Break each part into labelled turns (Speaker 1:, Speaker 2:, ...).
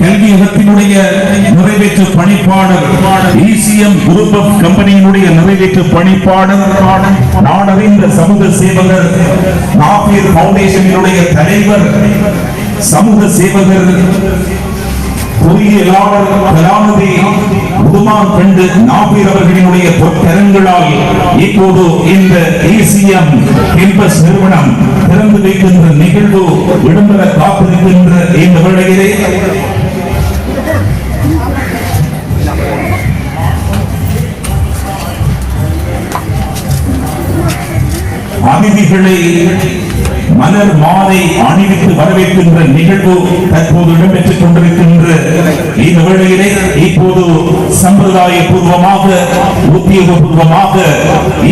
Speaker 1: கல்வியகத்தினுடைய நிறைவேற்று பணிப்பாளர், ECM group of கம்பெனியினுடைய நிறைவேற்று பணிப்பாளர், நாடறிந்த சமூக சேவகர், நாபீர் பவுண்டேஷனினுடைய தலைவர், சமூக சேவகர், பொறியியலாளர் கலாநிதி உதுமான் கண்டு நாபீர் அவர்களினுடைய பொற்கரங்களால் இப்போது இந்த ECM கேம்பஸ் நிறுவனம் திறந்து வைக்கின்ற நிகழ்வு இடம்பெற காத்திருக்கின்ற இந்த வேளையிலே அதிதிகளை மலர் மாலை அணிவித்து வரவேற்கின்ற நிகழ்வு தற்போது இடம்பெற்றுக் கொண்டிருக்கின்ற இந்த வேளையிலே இப்போது சம்பிரதாய பூர்வமாக உத்தியோகபூர்வமாக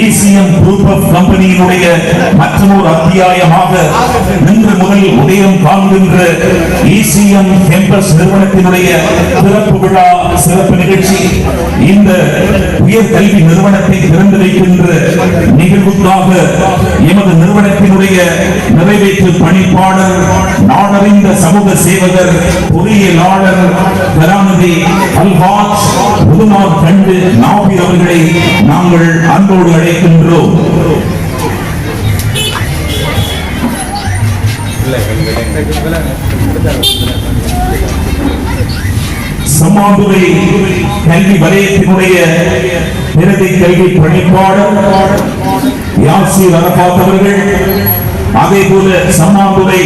Speaker 1: ECM குரூப் ஆஃப் கம்பெனியினுடைய மற்றொரு அத்தியாயமாக இன்று முதல் உதயம் காண்கின்ற ECM கேம்பஸ் நிறுவனத்தினுடைய சிறப்பு விழா சிறப்பு நிகழ்ச்சி இந்த உயர் கல்வி நிறுவனத்தை திறந்து வைக்கின்ற நிகழ்வுக்காக எமது நிறுவனத்தினுடைய நிறைவேற்று பணிப்பாளர், நாடறிந்த சமூக சேவகர், பொறியியலாளர் கலாநிதி அல்ஹாஜ் உதுமான் கண்டு நாபீர் அவர்களை நாங்கள் அன்போடு அழைக்கின்றோம். சம்மாந்துறை கல்வி வலயத்தினுடைய பிரதி கல்வி பணிப்பாளர் யாசீர் அரபாத் அவர்கள், அதே போல சம்மாந்துறை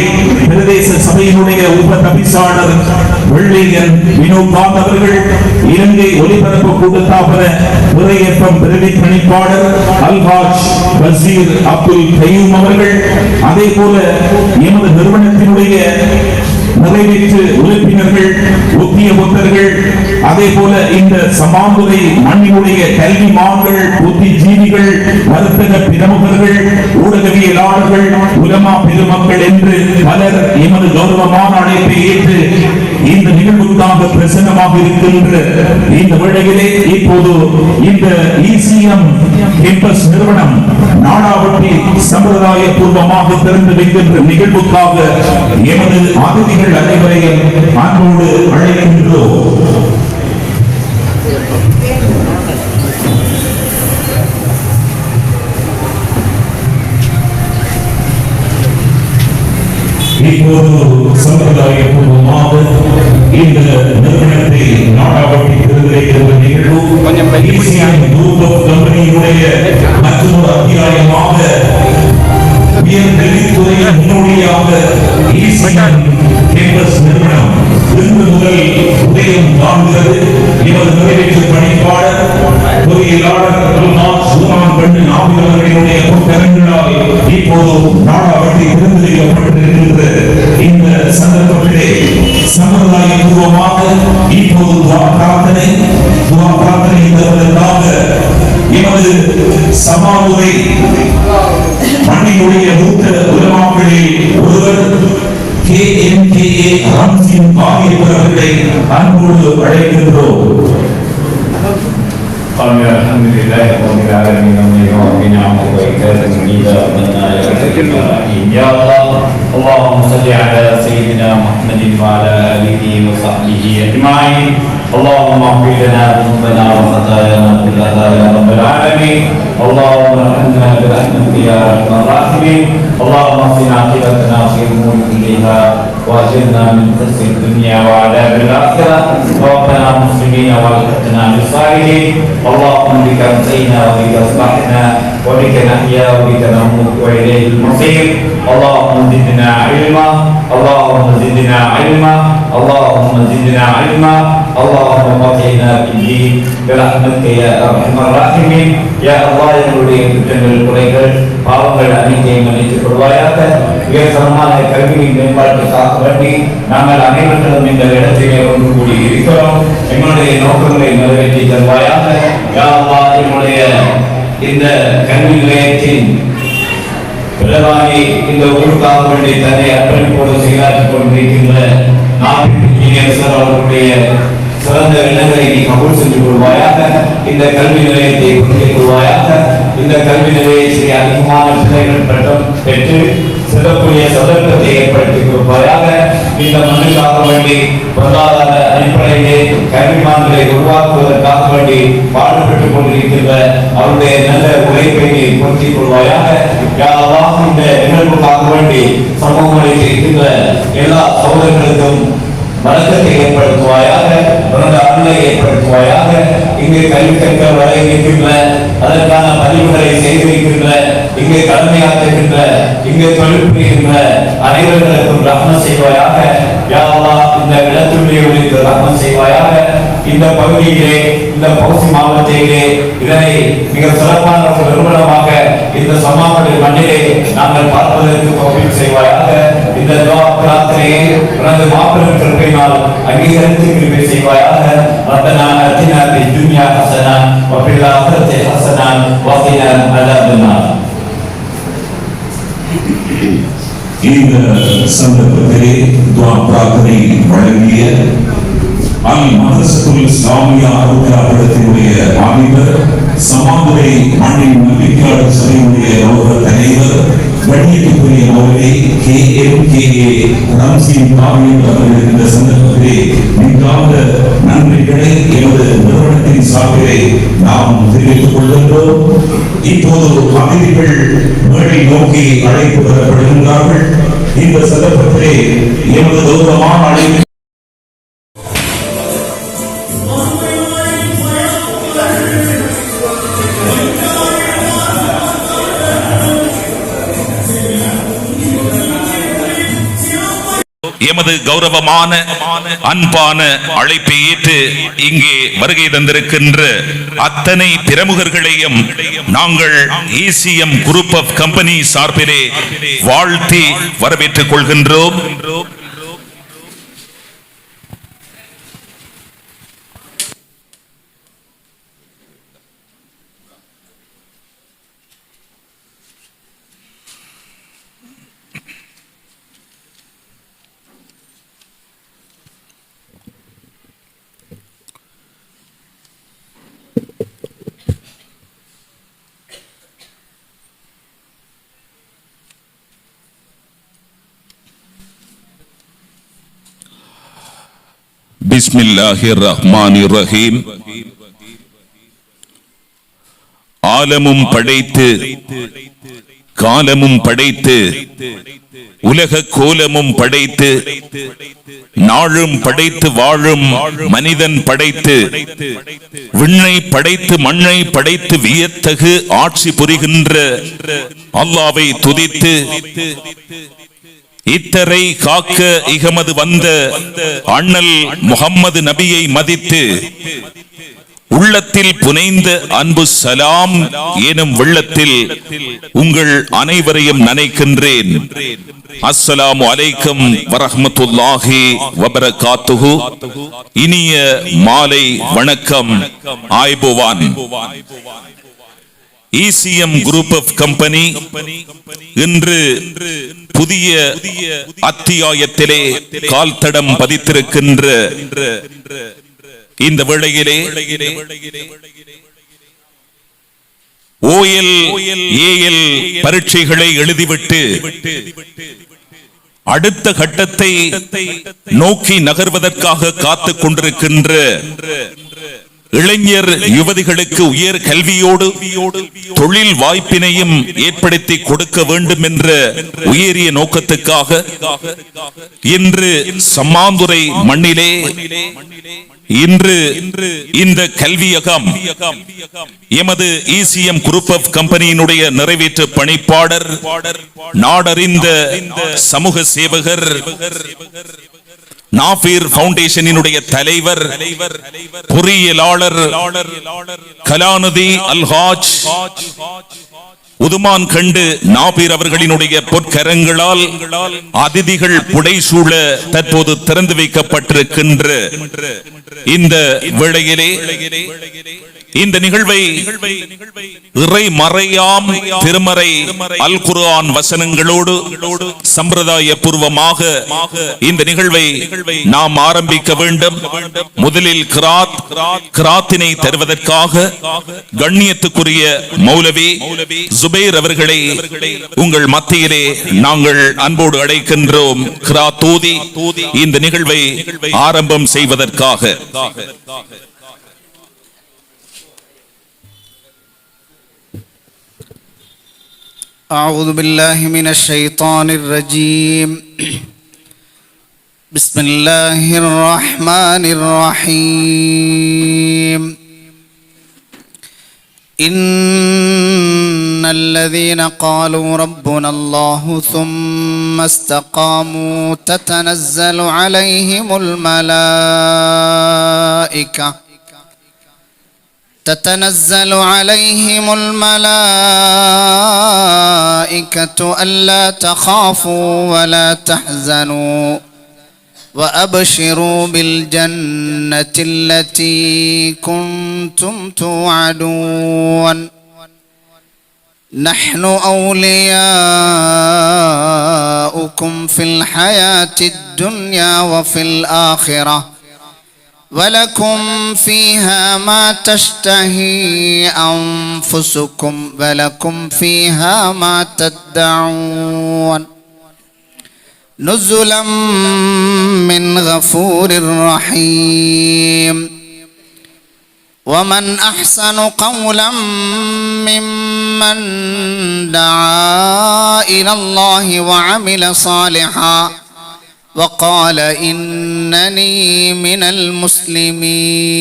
Speaker 1: பிரதேச சபையினுடைய உப தவிசாளர் வெள்ளையன் வினோபாத் அவர்கள், இலங்கை ஒலிபரப்பு கூட்டத்தாபன விரையப்பம் பிரதி பணிப்பாளர் அல்ஹாஜ் வசீர் அப்துல் கய்யூம் அவர்கள், அதே போல எமது நிறுவனத்தினுடைய நிறைவேற்று உறுப்பினர்கள், உத்தியோகத்தர்கள், அதே போல இந்த சமாந்துறை மண்ணினுடைய கல்விமான்கள், புத்திஜீவிகள், வர்த்தக பிரமுகர்கள், ஊடகவியலாளர்கள், உலமா பெருமக்கள் என்று பலர் எமது கௌரவமான அழைப்பை ஏற்று இந்த நிகழ்வுக்காக பிரசன்னமாக இருக்கின்ற இந்த வேளையிலே இப்போது இந்த ECM கேம்பஸ் நிறுவனம் நாடாவட்டி சம்பிரதாய பூர்வமாக திறந்து வைக்கின்ற நிகழ்வுக்காக எமது அதிதிகள் அனைவரையும் அன்போடு அழைக்கின்றோம். இப்போது சம்பிரதாய பூர்வமாக இந்த நிறுவனத்தை நாடாவட்டி திறந்து வைக்கின்ற நிகழ்வு ECM குரூப் ஆஃப் கம்பெனியினுடைய மற்றொரு அத்தியாயமாக உயர் கல்வித்துறையின் முன்னோடியாக ECM கேம்பஸ் நிறுவனம் இன்று முதல் உதயம் காண்கிறது. இவர் நிறைவேற்று பணிப்பாளர், பொறியியலாளர் அல்ஹாஜ் உதுமான் கண்டு நாபீர் அவர்களுடைய பொற்கரங்களால் இப்போது நாடாவட்டி திறந்து வைக்கப்பட்டிருக்கின்ற இந்த சந்தர்ப்பத்திலே சம்பிரதாய பூர்வமாக இப்போது பிரார்த்தனை தருவதற்காக எமது சமாந்துறை மண்ணினுடைய மூத்த உலமாக்களில் ஒருவர் KMKA ராம்சிங் பாகியவர் அவர்களை அன்போடு அழைக்கின்றோம்.
Speaker 2: Alhamdulillah rabbil alamin wa bi'ni'matihi wa ikramin ya Allah. Allahumma salli ala sayyidina Muhammadin wa ala alihi wa sahbihi ajma'in. Allahumma ighfir lana dhunubana wa khatayana kullaha ya rabbil alamin. Allahumma arhamna bi rahmatika ya arhamar rahimin. Allahumma qina aqibatana fi umuri kulliha wa ajirna min khizyi dunya wa adhabil akhirah. Rabbana muslimina wa alhiqna bis salihin. Allahumma bika amsayna wa bika asbahna wa bika nahya wa bika namut wa ilayhil masir. Allahumma zidna ilma, Allahumma zidna ilma, Allahumma zidna ilma, Allahumma qina bid-din bi rahmatika ya arhamar rahimin. Ya Allah, என்னுடைய குற்றங்கள் குறைகள் பாவங்கள் அனைத்தையும் மன்னித்துக் கொள்வாயாக. உயர்தரமான கல்வியின் மேம்பாட்டுக்காக வேண்டி நாங்கள் அனைவர்களும் இந்த இடத்திலே ஒன்று கூடி இருக்கிறோம். எங்களுடைய நோக்கங்களை நிறைவேற்றி தருவாயாக. யா அல்லாஹ், என்னுடைய இந்த கல்வி நிலையத்தின் பிரதானி இந்த ஊருக்காக வேண்டி தன்னை அர்ப்பணிப்போடு செயலாற்றிக் கொண்டிருக்கின்ற நாட்டின் இன்ஜினியர் சார் அவர்களுடைய சிறந்த எண்ணங்களை நீ கபூல் செஞ்சு கொள்வாயாக. இந்த கல்வி நிலையத்தை கொடுத்துக் கொள்வாயாக. இந்த கல்வி நிலையத்தை அதிகமான பிள்ளைகள் பட்டம் பெற்று செல்லக்கூடிய சந்தர்ப்பத்தை ஏற்படுத்திக் கொடுப்பாயாக. இந்த மண்ணுக்காக வேண்டி பொருளாதார அடிப்படையிலே கல்விமான்களை உருவாக்குவதற்காக வேண்டி பாடுபட்டுக் கொண்டிருக்கின்ற அவருடைய நல்ல உழைப்பை பொருத்திக் கொள்வாயாக. யா அல்லாஹ், இந்த நிகழ்வுக்காக வேண்டி சமூகங்களில் இருக்கின்ற எல்லா சகோதரர்களுக்கும் வழக்கத்தை ஏற்படுத்துவாயாக, அருளை ஏற்படுத்துவாயாக. இங்கு கல்வி கற்க வர இருக்கின்ற, அதற்கான பதிவுகளை செய்திருக்கின்ற, இங்கு கடமையாற்றுகின்ற, இங்கு தொழில் புரிகின்ற அனைவர்களுக்கும் ரஹ்மத் செய்வாயாக. யா அல்லாஹ், இந்த இடத்துடைய ரஹ்மத் செய்வாயாக. இந்த பகுதியிலே, இந்த பகுதி மாவட்டத்திலே இதனை மிக சிறப்பான ஒரு நிறுவனமாக இந்த சமாபதி மண்ணிலே நாங்கள் பார்ப்பதற்கு தௌஃபீக் செய்வாயாக. இந்த துஆ பிரார்த்தனையை உனது மாபெரும் கிருபையினால் அங்கீகரித்து கிருபை செய்வாயாக. ரப்பனா ஆத்தினா ஃபித் துன்யா ஹஸனா வ ஃபில் ஆখিরাতি ஹஸனா வ கினா அஸாபன்னார்.
Speaker 1: இந்த சந்தர்ப்பத்திலே துஆ பிரார்த்தனை வழங்கிய அல் மதரசத்துல் இஸ்லாமியா அருட்காப்படத்தினுடைய அதிபர், சமாதுரை மண்ணின் நம்பிக்கையாளர் சபையினுடைய தலைவர், கண்ணியத்துக்குரிய மௌலவி KMKA ரம்சீன் காவியம் அவர்கள் இந்த சந்தர்ப்பத்திலே மிகாத நன்றிகளை எமது நிறுவனத்தின் சார்பிலே நாம் தெரிவித்துக் கொள்கின்றோம். இப்போது அதிதிகள் மேடை நோக்கி அழைப்பு பெறப்படுகின்றார்கள். இந்த சந்தர்ப்பத்திலே எமது கௌரவமான அழைப்பு எமது கௌரவமான அன்பான அழைப்பை ஏற்று இங்கே வருகை தந்திருக்கின்ற அத்தனை பிரமுகர்களையும் நாங்கள் ECM குரூப் ஆஃப் கம்பெனி சார்பிலே வாழ்த்தி வரவேற்றுக் கொள்கின்றோம். பிஸ்மில்லாஹிர் ரஹ்மானிர் ரஹீம். ஆலமும் படைத்து காலமும் படைத்து உலக கோலமும் படைத்து நாளும் படைத்து வாழும் மனிதன் படைத்து விண்ணை படைத்து மண்ணை படைத்து வியத்தகு ஆட்சி புரிகின்ற அல்லாஹ்வை துதித்து இத்தரை காக்க இகமது வந்த அண்ணல் முஹம்மது நபியை மதித்து உள்ளத்தில் புனைந்த அன்பு சலாம் எனும் வெள்ளத்தில் உங்கள் அனைவரையும் நனைக்கின்றேன். அஸ்ஸலாமு அலைக்கும் வரஹ்மத்துல்லாஹி வபரகாத்துஹு. இனிய மாலை வணக்கம். ஆய்போவான். ECM குரூப் ஆஃப் கம்பெனி இன்று புதிய அத்தியாயத்திலே கால் தடம் பதித்திருக்கின்ற இந்த வேளையிலே OL-AL பரீட்சைகளை எழுதிவிட்டு அடுத்த கட்டத்தை நோக்கி நகர்வதற்காக காத்துக் கொண்டிருக்கின்ற இளைஞர் யுவதிகளுக்கு உயர் கல்வியோடு தொழில் வாய்ப்பினையும் ஏற்படுத்தி கொடுக்க வேண்டும் என்ற உயரிய நோக்கத்துக்காக இன்று சம்மாந்துறை மண்ணிலே இன்று இந்த கல்வியகம் எமது ECM குரூப் ஆஃப் கம்பெனியினுடைய நிறைவேற்று பணிப்பாளர், நாடறிந்த சமூக சேவகர், நாஃபீர் ஃபவுண்டேஷனினுடைய தலைவர், பொறியியலாளர் கலாநிதி அல்ஹாஜ் உதுமான் கண்டு நாபீர் அவர்களினுடைய பொற்கரங்களால் அதிதிகள் புடைசூழ தற்போது திறந்து வைக்கப்பட்டிருக்கின்ற இந்த வேளையிலே இந்த நிகழ்வை இறை மறையாம் திருமறை அல் குர்ஆன் வசனங்களோடு சம்பிரதாய பூர்வமாக இந்த நிகழ்வை நாம் ஆரம்பிக்க வேண்டும். முதலில் கிராத்தினை தருவதற்காக கண்ணியத்துக்குரிய மௌலவி சுபைர் அவர்களை உங்கள் மத்தியிலே நாங்கள் அன்போடு அழைக்கின்றோம். தோதி இந்த நிகழ்வை ஆரம்பம் செய்வதற்காக.
Speaker 3: أعوذ بالله من الشيطان الرجيم. بسم الله الرحمن الرحيم. إن الذين قالوا ربنا الله ثم استقاموا تتنزل عليهم الملائكة ألا تخافوا ولا تحزنوا وأبشروا بالجنة التي كنتم توعدون نحن أولياؤكم في الحياة الدنيا وفي الآخرة ولكم فيها ما تشتهي أنفسكم ولكم فيها ما تدعون نزلا من غفور رحيم. ومن أحسن قولا ممن دعا إلى الله وعمل صالحا وقال إنني من المسلمين.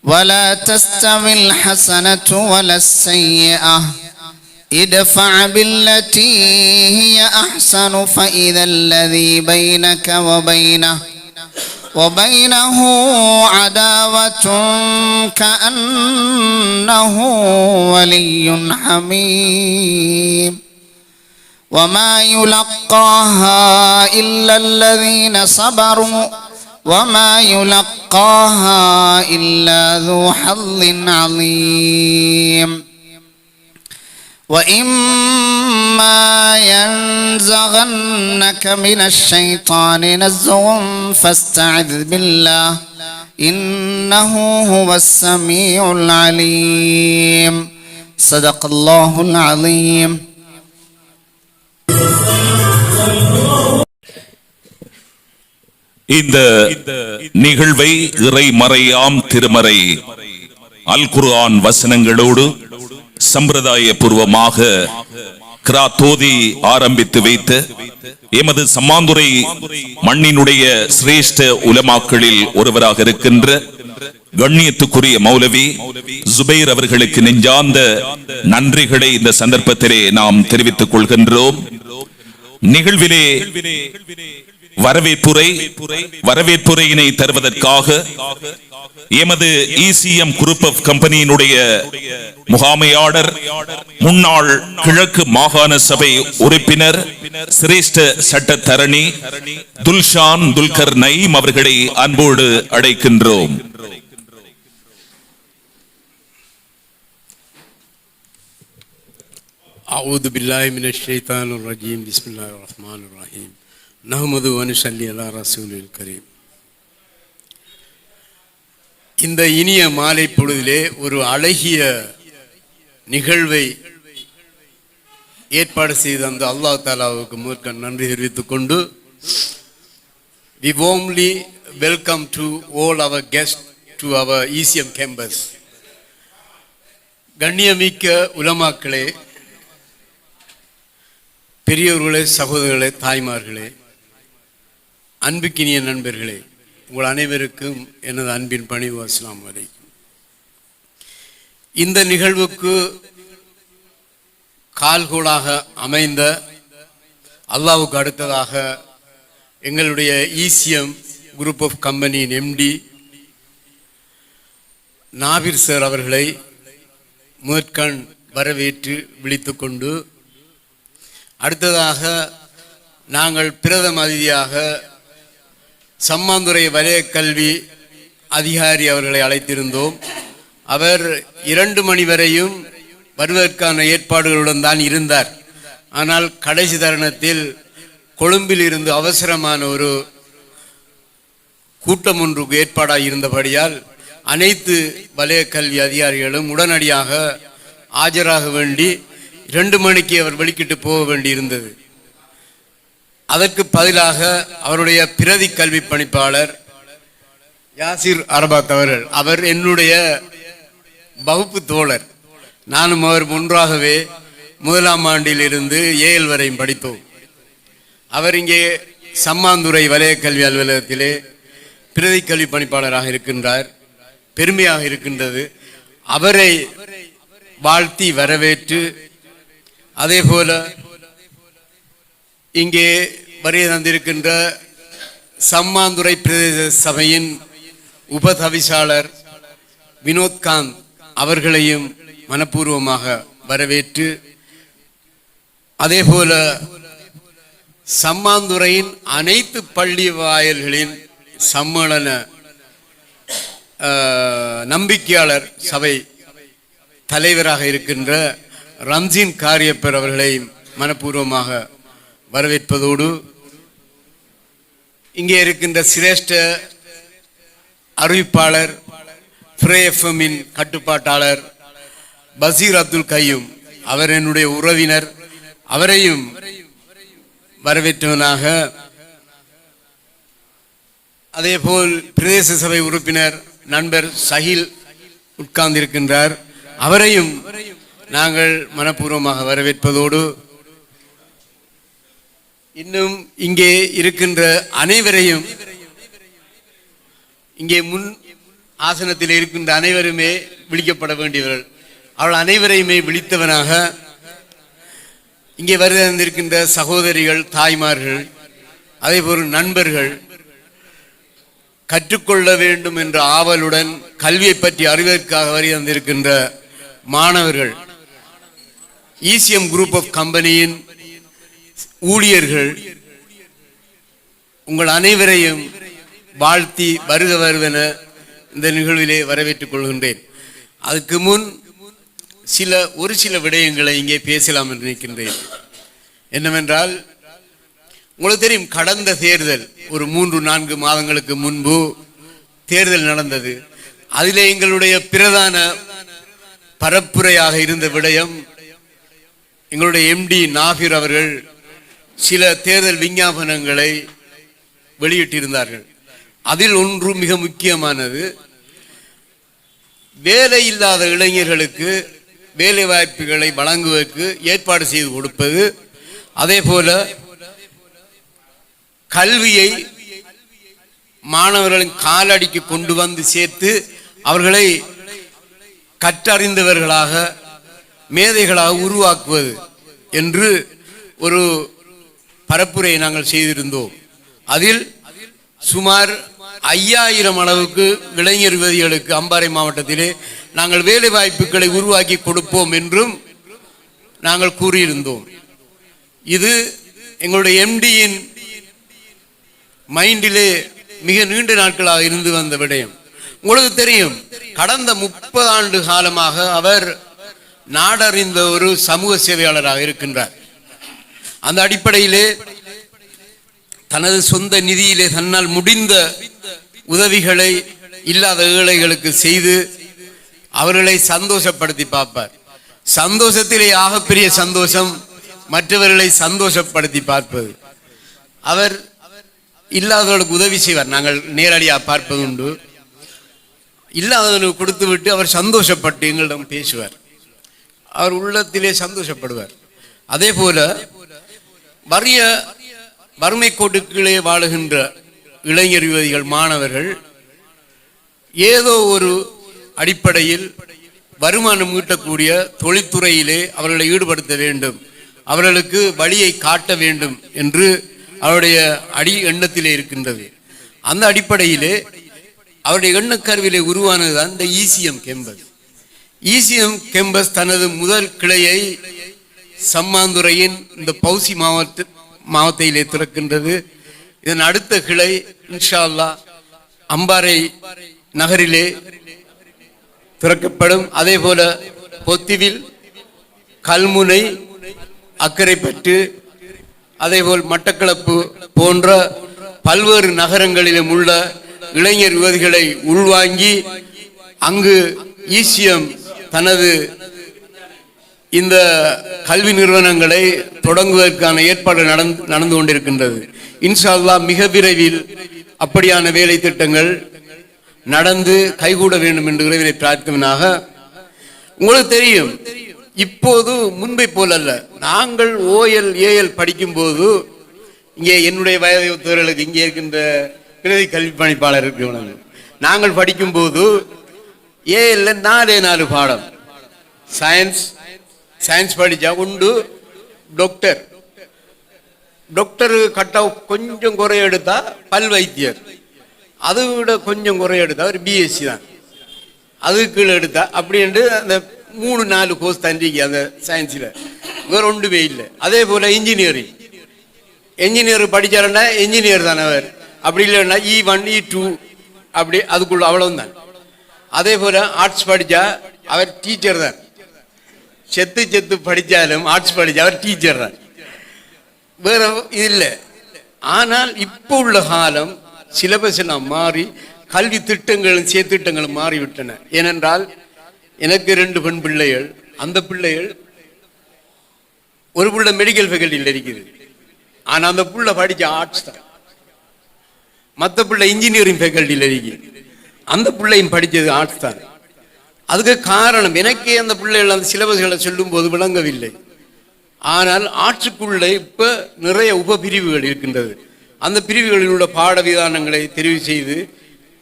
Speaker 3: ولا تستوي الحسنة ولا السيئة ادفع بالتي هي أحسن فإذا الذي بينك وبينه عداوة كأنه ولي حميم. وما يلقاها إلا الذين صبروا وما يلقاها إلا ذو حظ عظيم. وإما ينزغنك من الشيطان نزغ فاستعذ بالله إنه هو السميع العليم. صدق الله العظيم.
Speaker 1: இந்த நிகழ்வை இறைமறையாம் திருமறை அல் குர்ஆன் வசனங்களோடு சம்பிரதாய பூர்வமாக தோதி ஆரம்பித்து வைத்த எமது சம்மாந்துறை மண்ணினுடைய சிரேஷ்ட உலமாக்களில் ஒருவராக இருக்கின்ற கண்ணியத்துக்குரிய மௌலவி சுபைர் அவர்களுக்கு நெஞ்சார்ந்த நன்றிகளை இந்த சந்தர்ப்பத்திலே நாம் தெரிவித்துக் கொள்கின்றோம். நிகழ்விலே வரவேற்புரையினை தருவதற்காக எமது ECM குரூப் ஆஃப் கம்பெனியினுடைய முகாமையாளர் முன்னாள் கிழக்கு மாகாண சபை உறுப்பினர் சிரேஷ்ட சட்டத்தரணி துல்ஷான் துல்கர் நயீம் அவர்களை அன்போடு அழைக்கின்றோம்.
Speaker 4: أعوذ بالله من الشيطان الرجيم بسم الله الرحمن الرحيم نحمد ونصلي على رسول الكريم. இந்த இனிய மாலை பொழுதிலே ஒரு அழகிய நிகழ்வை ஏற்பாடு செய்த அந்த அல்லாஹ் தஆலாவுக்கு முதற்க நன்றி தெரிவித்துக் கொண்டு we warmly welcome to all our guests to our ECM campus. கண்ணியமிக்க உலமாக்களே, பெரியவர்களே, சகோதரர்களே, தாய்மார்களே, அன்புக்கினிய நண்பர்களே, உங்கள் அனைவருக்கும் எனது அன்பின் பணிவு அஸ்ஸலாமு அலைக்கும். இந்த நிகழ்வுக்கு கால்கோளாக அமைந்த அல்லாஹ்வுக்கு அடுத்ததாக எங்களுடைய ECM குரூப் ஆஃப் கம்பெனியின் MD நாபிர் சார் அவர்களை முதற்கண் வரவேற்று விழித்துக் கொண்டு, அடுத்ததாக நாங்கள் பிரதம அதிதியாக சம்மாந்துறை வலய கல்வி அதிகாரி அவர்களை அழைத்திருந்தோம். அவர் 2 மணி வரையும் வருவதற்கான ஏற்பாடுகளுடன் தான் இருந்தார். ஆனால் கடைசி தருணத்தில் கொழும்பில் இருந்து அவசரமான ஒரு கூட்டம் ஒன்றுக்கு ஏற்பாடாக இருந்தபடியால் அனைத்து வலய கல்வி அதிகாரிகளும் உடனடியாக ஆஜராக வேண்டி 2 மணிக்கு அவர் வெளிக்கிட்டு போக வேண்டி இருந்தது. அதற்கு பதிலாக அவருடைய பிரதி கல்வி பணிப்பாளர் யாசிர் அரபாத் அவர்கள், அவர் என்னுடைய வகுப்பு தோழர், நானும் அவர் ஒன்றாகவே 1ஆம் ஆண்டிலிருந்து ஏஎல் வரையும் படித்தோம். அவர் இங்கே சம்மாந்துறை வலய கல்வி அலுவலகத்திலே பிரதி கல்வி பணிப்பாளராக இருக்கின்றார். பெருமையாக இருக்கின்றது. அவரை வாழ்த்தி வரவேற்று, அதே போல இங்கே வருகை தந்திருக்கின்ற சம்மாந்துறை பிரதேச சபையின் உபதவிசாளர் வினோத்காந்த் அவர்களையும் மனப்பூர்வமாக வரவேற்று, அதே போல சம்மாந்துறையின் அனைத்து பள்ளி வாயல்களின் சம்மேளன நம்பிக்கையாளர் சபை தலைவராக இருக்கின்ற ரம்ஜீன் காரியப்பர் அவர்களை மனப்பூர்வமாக வரவேற்பதோடு, இங்கே இருக்கின்ற சிரேஷ்ட அறிவிப்பாளர் ஃப்ரேஎஃப்எம்மின் கட்டுப்பாட்டாளர் பசீர் அப்துல் கையும், அவர் என்னுடைய உறவினர், அவரையும் வரவேற்றவனாக, அதேபோல் பிரதேச சபை உறுப்பினர் நண்பர் சஹில் உட்கார்ந்திருக்கின்றார், அவரையும் நாங்கள் மனப்பூர்வமாக வரவேற்பதோடு, இன்னும் இங்கே இருக்கின்ற அனைவரையும், இங்கே முன் ஆசனத்தில் இருக்கின்ற அனைவருமே விழிக்கப்பட வேண்டியவர்கள், அவள் அனைவரையுமே விழித்தவனாக, இங்கே வருகின்ற சகோதரிகள், தாய்மார்கள், அதேபோல் நண்பர்கள், கற்றுக்கொள்ள வேண்டும் என்ற ஆவலுடன் கல்வியை பற்றி அறிவதற்காக வருகை தந்திருக்கின்ற மாணவர்கள், ஈசிஎம் குரூப் ஆஃப் கம்பெனியின் ஊழியர்கள், உங்கள் அனைவரையும் வாழ்த்தி வருக வருவென இந்த நிகழ்விலே வரவேற்றுக் கொள்கின்றேன். அதுக்கு முன் ஒரு சில விடயங்களை இங்கே பேசலாம் என்று நினைக்கின்றேன். என்னவென்றால், உங்களுக்கு தெரியும், கடந்த தேர்தல் ஒரு 3-4 மாதங்களுக்கு முன்பு தேர்தல் நடந்தது. அதிலே எங்களுடைய பிரதான பரப்புரையாக இருந்த விடயம், எங்களுடைய எம்டி நாஃபிர் அவர்கள் சில தேர்தல் விஞ்ஞாபனங்களை வெளியிட்டிருந்தார்கள். அதில் ஒன்று மிக முக்கியமானது, வேலை இல்லாத இளைஞர்களுக்கு வேலை வாய்ப்புகளை வழங்குவதற்கு ஏற்பாடு செய்து கொடுப்பது, அதே போல கல்வியை மாணவர்களின் காலடிக்கு கொண்டு வந்து சேர்த்து அவர்களை கற்றறிந்தவர்களாக, மேதைகளாக உருவாக்குவது என்று ஒரு பரப்புரையை நாங்கள் செய்திருந்தோம். அதில் சுமார் 5000 அளவுக்கு இளைஞர் யுவதிகளுக்கு அம்பாறை மாவட்டத்திலே நாங்கள் வேலை வாய்ப்புகளை உருவாக்கி கொடுப்போம் என்றும் நாங்கள் கூறியிருந்தோம். இது எங்களுடைய எம்டியின் மைண்டிலே மிக நீண்ட நாட்களாக இருந்து வந்த விடயம். உங்களுக்கு தெரியும், கடந்த 30 ஆண்டு காலமாக அவர் நாடறிந்த ஒரு சமூக சேவையாளராக இருக்கின்றார். அந்த அடிப்படையிலே தனது சொந்த நிதியிலே தன்னால் முடிந்த உதவிகளை இல்லாத ஏழைகளுக்கு செய்து அவர்களை சந்தோஷப்படுத்தி பார்ப்பார். சந்தோஷத்திலே ஆகப்பெரிய சந்தோஷம் மற்றவர்களை சந்தோஷப்படுத்தி பார்ப்பது. அவர் இல்லாதவர்களுக்கு உதவி செய்வார். நாங்கள் நேரடியாக பார்ப்பது உண்டு. இல்லாதவர்களுக்கு கொடுத்து விட்டு அவர் சந்தோஷப்பட்டு எங்களிடம் பேசுவார். அவர் உள்ளத்திலே சந்தோஷப்படுவார். அதே போல வறுமை கோட்டுக்களே வாழுகின்ற இளைஞர் யுவதிகள், மாணவர்கள் ஏதோ ஒரு அடிப்படையில் வருமானம் ஈட்டக்கூடிய தொழில்துறையிலே அவர்களை ஈடுபடுத்த வேண்டும், அவர்களுக்கு வழியை காட்ட வேண்டும் என்று அவருடைய எண்ணத்திலே இருக்கின்றது. அந்த அடிப்படையிலே அவருடைய எண்ணக்கருவிலே உருவானதுதான் இந்த ஈசிஎம் கேம்பஸ். ஈசிஎம் கேம்பஸ் தனது முதல் கிளையை சம்மாந்துறையின் இந்த பௌசி மாவட்டத்திலே திறக்கின்றது. இதன் அடுத்த கிளை இன்ஷா அல்லாஹ் அம்பாறை நகரிலே திறக்கப்படும். அதே போல பொத்திவில், கல்முனை, அக்கரைப்பற்று, அதேபோல் மட்டக்களப்பு போன்ற பல்வேறு நகரங்களிலும் உள்ள இளைஞர் யுவதிகளை உள்வாங்கி அங்கு ஈசிஎம் தனது இந்த கல்வி நிறுவனங்களை தொடங்குவதற்கான ஏற்பாடு நடந்து கொண்டிருக்கின்றது. இன்ஷா அல்லாஹ் மிக விரைவில் அப்படியான வேலை திட்டங்கள் நடந்து கைகூட வேண்டும் என்று இறைவனை பிரார்த்தனாக. உங்களுக்கு தெரியும், இப்போது முன்பை போலல்ல. நாங்கள் OL AL படிக்கும் போது இங்கே என்னுடைய வயதுகளுக்கு இங்கே இருக்கின்ற பிரதி கல்வி பணிப்பாளர் இருக்கிறவங்க, நாங்கள் படிக்கும் போது AL 4 பாடம். சயின்ஸ் படித்தா உண்டு டாக்டர். கட்டா கொஞ்சம் குறைய எடுத்தா பல் வைத்தியர், அதை விட கொஞ்சம் குறைய எடுத்தா ஒரு BSc தான், அது கீழே எடுத்தா அப்படின்ட்டு அந்த 3-4 கோர்ஸ் தண்டிக்கு அந்த சயின்ஸில் வேற ஒன்றுமே இல்லை. அதே போல் இன்ஜினியர் படித்தாருன்னா இன்ஜினியர் தான் அவர், அப்படி இல்லைன்னா E1 E2 அப்படி அதுக்குள்ள அவ்வளவுதான். அதே போல் ஆர்ட்ஸ் படித்தா அவர் டீச்சர் தான், செத்து படித்தாலும் ஆர்ட்ஸ் படித்தா அவர் டீச்சர் தான், வேற இது இல்லை. ஆனால் இப்போ உள்ள காலம் சிலபஸ் எல்லாம் மாறி கல்வி திட்டங்களும் சேர்த்திட்டங்களும் மாறிவிட்டன. ஏனென்றால் எனக்கு 2 பெண் பிள்ளைகள், அந்த பிள்ளைகள் ஒரு பிள்ளை மெடிக்கல் ஃபேக்கல்ட்டியில் இருக்குது, ஆனால் அந்த பிள்ளை படித்த ஆர்ட்ஸ் தான். மற்ற பிள்ளை இன்ஜினியரிங் ஃபேக்கல்ட்டியில் இருக்குது, அந்த பிள்ளையும் படித்தது ஆர்ட்ஸ் தான். அதுக்கு காரணம் எனக்கே அந்த பிள்ளைகள் அந்த சிலபஸ்களை சொல்லும் போது விளங்கவில்லை. ஆனால் ஆர்ட்ஸுக்குள்ளே இப்போ நிறைய உபபிரிவுகள் இருக்கின்றது. அந்த பிரிவுகளில் உள்ள பாட விதானங்களை தெரிவு செய்து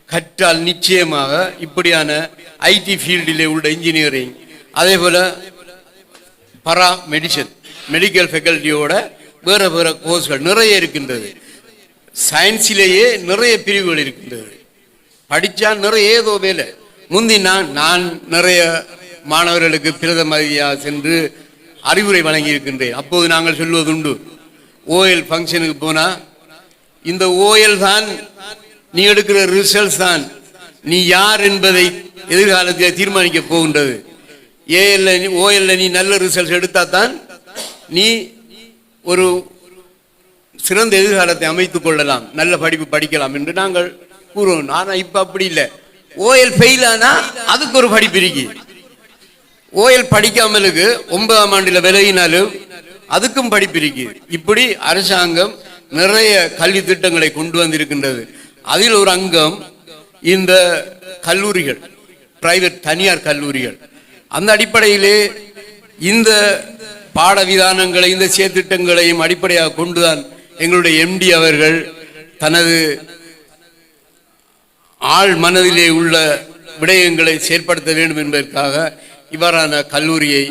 Speaker 4: கற்றால் நிச்சயமாக இப்படியான IT ஃபீல்டிலே உள்ள இன்ஜினியரிங், அதே போல் மெடிக்கல் ஃபேக்கல்ட்டியோட வேறு வேறு கோர்ஸ்கள் நிறைய இருக்கின்றது. சயின்ஸிலேயே நிறைய பிரிவுகள் இருக்கின்றது. படித்தா நிறைய ஏதோ வேலை. முந்தி நான் நிறைய மாணவர்களுக்கு பிரதமதியாக சென்று அறிவுரை வழங்கி இருக்கின்றேன். அப்போது நாங்கள் சொல்வதுண்டு, OL ஃபங்க்ஷனுக்கு போனால் இந்த OL தான் நீ எடுக்கிற ரிசல்ட்ஸ் தான் நீ யார் என்பதை எதிர்காலத்தில் தீர்மானிக்க போகின்றது. OL நீ நல்ல ரிசல்ட்ஸ் எடுத்தா தான் நீ ஒரு சிறந்த எதிர்காலத்தை அமைத்துக் கொள்ளலாம், நல்ல படிப்பு படிக்கலாம் என்று நாங்கள் கூறுவோம். ஆனால் இப்போ அப்படி இல்லை. OL ஃபெயில் ஆனா அதுக்கு ஒரு படிப்பு இருக்கு. OL படிக்காமலுக்கு 9ஆம் ஆண்டில் விலகினாலும் அதுக்கும் படிப்பு இருக்கு. இப்படி அரசாங்கம் நிறைய கல்வி திட்டங்களை கொண்டு வந்திருக்கின்றது. அதில் ஒரு அங்கம் இந்த கல்லூரிகள், பிரைவேட் தனியார் கல்லூரிகள். அந்த அடிப்படையிலே இந்த பாட விதானங்களை இந்த சேர்த்திட்டங்களையும் அடிப்படையாக கொண்டுதான் எங்களுடைய MD அவர்கள் தனது ஆள் மனதிலே உள்ள விடயங்களை செயற்படுத்த வேண்டும் என்பதற்காக இவ்வாறான கல்லூரியை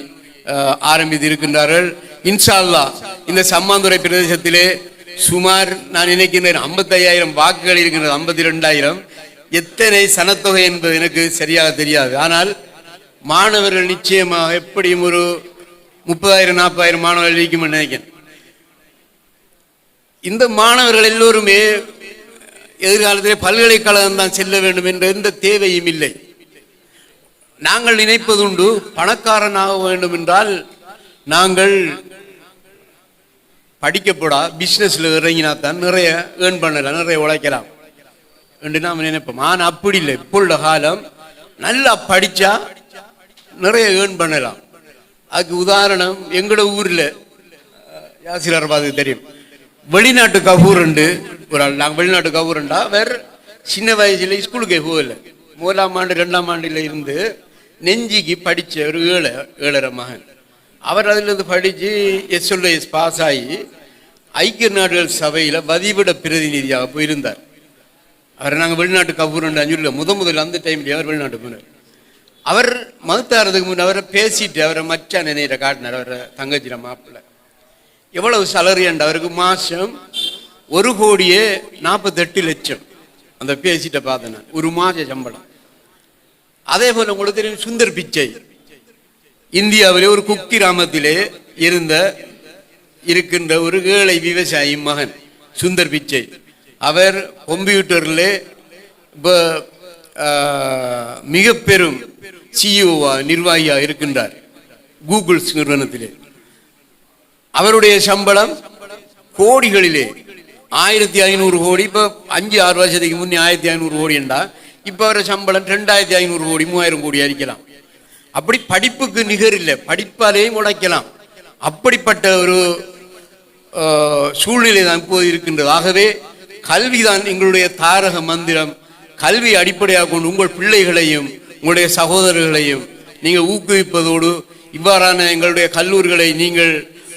Speaker 4: ஆரம்பித்திருக்கின்றார்கள். இன்ஷா அல்லாஹ் இந்த சம்மாந்துறை பிரதேசத்திலே சுமார் நான் நினைக்கின்றேன் 55,000 வாக்குகள் இருக்கின்றது. 52,000 எத்தனை சனத்தொகை என்பது எனக்கு சரியாக தெரியாது. ஆனால் மாணவர்கள் நிச்சயமாக எப்படியும் ஒரு 30,000-40,000 மாணவர்கள் இருக்கும் நினைக்கிறேன். இந்த மாணவர்கள் எல்லோருமே எதிர்காலத்திலே பல்கலைக்கழகம் தான் செல்ல வேண்டும் என்ற எந்த தேவையும் இல்லை. நாங்கள் நினைப்பதுண்டு, பணக்காரனாக வேண்டும் என்றால் நாங்கள் படிக்கப்படா பிஸ்னஸ்ல இறங்கினா தான் நிறைய ஏர்ன் பண்ணலாம், நிறைய உழைக்கலாம் என்று நாம் நினைப்போம். ஆனால் அப்படி இல்லை. இப்போ உள்ள காலம் நல்லா படித்தா நிறைய ஏர்ன் பண்ணலாம். அதுக்கு உதாரணம் எங்களோட ஊரில் யாசிர் அரபாதுக்கு தெரியும், வெளிநாட்டு கபூர் உண்டு. ஒரு ஆள் நாங்கள் வெளிநாட்டு கபூர்ண்டா வேறு சின்ன வயசுல ஸ்கூலுக்கே போகல. 1ஆம் ஆண்டு 2ஆம் ஆண்டில் இருந்து நெஞ்சிக்கு படித்த ஒரு ஏழரை மகன். அவர் அதிலிருந்து படித்து SLS பாஸ் ஆகி ஐக்கிய நாடுகள் சபையில் வதிவிட பிரதிநிதியாக போயிருந்தார். அவர் நாங்கள் வெளிநாட்டு கபூர்ண்டா சொல்ல முதல் அந்த டைம்லேயே அவர் வெளிநாட்டு போனார். அவர் மறுத்தாரதுக்கு முன் அவரை பேசிட்டு அவரை மச்சான் நினைற காட்டினார். அவரை தங்கச்சிர மாப்பிள்ளை எவ்வளவு சலரி அண்ட் அவருக்கு மாதம் 1,48,00,000 அந்த பேசிட்ட பார்த்தேன் நான், ஒரு மாத சம்பளம். அதே போல உங்களுக்கு தெரியும் சுந்தர் பிச்சை, இந்தியாவிலே ஒரு குக்கி கிராமத்திலே இருக்கின்ற ஒரு ஏழை விவசாயி மகன் சுந்தர் பிச்சை. அவர் கம்ப்யூட்டரில் இப்போ மிக பெரும் CEO நிர்வாகியாக இருக்கின்றார் கூகுள்ஸ் நிறுவனத்திலே. அவருடைய சம்பளம் கோடிகளிலே 1,500 கோடி. இப்போ 5-6 வருஷத்துக்கு முன்னே 1,500 கோடி என்றா இப்போ அவர சம்பளம் 2,500 கோடி 3,000 கோடி அடிக்கலாம். அப்படி படிப்புக்கு நிகர் இல்லை, படிப்பாலேயும் உழைக்கலாம். அப்படிப்பட்ட ஒரு சூழ்நிலை தான் இப்போது இருக்கின்றது. ஆகவே கல்விதான் எங்களுடைய தாரக மந்திரம். கல்வி அடிப்படையாக கொண்டு உங்கள் பிள்ளைகளையும் உங்களுடைய சகோதரர்களையும் நீங்கள் ஊக்குவிப்பதோடு இவ்வாறான எங்களுடைய கல்லூரிகளை நீங்கள்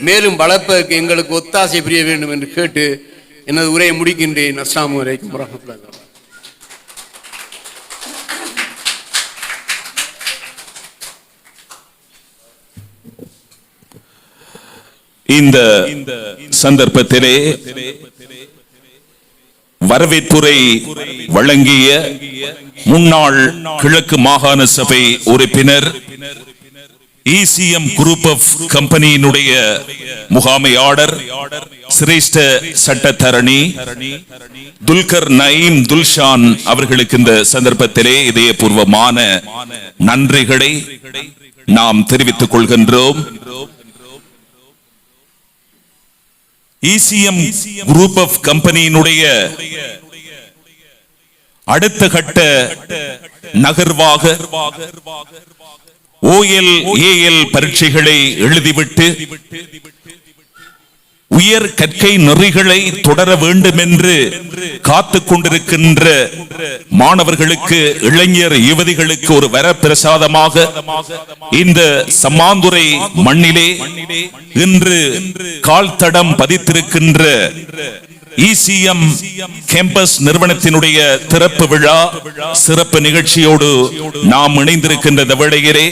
Speaker 4: மேலும் வளர்ப்பதற்கு எங்களுக்கு ஒத்தாசை புரிய வேண்டும் என்று கேட்டு எனது உரையை முடிக்கின்றேன். அஸ்ஸலாமு அலைக்கும் வரஹ்மத்துல்லாஹி வபரகாத்துஹு.
Speaker 1: இந்த சந்தர்ப்பத்திலே வரவேற்புரை வழங்கிய முன்னாள் கிழக்கு மாகாண சபை உறுப்பினர், ECM குரூப் ஆஃப் கம்பெனியினுடைய முகாமையாளர், சிரேஷ்ட சட்டத்தரணி துல்கர் நயீம் துல்ஷான் அவர்களுக்கு இந்த சந்தர்ப்பத்திலே இதயபூர்வமான நன்றிகளை நாம் தெரிவித்துக் கொள்கின்றோம். ECM குரூப் ஆஃப் கம்பெனியினுடைய அடுத்த கட்ட நகர்வாக OLAL பரீட்சைகளை எழுதிவிட்டு உயர் கற்கை நெறிகளை தொடர வேண்டும் என்று காத்துக் கொண்டிருக்கின்ற மாணவர்களுக்கு, இளைஞர் யுவதிகளுக்கு ஒரு வரப்பிரசாதமாக இந்த சம்மாந்துறை மண்ணிலே இன்று கால் தடம் பதித்திருக்கின்ற ECM கேம்பஸ் நிறுவனத்தினுடைய திறப்பு விழா சிறப்பு நிகழ்ச்சியோடு நாம் இணைந்திருக்கின்ற வேளையிலே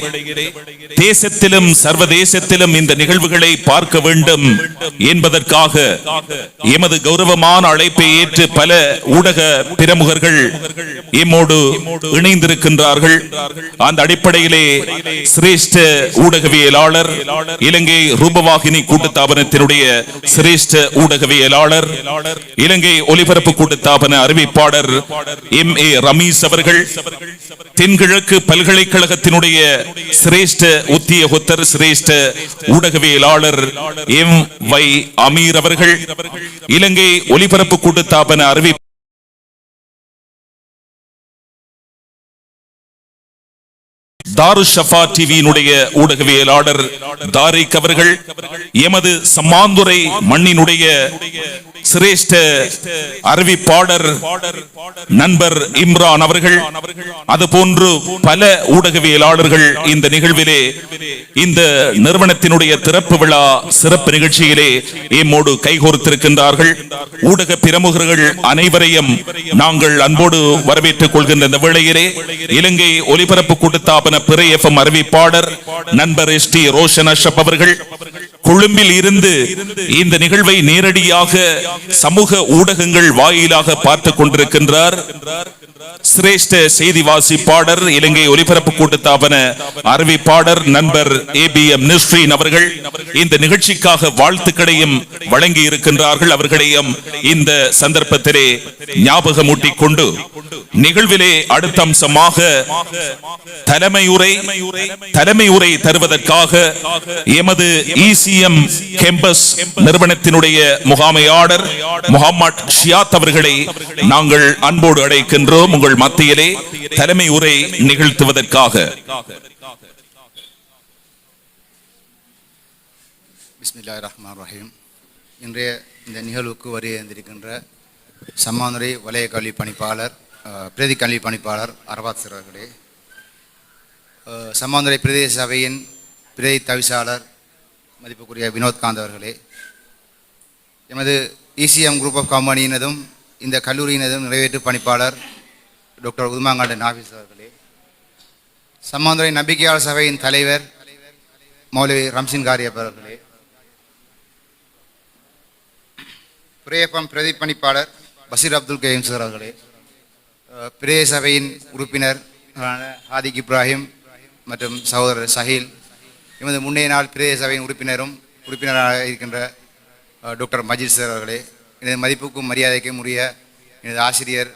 Speaker 1: தேசத்திலும் சர்வதேசத்திலும் இந்த நிகழ்வுகளை பார்க்க வேண்டும் என்பதற்காக எமது கௌரவமான அழைப்பை ஏற்று பல ஊடக பிரமுகர்கள் எம்மோடு இணைந்திருக்கின்றார்கள். அந்த அடிப்படையிலே சிரேஷ்ட ஊடகவியலாளர், இலங்கை ரூபவாகினி கூட்டுத்தாபனத்தினுடைய சிரேஷ்ட ஊடகவியலாளர், இலங்கை ஒலிபரப்பு கூட்டுத்தாபன அறிவிப்பாளர் MA ரமீஸ் அவர்கள், தென்கிழக்கு பல்கலைக்கழகத்தினுடைய சிரேஷ்ட உத்தியோகத்தர், சிரேஷ்ட ஊடகவியலாளர் MY அமீர் அவர்கள், இலங்கை ஒலிபரப்பு கூட்டுத்தாபன அறிவிப்பாளர் தாருஷஃபா டிவியினுடைய ஊடகவியலாளர் தாரிக் அவர்கள், எமது சம்மாந்துறை மண்ணினுடைய சிரேஷ்ட அறிவிப்பாளர் நண்பர் இம்ரான் அவர்கள், அதுபோன்று பல ஊடகவியலாளர்கள் இந்த நிகழ்விலே இந்த நிறுவனத்தினுடைய திறப்பு விழா சிறப்பு நிகழ்ச்சியிலே எம்மோடு கைகோர்த்திருக்கின்றார்கள். ஊடக பிரமுகர்கள் அனைவரையும் நாங்கள் அன்போடு வரவேற்றுக் கொள்கின்ற இந்த வேளையிலே இலங்கை ஒலிபரப்பு கூட்டுத்தாபன பிறை FM அறிவிப்பாளர் நண்பர் ST ரோஷன் அஷ்ரப் அவர்கள் கொழும்பில் இருந்து இந்த நிகழ்வை நேரடியாக சமூக ஊடகங்கள் வாயிலாக பார்த்துக் கொண்டிருக்கின்றார். சிரேஷ்ட செய்தி வாசிப்பாளர், இலங்கை ஒலிபரப்பு கூட்டுத்தாபன அறிவிப்பாளர் நண்பர் ABM நிஸ்ரீன் அவர்கள் இந்த நிகழ்ச்சிக்காக வாழ்த்துக்களையும் வழங்கி இருக்கின்றார்கள். அவர்களையும் இந்த சந்தர்ப்பத்திலே ஞாபகமூட்டிக் கொண்டு நிகழ்விலே அடுத்த அம்சமாக தலைமை உரை தருவதற்காக எமது ECM கேம்பஸ் நிறுவனத்தினுடைய முகாமையாளர் முகமது ஷியாத் அவர்களை நாங்கள் அன்போடு அழைக்கின்றோம் உங்கள் மத்தியிலே தலைமை உரை நிகழ்த்துவதற்காக.
Speaker 5: பிஸ்மில்லாஹிர் ரஹ்மானிர் ரஹீம். இன்றைய இந்த நிகழ்வுக்கு வருகின்ற சம்மாந்துறை வலய கல்வி பணிப்பாளர், பிரதி கல்வி பணிப்பாளர் அரபாத் சார் அவர்களே, சம்மாந்துறை பிரதேச சபையின் பிரதி தவிசாளர் மதிப்புக்குரிய வினோத்காந்த் அவர்களே, எமது ECM குரூப் ஆஃப் கம்பெனியினதும் இந்த கல்லூரியினதும் நிறைவேற்று பணிப்பாளர் டாக்டர் உதுமாங்காண்ட நாஃபிஸ் அவர்களே, சம்மாந்துறை நம்பிக்கையாளர் சபையின் தலைவர் மௌலவி ரம்சின் காரியப் அவர்களே, பிரேஃபம் பிரதி பணிப்பாளர் பஷீர் அப்துல் கரீம் சார் அவர்களே, பிரதேச சபையின் உறுப்பினர் ஹாதிக் இப்ராஹிம் மற்றும் சகோதரர் சஹீல், எமது முன்னைய நாள் பிரதேச சபையின் உறுப்பினராக இருக்கின்ற டாக்டர் மஜீத் சார் அவர்களே, எனது மதிப்புக்கும் மரியாதைக்கும் உரிய எனது ஆசிரியர்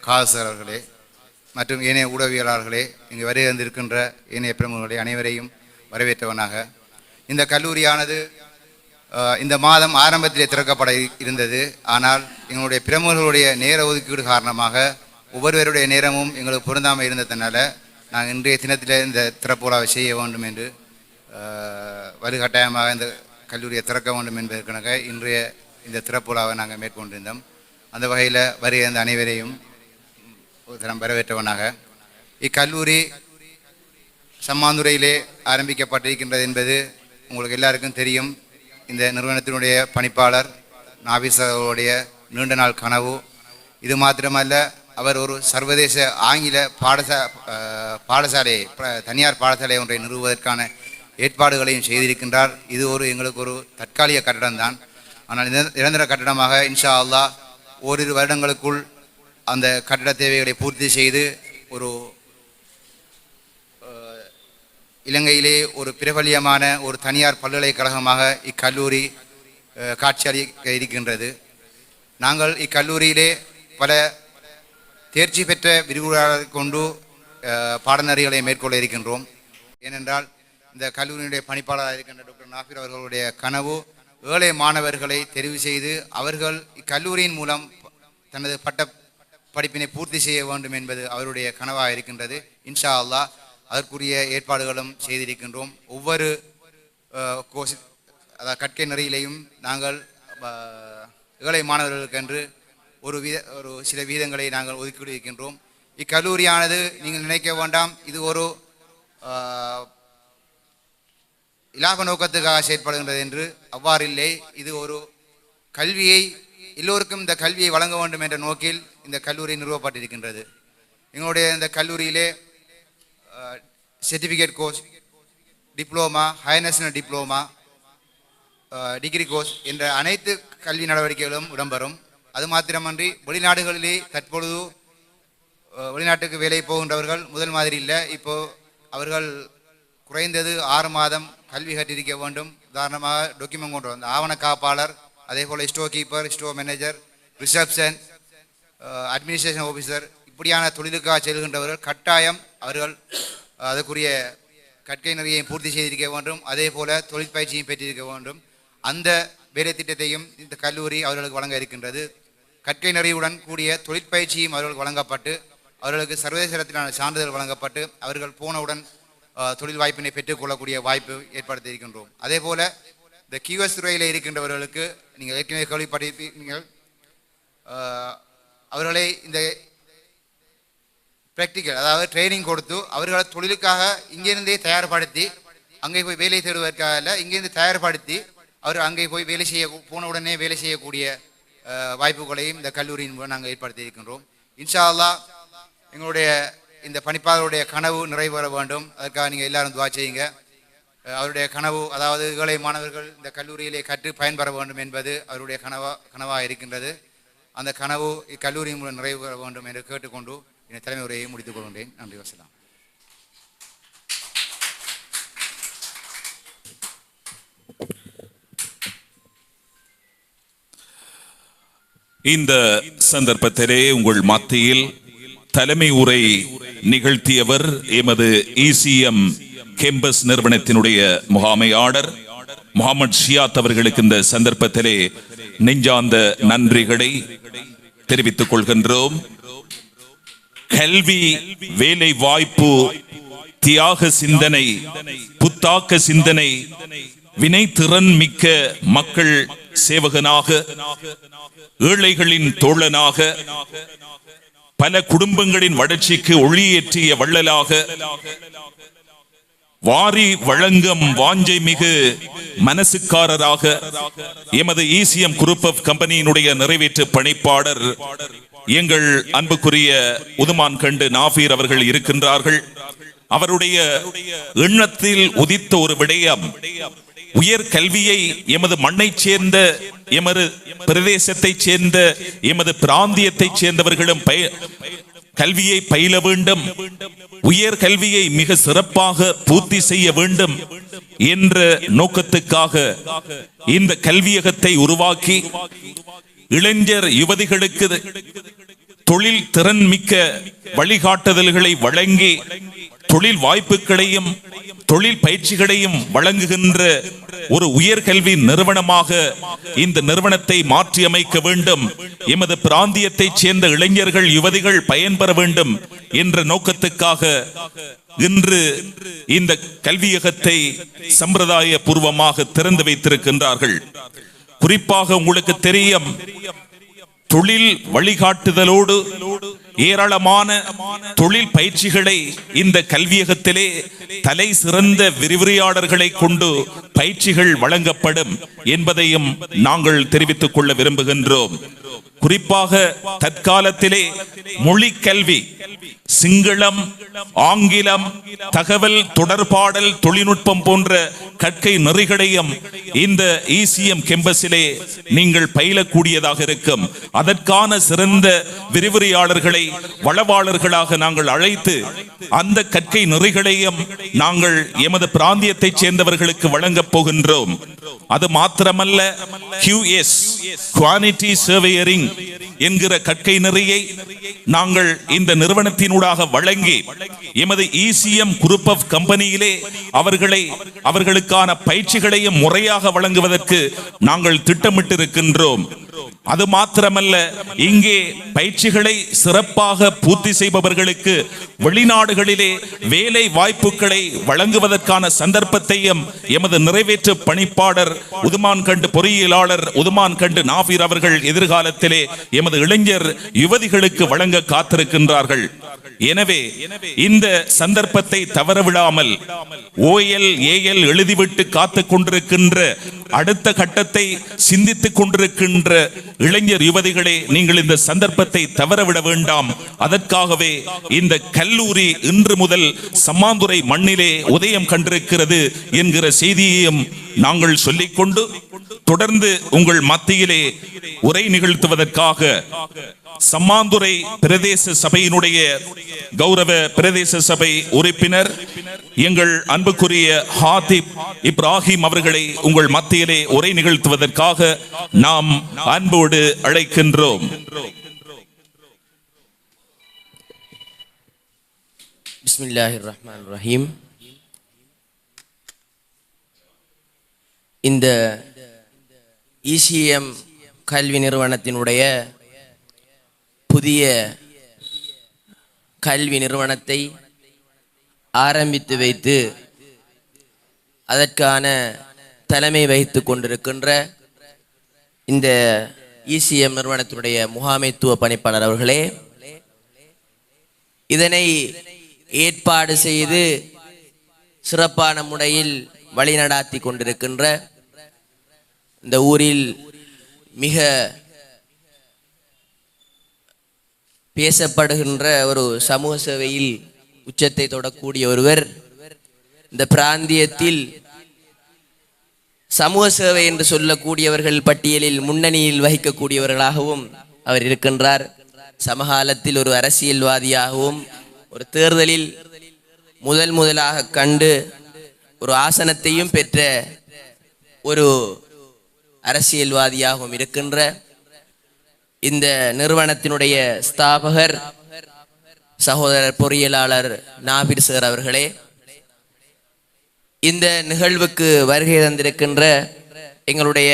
Speaker 5: கால் சார் அவர்களே மற்றும் ஏனைய ஊடகவியலாளர்களே, இங்கு வருகை வந்திருக்கின்ற ஏனைய பிரமுகர்களே அனைவரையும் வரவேற்றவனாக, இந்த கல்லூரியானது இந்த மாதம் ஆரம்பத்திலே திறக்கப்பட இருந்தது. ஆனால் எங்களுடைய பிரமுகர்களுடைய நேர ஒதுக்கீடு காரணமாக ஒவ்வொருவருடைய நேரமும் எங்களுக்கு பொருந்தாமல் இருந்ததுனால நாங்கள் இன்றைய தினத்தில் இந்த திறப்பு விழாவை செய்ய வேண்டும் என்று வலுக்கட்டாயமாக இந்த கல்லூரியை திறக்க வேண்டும் என்பதற்காக இன்றைய இந்த திறப்பு விழாவை நாங்கள் மேற்கொண்டிருந்தோம். அந்த வகையில் வருகிற அந்த அனைவரையும் ஒரு தரம் வரவேற்றவனாக இக்கல்லூரி சம்மாந்துறையிலே ஆரம்பிக்கப்பட்டிருக்கின்றது என்பது உங்களுக்கு எல்லாருக்கும் தெரியும். இந்த நிறுவனத்தினுடைய பணிப்பாளர் நாபிஸ் அவர்களுடைய நீண்ட நாள் கனவு. இது மாத்திரமல்ல, அவர் ஒரு சர்வதேச ஆங்கில பாடசாலை தனியார் பாடசாலை ஒன்றை நிறுவுவதற்கான ஏற்பாடுகளையும் செய்திருக்கின்றார். இது எங்களுக்கு ஒரு தற்காலிக கட்டடம்தான். ஆனால் நிரந்தர கட்டடமாக இன்ஷா அல்லாஹ் ஓரிரு வருடங்களுக்குள் அந்த கட்டட தேவைகளை பூர்த்தி செய்து ஒரு இலங்கையிலே ஒரு பிரபல்யமான ஒரு தனியார் பல்கலைக்கழகமாக இக்கல்லூரி காட்சியளிக்க இருக்கின்றது. நாங்கள் இக்கல்லூரியிலே பல தேர்ச்சி பெற்ற விரிவுரையாளர்களை கொண்டு பாடநெறிகளை மேற்கொள்ள இருக்கின்றோம். ஏனென்றால் இந்த கல்லூரியினுடைய பணிப்பாளராக இருக்கின்ற டாக்டர் நாஃபீர் அவர்களுடைய கனவு ஏழை மாணவர்களை தெரிவு செய்து அவர்கள் இக்கல்லூரியின் மூலம் தனது பட்ட படிப்பினை பூர்த்தி செய்ய வேண்டும் என்பது அவருடைய கனவாக இருக்கின்றது. இன்ஷா அல்லாஹ் அதற்குரிய ஏற்பாடுகளும் செய்திருக்கின்றோம். ஒவ்வொரு கற்கை நெறியிலையும் நாங்கள் ஏழை மாணவர்களுக்கென்று ஒரு சில வீதங்களை நாங்கள் ஒதுக்கீடு இருக்கின்றோம். இக்கல்லூரியானது நீங்கள் நினைக்க வேண்டாம், இது ஒரு இலாப நோக்கத்துக்காக செயற்படுகின்றது என்று. அவ்வாறில்லை. இது ஒரு கல்வியை எல்லோருக்கும் இந்த கல்வியை வழங்க வேண்டும் என்ற நோக்கில் இந்த கல்லூரி நிறுவப்பட்டிருக்கின்றது. எங்களுடைய இந்த கல்லூரியிலே certificate course, diploma, higher national diploma, degree course என்ற அனைத்து கல்வி நடவடிக்கைகளும் இடம்பெறும். அது மாத்திரமன்றி வெளிநாடுகளிலே தற்பொழுது வெளிநாட்டுக்கு வேலை போகின்றவர்கள் முதல் மாதிரி இல்லை. இப்போது அவர்கள் குறைந்தது 6 மாதம் கல்வி கற்றிருக்க வேண்டும். உதாரணமாக டாக்குமெண்ட் கொண்டு வந்த ஆவண காப்பாளர், அதே போல் store keeper, store manager, reception, administration officer, இப்படியான தொழிலுக்காக செல்கின்றவர்கள் கட்டாயம் அவர்கள் அதற்குரிய கற்கை நெறியை பூர்த்தி செய்திருக்க வேண்டும். அதே போல் தொழிற்பயிற்சியும் பெற்றிருக்க வேண்டும். அந்த வேலை திட்டத்தையும் இந்த கல்லூரி அவர்களுக்கு வழங்க இருக்கின்றது. கற்கை நெறியுடன் கூடிய தொழிற்பயிற்சியும் அவர்களுக்கு வழங்கப்பட்டு அவர்களுக்கு சர்வதேச தரத்திலான சான்றிதழ் வழங்கப்பட்டு அவர்கள் போனவுடன் தொழில் வாய்ப்பினை பெற்றுக்கொள்ளக்கூடிய வாய்ப்பு ஏற்படுத்தி இருக்கின்றோம். அதே போல் இந்த கியூஎஸ் துறையில் இருக்கின்றவர்களுக்கு நீங்கள் ஏற்கனவே கேள்விப்பட்டிருப்பீர்கள், அவர்களை இந்த ப்ராக்டிக்கல் அதாவது ட்ரைனிங் கொடுத்து அவர்களை தொழிலுக்காக இங்கேருந்தே தயார்படுத்தி அங்கே போய் வேலை தேடுவதற்காக இல்லை, இங்கேருந்து தயார்படுத்தி அவர் அங்கே போய் வேலை போன உடனே வேலை செய்யக்கூடிய வாய்ப்புகளையும் இந்த கல்லூரியின் மூலம் நாங்கள் ஏற்படுத்தி இருக்கின்றோம். இன்ஷா அல்லாஹ் எங்களுடைய இந்த பணிப்பாளருடைய கனவு நிறைவேற வேண்டும். அதற்காக நீங்கள் எல்லாரும் துவா செய்யுங்க. அவருடைய கனவு, அதாவது ஏழை மாணவர்கள் இந்த கல்லூரியிலே கற்று பயன்பெற வேண்டும் என்பது அவருடைய கனவாக இருக்கின்றது. அந்த கனவு இக்கல்லூரியின் மூலம் நிறைவேற வேண்டும் என்று கேட்டுக்கொண்டு இந்த தலைமை உரையை முடித்துக் கொள்கின்றேன். நன்றி, வசலாம்.
Speaker 1: இந்த சந்தர்ப்பத்திலே உங்கள் மத்தியில் தலைமை உரை நிகழ்த்தியவர் எமது இசிஎம் கேம்பஸ் நிறுவனத்தினுடைய முகாமையாளர் முகமது ஷியாத் அவர்களுக்கு இந்த சந்தர்ப்பத்திலே நெஞ்சார்ந்த நன்றிகளை தெரிவித்துக் கொள்கின்றோம். கல்வி, வேலை வாய்ப்பு, தியாக சிந்தனை, புத்தாக்க சிந்தனை, வினை திறன் மிக்க மக்கள் சேவகனாக, ஏழைகளின் தோழனாக, பல குடும்பங்களின் வளர்ச்சிக்கு ஒளியேற்றிய வள்ளலாக, வாரி வழங்கும் வாஞ்சை மிகு மனசுக்காரராக எமது இசிஎம் குரூப் ஆஃப் கம்பெனியினுடைய நிறைவேற்று பணிப்பாளர் எங்கள் அன்புக்குரிய உதுமான் கண்டு நாஃபீர் அவர்கள் இருக்கின்றார்கள். அவருடைய எண்ணத்தில் உதித்த ஒரு விடயம், உயர் கல்வியை எமது மண்ணைச் சேர்ந்த, எமது பிரதேசத்தைச் சேர்ந்த, எமது பிராந்தியத்தைச் சேர்ந்தவர்களும் கல்வியை பயில வேண்டும், உயர் கல்வியை மிக சிறப்பாக பூர்த்தி செய்ய வேண்டும் என்ற நோக்கத்துக்காக இந்த கல்வியகத்தை உருவாக்கி இளைஞர் யுவதிகளுக்கு தொழில் திறன் மிக்க வழிகாட்டுதல்களை வழங்கி தொழில் வாய்ப்புகளையும் தொழில் பயிற்சிகளையும் வழங்குகின்ற ஒரு உயர்கல்வி நிறுவனமாக இந்த நிறுவனத்தை மாற்றி அமைக்க வேண்டும். எமது பிராந்தியத்தைச் சேர்ந்த இளைஞர்கள் யுவதிகள் பயன்பெற வேண்டும் என்ற நோக்கத்துக்காக இன்று இந்த கல்வியகத்தை சம்பிரதாய பூர்வமாக திறந்து வைத்திருக்கின்றார்கள். குறிப்பாக உங்களுக்கு தெரியும், தொழில் வழிகாட்டுதலோடு ஏராளமான தொழில் பயிற்சிகளை இந்த கல்வியகத்திலே தலை சிறந்த விரிவுரையாளர்களை கொண்டு பயிற்சிகள் வழங்கப்படும் என்பதையும் நாங்கள் தெரிவித்துக் கொள்ள விரும்புகின்றோம். குறிப்பாக தற்காலத்திலே மொழி கல்வி, சிங்களம், ஆங்கிலம், தகவல் தொடர்பாடல் தொழில்நுட்பம் போன்ற கற்கை நெறிகளையும் இந்த ECM கேம்பஸிலே நீங்கள் பயிலக்கூடியதாக இருக்கும். அதற்கான சிறந்த விரிவுரையாளர்களை வளவாளர்களாக நாங்கள் அழைத்து அந்த கற்கை நெறிகளையும் நாங்கள் எமது பிராந்தியத்தைச் சேர்ந்தவர்களுக்கு வழங்கப் போகின்றோம். அது மாத்திரமல்ல, QS குவாலிட்டி சர்வேயரிங் என்கிற கற்கை நெறியை நாங்கள் இந்த நிறுவனத்தினூடாக வழங்கி எமது ECM குரூப் ஆஃப் கம்பெனியிலே அவர்களுக்கான பயிற்சிகளையும் முறையாக வழங்குவதற்கு நாங்கள் திட்டமிட்டிருக்கின்றோம். அது மாத்திரமல்ல, இங்கே பயிற்சிகளை சிறப்பாக பூர்த்தி செய்பவர்களுக்கு வெளிநாடுகளிலே வேலை வாய்ப்புகளை வழங்குவதற்கான சந்தர்ப்பத்தையும் எமது நிறைவேற்று பணிப்பாளர் உதுமான் கண்டு பொறியியலாளர் உதுமான் கண்டு நாஃபீர் அவர்கள் எதிர்காலத்திலே எமது இளைஞர் யுவதிகளுக்கு வழங்க காத்திருக்கின்றார்கள். எனவே இந்த சந்தர்ப்பத்தை தவறவிடாமல் OL-AL எழுதிவிட்டு காத்துக் கொண்டிருக்கின்ற, அடுத்த கட்டத்தை சிந்தித்துக் கொண்டிருக்கின்ற இளைஞர் யுவதிகளே, நீங்கள் இந்த சந்தர்ப்பத்தை தவறவிட வேண்டாம். அதற்காகவே இந்த கல்லூரி இன்று முதல் சம்மாந்துறை மண்ணிலே உதயம் கண்டிருக்கிறது என்கிற செய்தியையும் நாங்கள் சொல்லிக்கொண்டு தொடர்ந்து உங்கள் மத்தியிலே உரை நிகழ்த்துவதற்காக சம்மாந்துறை பிரதேச சபையினுடைய கௌரவ பிரதேச சபை உறுப்பினர் எங்கள் அன்புக்குரிய ஹாத்திப் இப்ராஹிம் அவர்களை உங்கள் மத்தியிலே உரை நிகழ்த்துவதற்காக நாம் அன்போடு அழைக்கின்றோம்.
Speaker 6: பிஸ்மில்லாஹிர் ரஹ்மானிர் ரஹீம். இந்த ECM கல்வி நிறுவனத்தினுடைய புதிய கல்வி நிறுவனத்தை ஆரம்பித்து வைத்து அதற்கான தலைமை வகித்து கொண்டிருக்கின்ற இந்த ECM நிறுவனத்தினுடைய முகாமைத்துவ பணிப்பாளர் அவர்களே, இதனை ஏற்பாடு செய்து சிறப்பான முறையில் வழிநடாத்தி கொண்டிருக்கின்ற இந்த ஊரில் மிக பேசப்படுகின்ற ஒரு சமூக சேவையில் உச்சத்தை தொடக்கூடிய ஒருவர், இந்த பிராந்தியத்தில் சமூக சேவை என்று சொல்லக்கூடியவர்கள் பட்டியலில் முன்னணியில் வகிக்கக்கூடியவர்களாகவும் அவர் இருக்கின்றார். சமகாலத்தில் ஒரு அரசியல்வாதியாகவும் ஒரு தேர்தலில் முதலாக கண்டு ஒரு ஆசனத்தையும் பெற்ற ஒரு அரசியல்வாதியாகவும் இருக்கின்ற இந்த நிறுவனத்தினுடைய ஸ்தாபகர் சகோதரர் பொறியியலாளர் நாபிர் சார் அவர்களே, இந்த நிகழ்வுக்கு வருகை தந்திருக்கின்ற எங்களுடைய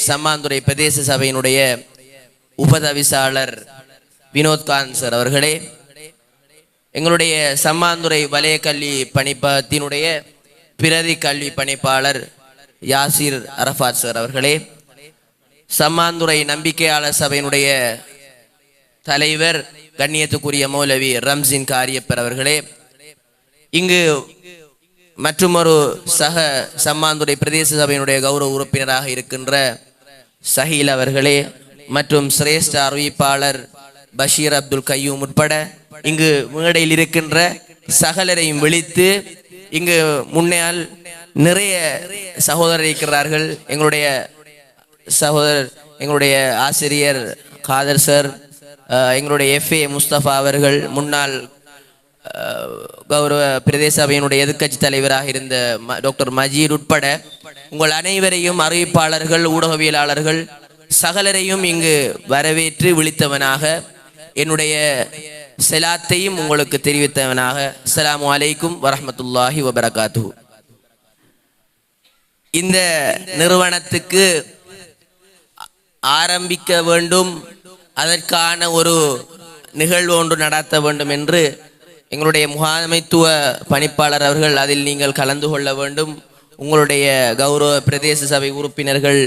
Speaker 6: சம்மாந்துறை பிரதேச சபையினுடைய உபதவிசாளர் வினோத்காந்த் சார் அவர்களே, எங்களுடைய சம்மாந்துறை வலய கல்வி பணிப்பகத்தினுடைய பிரதி கல்வி பணிப்பாளர் யாசிர் அரஃபாத் சார் அவர்களே, சம்மாந்துறை நம்பிக்கையாளர் சபையினுடைய தலைவர் கண்ணியத்துக்குரிய மௌலவி ரம்சின் காரியப்பர் அவர்களே, இங்கு மற்றுமொரு சக சம்மாந்துறை பிரதேச சபையினுடைய கௌரவ உறுப்பினராக இருக்கின்ற சஹீல் அவர்களே, மற்றும் சிரேஷ்ட அறிவிப்பாளர் பஷீர் அப்துல் கையூம் உட்பட இங்கு மேடையில் இருக்கின்ற சகலரையும் விழித்து இங்கு முன்னால் நிறைய சகோதரர் இருக்கிறார்கள். எங்களுடைய ஆசிரியர் காதர் சார், எங்களுடைய FA முஸ்தபா அவர்கள், முன்னாள் கௌரவ பிரதேச சபையினுடைய எதிர்க்கட்சி தலைவராக இருந்த டாக்டர் மஜீர் உட்பட உங்கள் அனைவரையும் அறிவிப்பாளர்கள், ஊடகவியலாளர்கள் சகலரையும் இங்கு வரவேற்று விழித்தவனாக என்னுடைய செலாத்தையும் உங்களுக்கு தெரிவித்தவனாக. அஸ்ஸலாமு அலைக்கும் வரஹ்மத்துல்லாஹி வபரகாத்துஹு. இந்த நிறுவனத்துக்கு ஆரம்பிக்க வேண்டும், அதற்கான ஒரு நிகழ்வு ஒன்று நடத்த வேண்டும் என்று எங்களுடைய முகாமைத்துவ பணிப்பாளர் அவர்கள் அதில் நீங்கள் கலந்து கொள்ள வேண்டும். உங்களுடைய கௌரவ பிரதேச சபை உறுப்பினர்கள்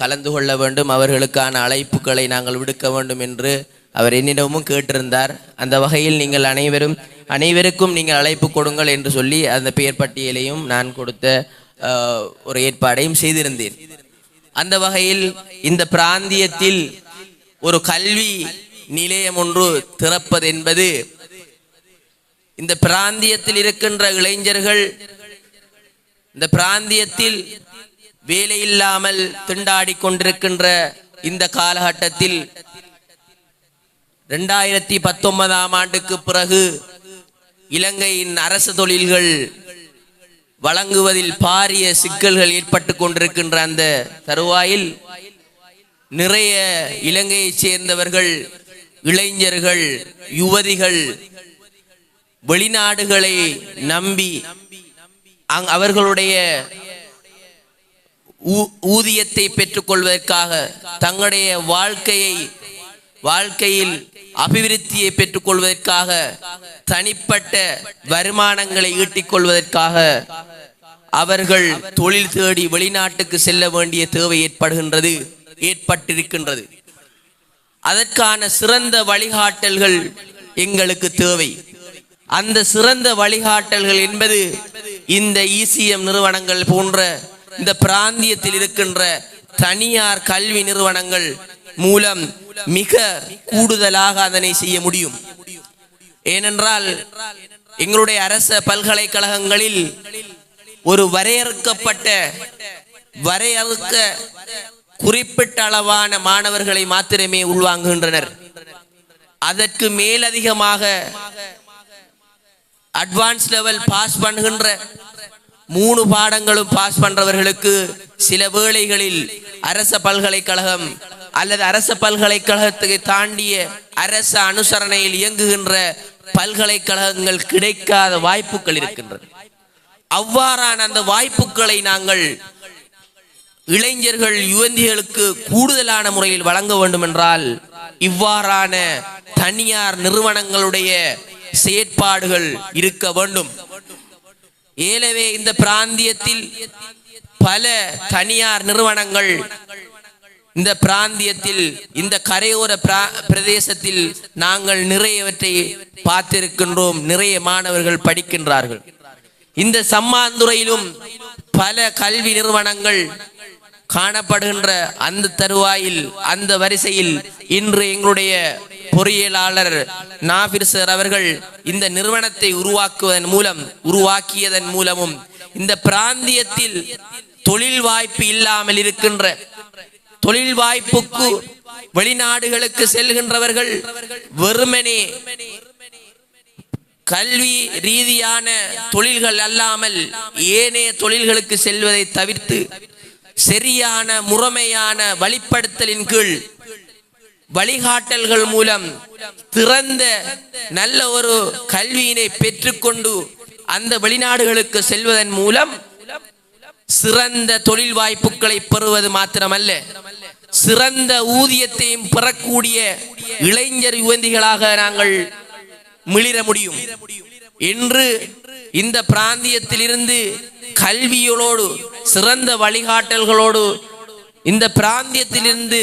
Speaker 6: கலந்து கொள்ள வேண்டும். அவர்களுக்கான அழைப்புகளை நாங்கள் விடுக்க வேண்டும் என்று அவர் என்னிடமும் கேட்டிருந்தார். அந்த வகையில் நீங்கள் அனைவருக்கும் நீங்கள் அழைப்பு கொடுங்கள் என்று சொல்லி அந்த பெயர் பட்டியலையும் நான் கொடுத்த ஒரு ஏற்பாடையும் செய்திருந்தேன். அந்த வகையில் இந்த பிராந்தியத்தில் ஒரு கல்வி நிலையம் ஒன்று திறப்பது என்பது இந்த பிராந்தியத்தில் இருக்கின்ற இளைஞர்கள், இந்த பிராந்தியத்தில் வேலை இல்லாமல் திண்டாடி கொண்டிருக்கின்ற இந்த காலகட்டத்தில் 2019ஆம் ஆண்டுக்கு பிறகு இலங்கையின் அரசு தொழில்கள் வழங்குவதில் பாரிய சிக்கல்கள் ஏற்பட்டு கொண்டிருக்கின்ற அந்த தருவாயில் நிறைய இலங்கையைச் சேர்ந்தவர்கள், இளைஞர்கள், யுவதிகள் வெளிநாடுகளை நம்பி அவர்களுடைய ஊதியத்தை பெற்றுக்கொள்வதற்காக, தங்களுடைய வாழ்க்கையில் அபிவிருத்தியை பெற்றுக்கொள்வதற்காக, தனிப்பட்ட வருமானங்களை ஈட்டிக் கொள்வதற்காக அவர்கள் தொழில் தேடி வெளிநாட்டுக்கு செல்ல வேண்டிய தேவை ஏற்பட்டிருக்கின்றது. அதற்கான சிறந்த வழிகாட்டல்கள் எங்களுக்கு தேவை. அந்த சிறந்த வழிகாட்டல்கள் என்பது இந்த ECM நிறுவனங்கள் போன்ற இந்த பிராந்தியத்தில் இருக்கின்ற தனியார் கல்வி நிறுவனங்கள் மூலம் மிக கூடுதலாக அதனை செய்ய முடியும். ஏனென்றால் எங்களுடைய அரச பல்கலைக்கழகங்களில் ஒரு குறிப்பிட்ட அளவான மாணவர்களை மாத்திரமே உள்வாங்குகின்றனர். அதற்கு மேலதிகமாக அட்வான்ஸ் லெவல் பாஸ் பண்ணுகின்ற 3 பாடங்களும் பாஸ் பண்றவர்களுக்கு சில வேளைகளில் அரச பல்கலைக்கழகம் அல்லது அரச பல்கலைக்கழகத்துக்கு தாண்டிய அரச அனுசரணையில் இயங்குகின்ற பல்கலைக்கழகங்கள் கிடைக்காத வாய்ப்புகள் இருக்கின்றன. அவ்வாறான அந்த வாய்ப்புகளை நாங்கள் இளைஞர்கள், யுவதிகளுக்கு கூடுதலான முறையில் வழங்க வேண்டும் என்றால் இவ்வாறான தனியார் நிறுவனங்களுடைய செயற்பாடுகள் இருக்க வேண்டும். ஏலவே இந்த பிராந்தியத்தில் பல தனியார் நிறுவனங்கள் இந்த பிராந்தியத்தில், இந்த கரையோர பிரதேசத்தில் நாங்கள் நிறையவற்றை பார்த்திருக்கின்றோம். நிறைய மாணவர்கள் படிக்கின்றார்கள். இந்த சம்மாந்துறையிலும் பல கல்வி நிறுவனங்கள் காணப்படுகின்ற அந்த தருவாயில், அந்த வரிசையில் இன்று எங்களுடைய பொறியியலாளர் நாஃபிர் சார் அவர்கள் இந்த நிறுவனத்தை உருவாக்கியதன் மூலமும் இந்த பிராந்தியத்தில் தொழில் வாய்ப்பு இல்லாமல் இருக்கின்ற, தொழில் வாய்ப்புக்கு வெளிநாடுகளுக்கு செல்கின்றவர்கள் வெறுமனே கல்வி ரீதியான தொழில்கள் அல்லாமல் ஏனைய தொழில்களுக்கு செல்வதை தவிர்த்து சரியான முறைமையான வழிப்படுத்தலின் கீழ் வழிகாட்டல்கள் மூலம் திறந்த நல்ல ஒரு கல்வியினை பெற்றுக்கொண்டு அந்த வெளிநாடுகளுக்கு செல்வதன் மூலம் சிறந்த தொழில் வாய்ப்புகளை பெறுவது மாத்திரமல்ல, சிறந்த ஊதியத்தையும் பெறக்கூடிய இளைஞர் யுவதிகளாக நாங்கள் மிளிர முடியும். இன்று இந்த பிராந்தியத்திலிருந்து கல்வியோடு சிறந்த வழிகாட்டல்களோடு இந்த பிராந்தியத்திலிருந்து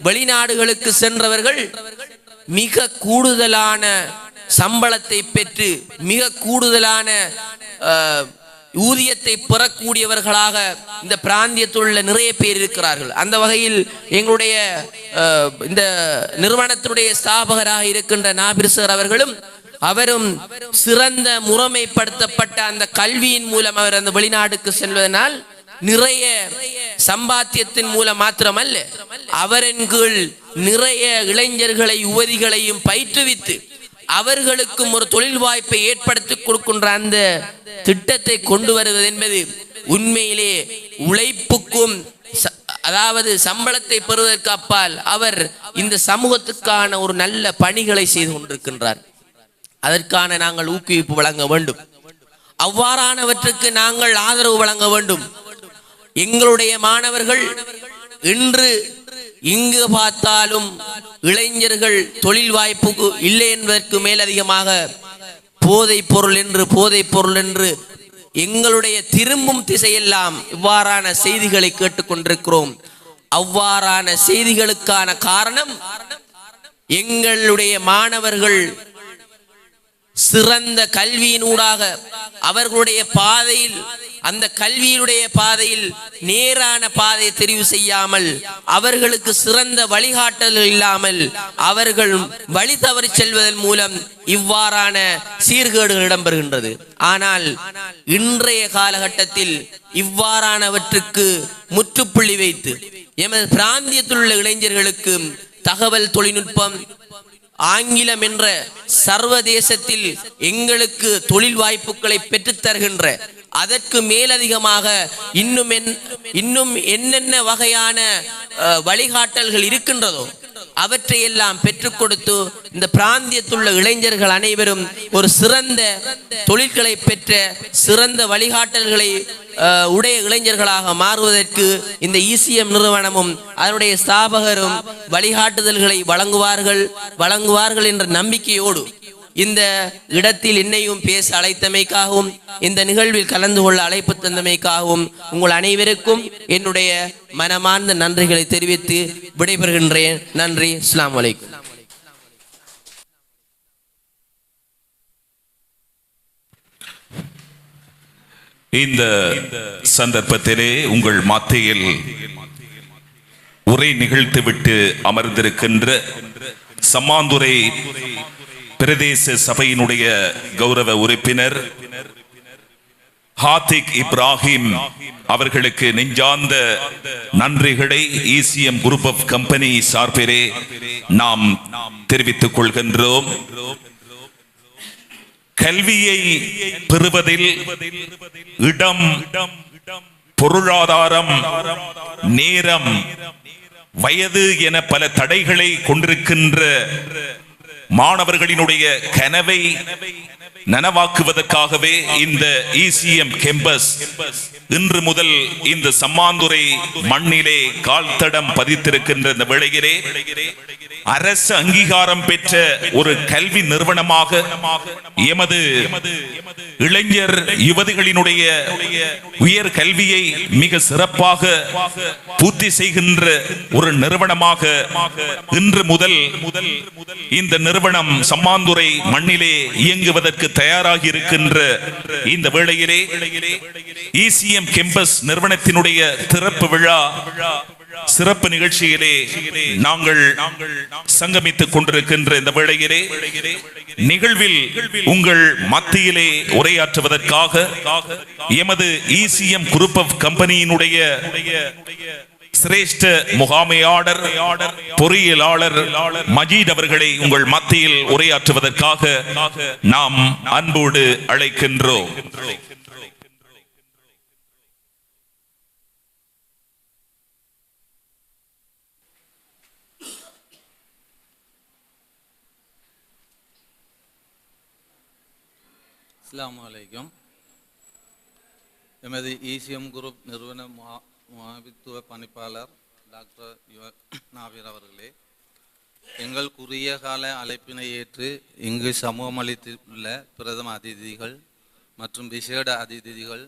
Speaker 6: வெளிநாடுகளுக்கு சென்றவர்கள் மிக கூடுதலான சம்பளத்தை பெற்று மிக கூடுதலான ஊதியத்தை பெறக்கூடியவர்களாக இந்த பிராந்தியத்தில் உள்ள நிறைய பேர் இருக்கிறார்கள். அந்த வகையில் எங்களுடைய இந்த நிறுவனத்தினுடைய ஸ்தாபகராக இருக்கின்ற நாபிர் சார் அவரும் சிறந்த முறைமைப்படுத்தப்பட்ட அந்த கல்வியின் மூலம் அவர் அந்த வெளிநாடுக்கு செல்வதனால் நிறைய சம்பாத்தியத்தின் மூலம் மாத்திரமல்ல, அவரின் கீழ் நிறைய இளைஞர்களை யுவதிகளையும் பயிற்றுவித்து அவர்களுக்கும் ஒரு தொழில் வாய்ப்பை ஏற்படுத்தி கொடுக்கின்ற அந்த திட்டத்தை கொண்டு வருவது என்பது உண்மையிலே உழைப்புக்கும், அதாவது சம்பளத்தை பெறுவதற்கு அப்பால் அவர் இந்த சமூகத்துக்கான ஒரு நல்ல பணிகளை செய்து கொண்டிருக்கின்றார். அதற்கான நாங்கள் ஊக்குவிப்பு வழங்க வேண்டும். அவ்வாறானவற்றுக்கு நாங்கள் ஆதரவு வழங்க வேண்டும். எங்களுடைய மாணவர்கள் இன்று இங்கு பார்த்தாலும் இளைஞர்கள் தொழில் வாய்ப்புக்கு இல்லை என்பதற்கு மேலதிகமாக போதைப் பொருள் என்று எங்களுடைய திரும்பும் திசையெல்லாம் இவ்வாறான செய்திகளை கேட்டுக்கொண்டிருக்கிறோம். அவ்வாறான செய்திகளுக்கான காரணம் எங்களுடைய மாணவர்கள் சிறந்த கல்வியினூடாக அவர்களுடைய பாதையில், அந்த கல்வியினுடைய பாதையில் நேரான பாதையை தெரிவு செய்யாமல், அவர்களுக்கு சிறந்த வழிகாட்டல்கள் இல்லாமல் அவர்கள் வழி தவறி செல்வதன் மூலம் இவ்வாறான சீர்கேடுகள் இடம்பெறுகின்றது. ஆனால் இன்றைய காலகட்டத்தில் இவ்வாறானவற்றுக்கு முற்றுப்புள்ளி வைத்து எமது பிராந்தியத்தில் உள்ள இளைஞர்களுக்கு தகவல் தொழில்நுட்பம், ஆங்கிலம் என்ற சர்வதேசத்தில் எங்களுக்கு தொழில் வாய்ப்புகளை பெற்றுத் தருகின்ற, அதற்கு மேலதிகமாக இன்னும் என்னென்ன வகையான வழிகாட்டல்கள் இருக்கின்றதோ அவற்றையெல்லாம் பெற்றுக் கொடுத்து இந்த பிராந்தியத்துள்ள இளைஞர்கள் அனைவரும் ஒரு சிறந்த தொழில்களை பெற்ற சிறந்த வழிகாட்டல்களை உடைய இளைஞர்களாக மாறுவதற்கு இந்த ECM நிறுவனமும் அதனுடைய ஸ்தாபகரும் வழிகாட்டுதல்களை வழங்குவார்கள் என்ற நம்பிக்கையோடு இந்த இடத்தில் என்னையும் பேச அழைத்தமைக்காகவும் இந்த நிகழ்வில் கலந்து கொள்ள அழைப்பு தந்தமைக்காகவும் உங்கள் அனைவருக்கும் என்னுடைய மனமார்ந்த நன்றிகளை தெரிவித்து விடைபெறுகின்றேன். நன்றி. அஸ்ஸலாமு அலைக்கும்.
Speaker 1: இந்த சந்தர்ப்பத்திலே உங்கள் மத்தியில் உரை நிகழ்த்திவிட்டு அமர்ந்திருக்கின்ற சம்மாந்துறை பிரதேச சபையினுடைய கௌரவ உறுப்பினர் ஹாத்திக் இப்ராஹிம் அவர்களுக்கு நெஞ்சார்ந்த நன்றிகளை ECM குரூப் ஆஃப் கம்பெனி சார்பிலே நாம் தெரிவித்துக் கொள்கின்றோம். கல்வியை பெறுவதில் இடம், பொருளாதாரம், நேரம், வயது என பல தடைகளை கொண்டிருக்கின்ற மாணவர்களினுடைய கனவை நனவாக்குவதற்காகவே இந்த ECM கேம்பஸ் இன்று முதல் இந்த சம்மாந்துறை மண்ணிலே கால்தடம் பதித்திருக்கின்ற இந்த வேளையிலே அரசு அங்கீகாரம் பெற்ற ஒரு கல்வி நிறுவனமாக எமது இளைஞர் யுவதிகளினுடைய உயர் கல்வியை மிக சிறப்பாக பூர்த்தி செய்கின்ற ஒரு நிறுவனமாக இன்று முதல் இந்த நிறுவனம் சம்மாந்துறை மண்ணிலே இயங்குவதற்கு தயாராகி இருக்கின்ற இந்த வேளையிலே ECM கேம்பஸ் நிறுவனத்தினுடைய திறப்பு விழா சிறப்பு நிகழ்ச்சியிலே நாங்கள் சங்கமித்துக் கொண்டிருக்கின்ற இந்த வேளையிலே நிகழ்வில் உங்கள் மத்தியிலே உரையாற்றுவதற்காக எமது ECM குரூப் ஆஃப் கம்பெனியினுடைய சிரேஷ்ட முகாமையாளர் பொறியியலாளர் மஜீத் அவர்களை உங்கள் மத்தியில் உரையாற்றுவதற்காக நாம் அன்போடு அழைக்கின்றோம்.
Speaker 7: அஸ்ஸலாமு அலைக்கும். எமது ECM குரூப் நிறுவன மகாவித்துவ பணிப்பாளர் டாக்டர் நாவீர் அவர்களே, எங்கள் குறுகிய கால அழைப்பினை ஏற்று இங்கு சமூகம் அளித்துள்ள பிரதம அதிதிகள் மற்றும் விசேட அதிதிகள்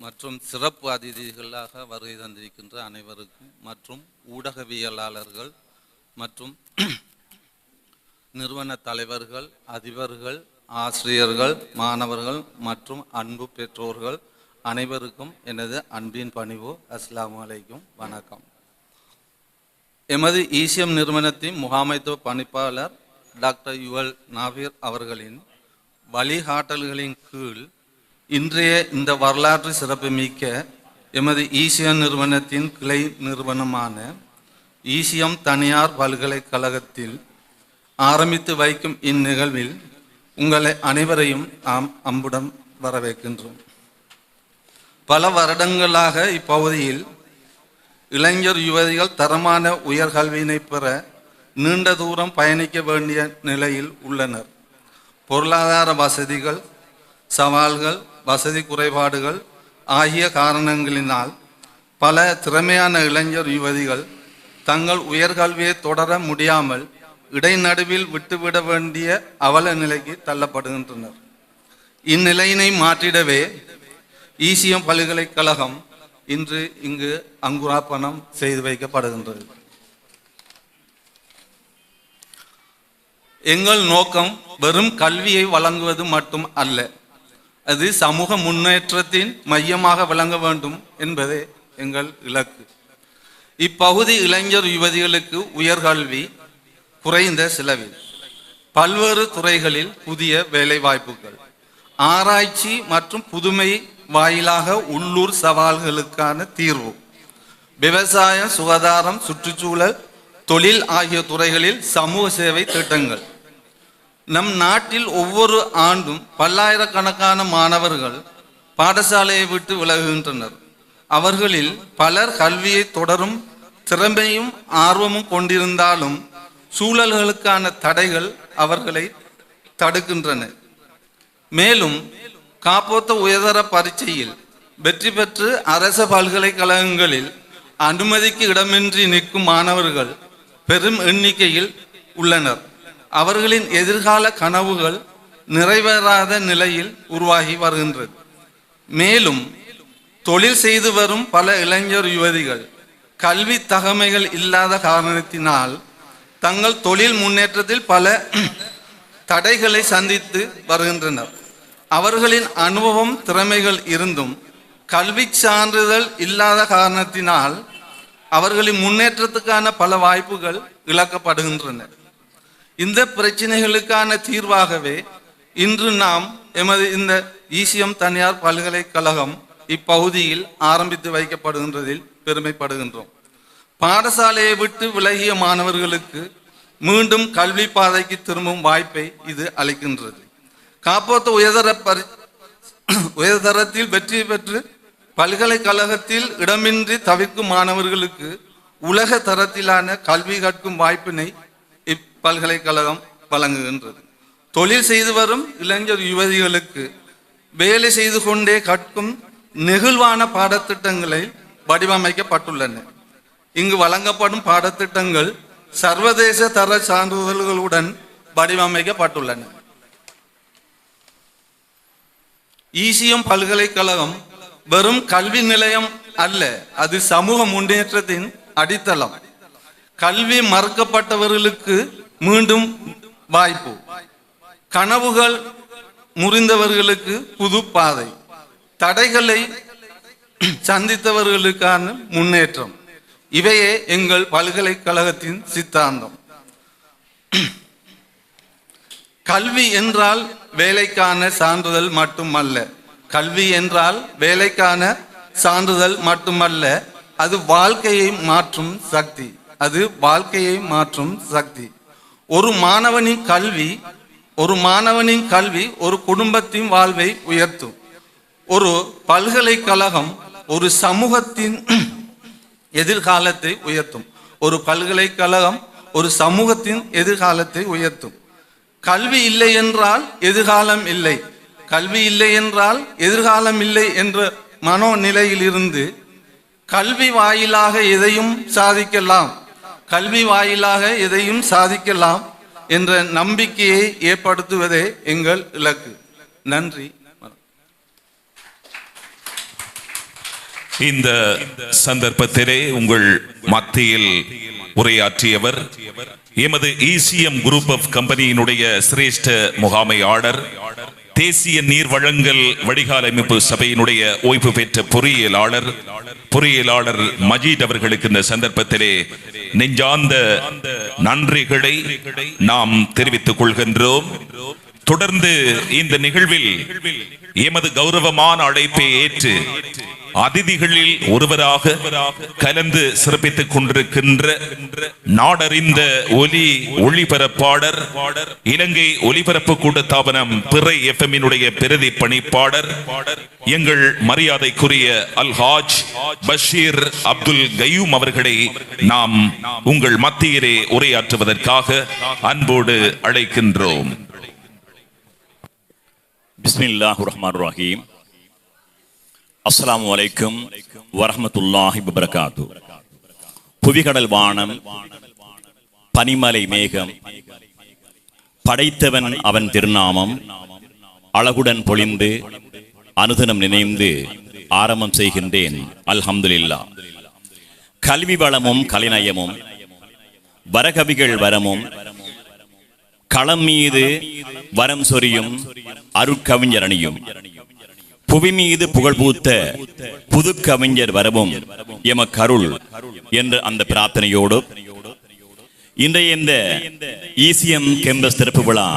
Speaker 7: மற்றும் சிறப்பு அதிதிகளாக வருகை தந்திருக்கின்ற அனைவருக்கும் மற்றும் ஊடகவியலாளர்கள் மற்றும் நிறுவன தலைவர்கள், அதிபர்கள், ஆசிரியர்கள், மாணவர்கள் மற்றும் அன்பு பெற்றோர்கள் அனைவருக்கும் எனது அன்பின் பணிவு. அஸ்ஸலாமு அலைக்கும். வணக்கம். எமது ECM நிறுவனத்தின் முகாமைத்துவ பணிப்பாளர் டாக்டர் நாவீர் அவர்களின் வழிகாட்டல்களின் கீழ் இன்றைய இந்த வரலாற்று சிறப்புமிக்க எமது ECM நிறுவனத்தின் கிளை நிறுவனமான ECM தனியார் பல்கலைக்கழகத்தில் ஆரம்பித்து வைக்கும் இந்நிகழ்வில் உங்களை அனைவரையும் அன்புடன் வரவேற்கின்றோம். பல வருடங்களாக இப்பகுதியில் இளைஞர் யுவதிகள் தரமான உயர்கல்வியினை பெற நீண்ட தூரம் பயணிக்க வேண்டிய நிலையில் உள்ளனர். பொருளாதார வசதிகள், சவால்கள், வசதி குறைபாடுகள் ஆகிய காரணங்களினால் பல திறமையான இளைஞர் யுவதிகள் தங்கள் உயர்கல்வியை தொடர முடியாமல் இடைநடுவில் விட்டுவிட வேண்டிய அவல நிலைக்கு தள்ளப்படுகின்றனர். இந்நிலையினை மாற்றிடவே ஈசிஎம் பல்கலைக்கழகம் இன்று இங்கு அங்குரார்ப்பணம் செய்து வைக்கப்படுகின்றது. எங்கள் நோக்கம் வெறும் கல்வியை வழங்குவது மட்டும் அல்ல, அது சமூக முன்னேற்றத்தின் மையமாக விளங்க வேண்டும் என்பதே எங்கள் இலக்கு. இப்பகுதி இளைஞர் யுவதிகளுக்கு உயர்கல்வி குறைந்த செலவில், பல்வேறு துறைகளில் புதிய வேலைவாய்ப்புகள், ஆராய்ச்சி மற்றும் புதுமை வாயிலாக உள்ளூர் சவால்களுக்கான தீர்வு, விவசாயம், சுகாதாரம், சுற்றுச்சூழல், தொழில் ஆகிய துறைகளில் சமூக சேவை திட்டங்கள். நம் நாட்டில் ஒவ்வொரு ஆண்டும் பல்லாயிரக்கணக்கான மாணவர்கள் பாடசாலையை விட்டு விலகுகின்றனர். அவர்களில் பலர் கல்வியை தொடரும் திறமையும் ஆர்வமும் கொண்டிருந்தாலும் சூழல்களுக்கான தடைகள் அவர்களை தடுக்கின்றன. மேலும் காப்போத்த உயர்தர பரீட்சையில் வெற்றி பெற்று அரச பல்கலைக்கழகங்களில் அனுமதிக்கு இடமின்றி நிற்கும் மாணவர்கள் பெரும் எண்ணிக்கையில் உள்ளனர். அவர்களின் எதிர்கால கனவுகள் நிறைவேறாத நிலையில் உருவாகி வருகின்றது. மேலும் தொழில் செய்து வரும் பல இளைஞர் யுவதிகள் கல்வி தகமைகள் இல்லாத காரணத்தினால் தங்கள் தொழில் முன்னேற்றத்தில் பல தடைகளை சந்தித்து வருகின்றனர். அவர்களின் அனுபவம், திறமைகள் இருந்தும் கல்வி சான்றிதழ் இல்லாத காரணத்தினால் அவர்களின் முன்னேற்றத்துக்கான பல வாய்ப்புகள் இழக்கப்படுகின்றன. இந்த பிரச்சனைகளுக்கான தீர்வாகவே இன்று நாம் எமது இந்த ஈசிஎம் தனியார் பல்கலைக்கழகம் இப்பகுதியில் ஆரம்பித்து வைக்கப்படுகின்றதில் பெருமைப்படுகின்றோம். பாடசாலையை விட்டு விலகிய மாணவர்களுக்கு மீண்டும் கல்வி பாதைக்கு திரும்பும் வாய்ப்பை இது அளிக்கின்றது. காப்போத்த உயர்தரத்தில் வெற்றி பெற்று பல்கலைக்கழகத்தில் இடமின்றி தவிர்க்கும் மாணவர்களுக்கு உலக தரத்திலான கல்வி கற்கும் வாய்ப்பினை இப்பல்கலைக்கழகம் வழங்குகின்றது. தொழில் செய்து வரும் இளைஞர் யுவதிகளுக்கு வேலை செய்து கொண்டே கற்கும் நெகிழ்வான பாடத்திட்டங்களை வடிவமைக்கப்பட்டுள்ளன. இங்கு வழங்கப்படும் பாடத்திட்டங்கள் சர்வதேச தர சான்றிதழ்களுடன் வடிவமைக்கப்பட்டுள்ளன. ஈசிஎம் பல்கலைக்கழகம் வெறும் கல்வி நிலையம் அல்ல, அது சமூக முன்னேற்றத்தின் அடித்தளம். கல்வி மறுக்கப்பட்டவர்களுக்கு மீண்டும் வாய்ப்பு, கனவுகள் முறிந்தவர்களுக்கு புது பாதை, தடைகளை சந்தித்தவர்களுக்கான முன்னேற்றம், இவையே எங்கள் பல்கலைக்கழகத்தின் சித்தாந்தம். கல்வி என்றால் வேலைக்கான சான்றிதழ் மட்டுமல்ல, கல்வி என்றால் வேலைக்கான சான்றிதழ் மட்டுமல்ல, அது வாழ்க்கையை மாற்றும் சக்தி, அது வாழ்க்கையை மாற்றும் சக்தி. ஒரு மாணவனின் கல்வி ஒரு குடும்பத்தின் வாழ்வை உயர்த்தும். ஒரு பல்கலைக்கழகம் ஒரு சமூகத்தின் எதிர்காலத்தை உயர்த்தும். ஒரு பல்கலைக்கழகம் ஒரு சமூகத்தின் எதிர்காலத்தை உயர்த்தும். கல்வி இல்லை என்றால் எதிர்காலம் இல்லை, கல்வி இல்லை என்றால் எதிர்காலம் இல்லை என்ற மனோநிலையிலிருந்து கல்வி வாயிலாக எதையும் சாதிக்கலாம், கல்வி வாயிலாக எதையும் சாதிக்கலாம் என்ற நம்பிக்கையை ஏற்படுத்துவதே எங்கள் இலக்கு. நன்றி.
Speaker 1: இந்த சந்தர்ப்பத்திலே உங்கள் மத்தியில் உரையாற்றியவர் எமது ஈசிஎம் குரூப் ஆஃப் கம்பெனியினுடைய சிரேஷ்ட முகாமையாளர், தேசிய நீர் வழங்கல் வடிகால் அமைப்பு சபையினுடைய ஓய்வு பெற்ற பொறியியலாளர் மஜீத் அவர்களுக்கு இந்த சந்தர்ப்பத்திலே நெஞ்சார்ந்த நன்றிகளை நாம் தெரிவித்துக் கொள்கின்றோம். தொடர்ந்து இந்த நிகழ்வில் எமது கௌரவமான அழைப்பை ஏற்று அதிதிகளில் ஒருவராக கலந்து சிறப்பித்துக் கொண்டிருக்கின்ற நாடறிந்த ஒளிபரப்பாளர், இலங்கை ஒலிபரப்பு கூட்டத்தாபனம் பிறை எஃப்எம்மினுடைய பிரதி பணிப்பாளர், எங்கள் மரியாதைக்குரிய அல்ஹாஜ் பஷீர் அப்துல் கயூம் அவர்களை நாம் உங்கள் மத்தியிலே உரையாற்றுவதற்காக அன்போடு அழைக்கின்றோம். பிஸ்மில்லாஹிர் ரஹ்மானிர் ரஹீம். அஸ்ஸலாமு அலைக்கும் வரஹ்மத்துல்லாஹி வபரகாத்துஹு. புவிகடல் வானம், பனிமலை மேகம், படைத்தவன் அவன் திருநாமம் அழகுடன் பொழிந்து அனுதினம் நினைந்து ஆரம்பம் செய்கின்றேன். அல்ஹம்துலில்லாஹ். கல்வி வளமும் கலைநயமும் வரகவிகள் வரமும் களம் மீது வரம் சொரியும் அருட்கவிஞரணியும் புவி மீது புகழ்பூத்த புது கவிஞர் வரவும் எமக்கருள் என்ற அந்த பிரார்த்தனையோடு இன்றைய இந்த ECM கேம்பஸ் திறப்பு விழா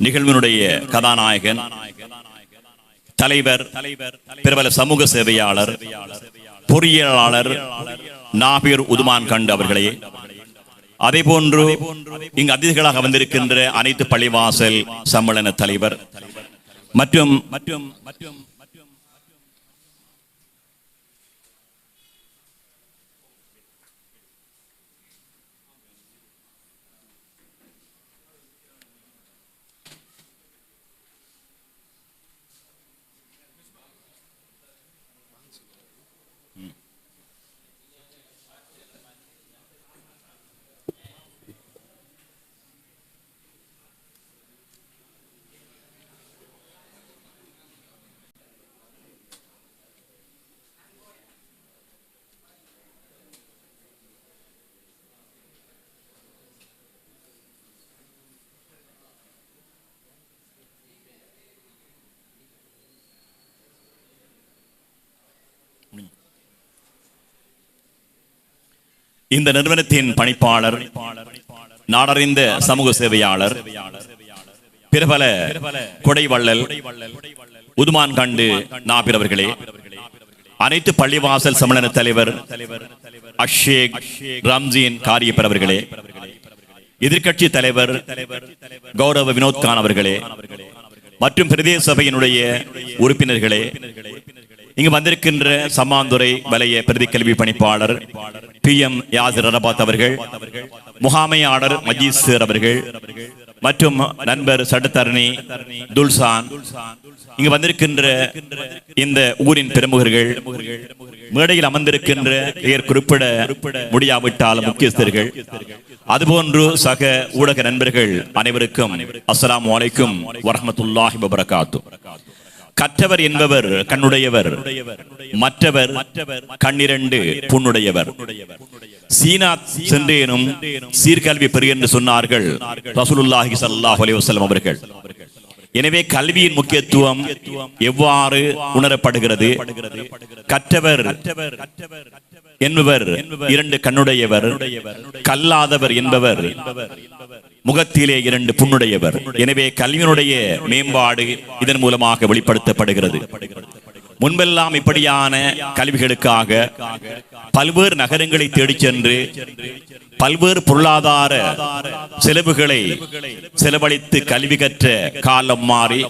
Speaker 1: நிகழ்வினுடைய கதாநாயகன், தலைவர், பிரபல சமூக சேவையாளர், பொறியியலாளர் நாபீர் உதுமான் கண்டு அவர்களே, அதே போன்று இங்கு அதிதிகளாக வந்திருக்கின்ற அனைத்து பள்ளிவாசல் சம்மேளன தலைவர் மற்றும் இந்த நிறுவனத்தின் பணிப்பாளர், நாடறிந்த சமூக சேவையாளர், பிரபல கொடைவள்ளல் உதுமான் கண்டு நாபீர் அவர்களே, அனைத்து பள்ளிவாசல் சம்மேளன தலைவர் அஷேக் ரம்ஜீன் காரியப்பர் அவர்களே, எதிர்கட்சி தலைவர் கௌரவ வினோத் கான் அவர்களே மற்றும் பிரதேச சபையினுடைய உறுப்பினர்களே, இங்கு வந்திருக்கின்ற சம்மாந்துறை வலய பிரதி கல்வி பணிப்பாளர் PM யாசிர் அரபாத் அவர்கள், முகாமையாளர் மஜீத் சேர் அவர்கள் மற்றும் நண்பர் சட்டத்தரணி துல்சான், இங்கு வந்திருக்கின்ற இந்த ஊரின் பிரமுகர்கள், மேடையில் அமர்ந்திருக்கின்ற பெயர் குறிப்பிட முடியாவிட்டால் முக்கியஸ்தர்கள், அதுபோன்று சக ஊடக நண்பர்கள் அனைவருக்கும் அஸ்ஸலாமு அலைக்கும் வரஹ்மத்துல்லாஹி வபரகாத்துஹு. கற்றவர் என்பவர் கண்ணுடையவர், மற்றவர் கண்ணிரண்டு புண்ணுடையவர். சீனா சென்றேனும் சீர்கல்வி பெறு என்று சொன்னார்கள் ரசூலுல்லாஹி ஸல்லல்லாஹு அலைஹி வஸல்லம் அவர்கள். எனவே கல்வியின் முக்கியத்துவம் எவ்வாறு உணரப்படுகிறது? கற்றவர் என்பவர் இரண்டு கண்ணுடையவர், கல்லாதவர் என்பவர் முகத்திலே இரண்டு புண்ணுடையவர். எனவே கல்வியினுடைய மேம்பாடு இதன் மூலமாக வெளிப்படுத்தப்படுகிறது. முன்பெல்லாம் இப்படியான கல்விகளுக்காக பல்வேறு நகரங்களை தேடிச் சென்று பல்வேறு பொருளாதார செலவுகளை செலவழித்து கல்வி கற்ற காலம் மாறி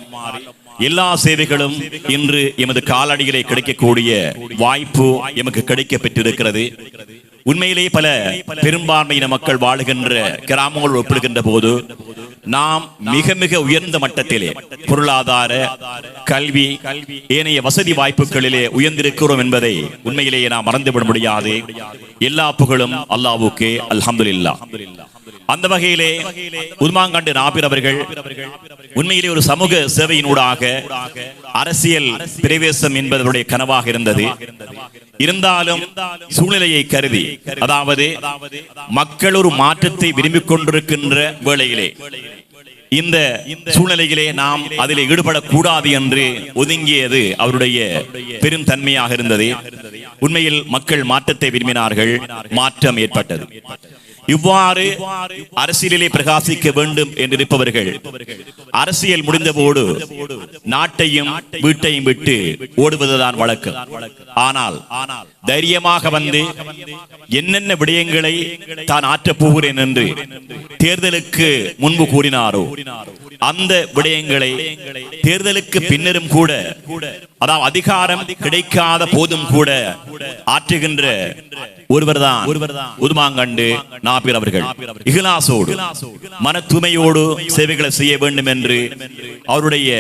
Speaker 1: எல்லா சேவைகளும் இன்று எமது காலடிகளை கிடைக்கக்கூடிய வாய்ப்பு எமக்கு கிடைக்க பெற்றிருக்கிறது. உண்மையிலே பல பெரும்பான்மையின மக்கள் வாழுகின்ற கிராமங்கள் ஒப்பிடுகின்ற போது நாம் மிக மிக உயர்ந்த மட்டத்திலே பொருளாதார, கல்வி, ஏனைய வசதி வாய்ப்புகளிலே உயர்ந்திருக்கிறோம் என்பதை உண்மையிலேயே நாம் மறந்துவிட முடியாது. எல்லா புகழும் அல்லாஹ்வுக்கே, அல்ஹம்துலில்லாஹ். அந்த வகையிலே உதுமான் கண்டு நாபீர் அவர்கள் உண்மையிலே ஒரு சமூக சேவையினூடாக அரசியல் பிரவேசம் என்பதனுடைய கனவாக இருந்தது. இருந்தாலும் சூழ்நிலையை கருதி, அதாவது மக்கள் ஒரு மாற்றத்தை விரும்பிக் கொண்டிருக்கின்ற வேளையிலே இந்த சூழ்நிலையிலே நாம் அதிலே ஈடுபடக்கூடாது என்று ஒதுங்கியது அவருடைய பெரும் தன்மையாக இருந்தது. உண்மையில் மக்கள் மாற்றத்தை விரும்பினார்கள், மாற்றம் ஏற்பட்டது. இவ்வாறு அரசியலிலே பிரகாசிக்க வேண்டும் என்றிருப்பவர்கள் அரசியல் முடிந்தபோது நாட்டையும் வீட்டையும் விட்டு ஓடுவதுதான் வழக்கம். ஆனால் தைரியமாக வந்து என்னென்ன விடயங்களை தான் ஆற்றப் போகிறேன் என்று தேர்தலுக்கு முன்பு கூறினாரோ அந்த விடயங்களை தேர்தலுக்கு பின்னரும் கூட, அதாவது அதிகாரம் கிடைக்காத போதும் கூட ஆற்றுகின்ற
Speaker 8: ஒருவர்தான் உதுமாங்கண்டு நாபிர் அவர்கள். இஹ்லாசோடு மன தூய்மையோடு சேவைகளை செய்ய வேண்டும் என்று அவருடைய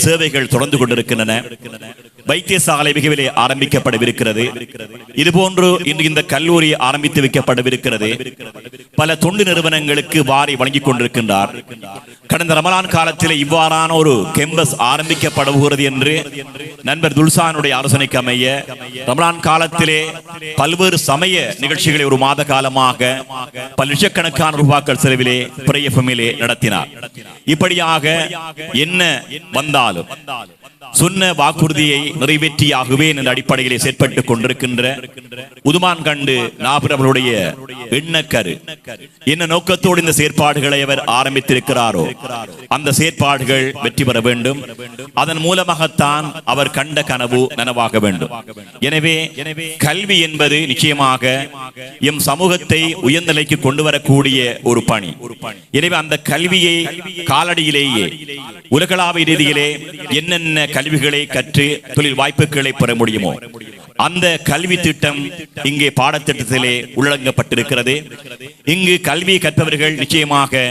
Speaker 8: சேவைகள் தொடர்ந்து கொண்டிருக்கின்றன. வைத்தியசாலை மிக விரைவில் ஆரம்பிக்கப்படவிருக்கிறது. இதுபோன்று இன்று இந்த கல்லூரி ஆரம்பித்து வைக்கப்படவிருக்கிறது. பல தொண்டு நிறுவனங்களுக்கு வாரி வழங்கிக் கொண்டிருக்கின்றார். கடந்த ரமலான் காலத்தில் இவ்வாறான ஒரு கேம்பஸ் ஆரம்பிக்கப்பட போகிறது என்று நண்பர் துல்சானுடைய ஆலோசனைக்கு அமைய ரமலான் காலத்திலே பல்வேறு சமய நிகழ்ச்சிகளை ஒரு மாத காலமாக பல லட்சக்கணக்கான ரூபாய்கள் செலவிலே பிரேயஃபமிலே நடத்தினார். இப்படியாக என்ன வந்தாலும் சொன்ன வாக்குறுதியை நிறைவேற்றியாகுவேன் என்ற அடிப்படையிலே செயற்பட்டுக் கொண்டிருக்கின்ற உதுமான் கண்டு நாபிர் அவர்களுடைய எண்ணக்கரு என்ன நோக்கத்தோடு இந்த செயற்பாடுகளை அவர் ஆரம்பித்திருக்கிறாரோ அந்த செயற்பாடுகள் வெற்றி பெற வேண்டும். அதன் மூலமாகத்தான் அவர் கண்ட கனவு நனவாக வேண்டும். எனவே கல்வி என்பது நிச்சயமாக எம் சமூகத்தை உயர்ந்த நிலைக்கு கொண்டு வரக்கூடிய ஒரு பணி. எனவே அந்த கல்வியை காலடியிலேயே உலகளாவிய ரீதியிலே என்னென்ன கல்விகளை கற்று தொழில் வாய்ப்புகளை பெற முடியுமோ அந்த கல்வி திட்டம் இங்கே பாடத்திட்டத்திலே உள்ளடங்கப்பட்டிருக்கிறது. இங்கு கல்வியை கற்பவர்கள் நிச்சயமாக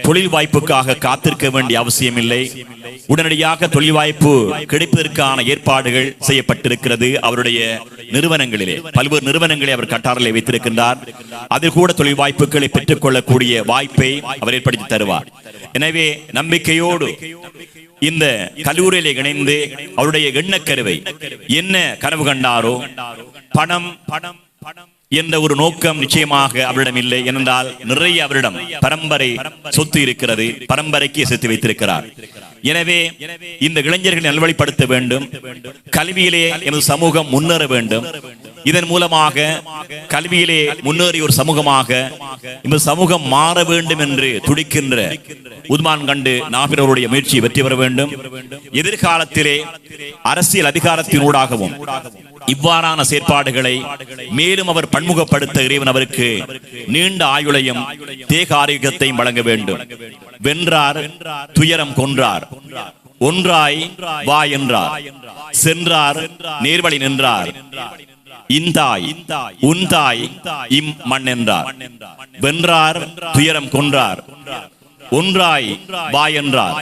Speaker 8: தொழில் வாய்ப்புக்காக காத்திருக்க வேண்டிய அவசியம் இல்லை. உடனடியாக தொழில் வாய்ப்பு கிடைப்பதற்கான ஏற்பாடுகள் செய்யப்பட்டிருக்கிறது. அவருடைய நிறுவனங்களிலே பல்வேறு நிறுவனங்களை அவர் கட்டாரிலே வைத்திருக்கின்றார். அதில் கூட தொழில் வாய்ப்புகளை பெற்றுக் கொள்ளக்கூடிய வாய்ப்பை அவர் ஏற்படுத்தி தருவார். எனவே நம்பிக்கையோடு இந்த கல்லூரியிலே இணைந்து அவருடைய எண்ணக்கருவை என்ன கனவு கண்டாரோ பணம் என்ற ஒரு நோக்கம் நிச்சயமாக அவரிடம் இல்லை. ஏனென்றால் நிறைய அவரிடம் பரம்பரை சொத்து இருக்கிறது, பரம்பரைக்கு சேர்த்து வைத்திருக்கிறார். எனவே இந்த இளைஞர்களை நல்வழிப்படுத்த வேண்டும். கல்வியிலே எமது சமூகம் முன்னேற வேண்டும். இதன் மூலமாக கல்வியிலே முன்னேறிய ஒரு சமூகமாக இந்த சமூகம் மாற வேண்டும் என்று துடிக்கின்ற உதுமான் கண்டு நாபிர் அவருடைய முயற்சி வெற்றி பெற வேண்டும். எதிர்காலத்திலே அரசியல் அதிகாரத்தினூடாகவும் இவ்வாறான செயற்பாடுகளை மேலும் அவர் பன்முகப்படுத்த இறைவன் அவருக்கு நீண்ட ஆயுளையும் தேக ஆரோக்கியத்தையும் வழங்க வேண்டும். வென்றார் துயரம் கொன்றார், ஒன்றாய் வா என்றார், சென்றார் நேர்வழி நின்றார், இந்தாய் உந்தாய் இம் மண் என்றார். வென்றார் துயரம் கொன்றார், ஒன்றாய் வா என்றார்,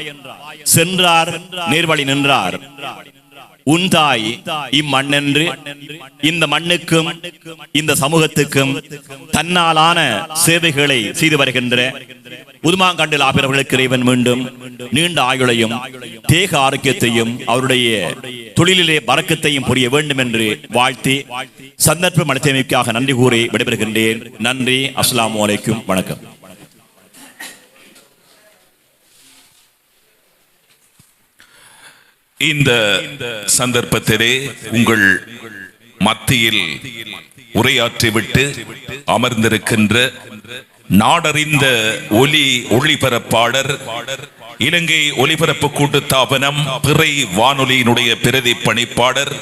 Speaker 8: சென்றார் நேர்வழி நின்றார், உந்தாய் இம்மண்ணென்று இந்த மண்ணுக்கும் இந்த சமூகத்துக்கும் தன்னாலான சேவைகளை செய்து வருகின்ற உதுமாங்கண்டு நாபிர் அவர்களுக்கு இறைவன் மீண்டும் நீண்ட ஆயுளையும் தேக ஆரோக்கியத்தையும் அவருடைய தொழிலிலே பரக்கத்தையும் புரிய வேண்டும் என்று வாழ்த்தி சந்தர்ப்பம் அளித்தமைக்காக நன்றி கூறி விடைபெறுகின்றேன். நன்றி. அஸ்ஸலாமு அலைக்கும். வணக்கம்.
Speaker 1: இந்த சந்தர்ப்பத்திலே உங்கள் மத்தியில் உரையாற்றிவிட்டு அமர்ந்திருக்கின்ற நாடறிந்த ஒளிபரப்பாளர், இலங்கை ஒலிபரப்பு கூட்டுத்தாபனம் பிறை வானொலியினுடைய பிரதி பணிப்பாளர்,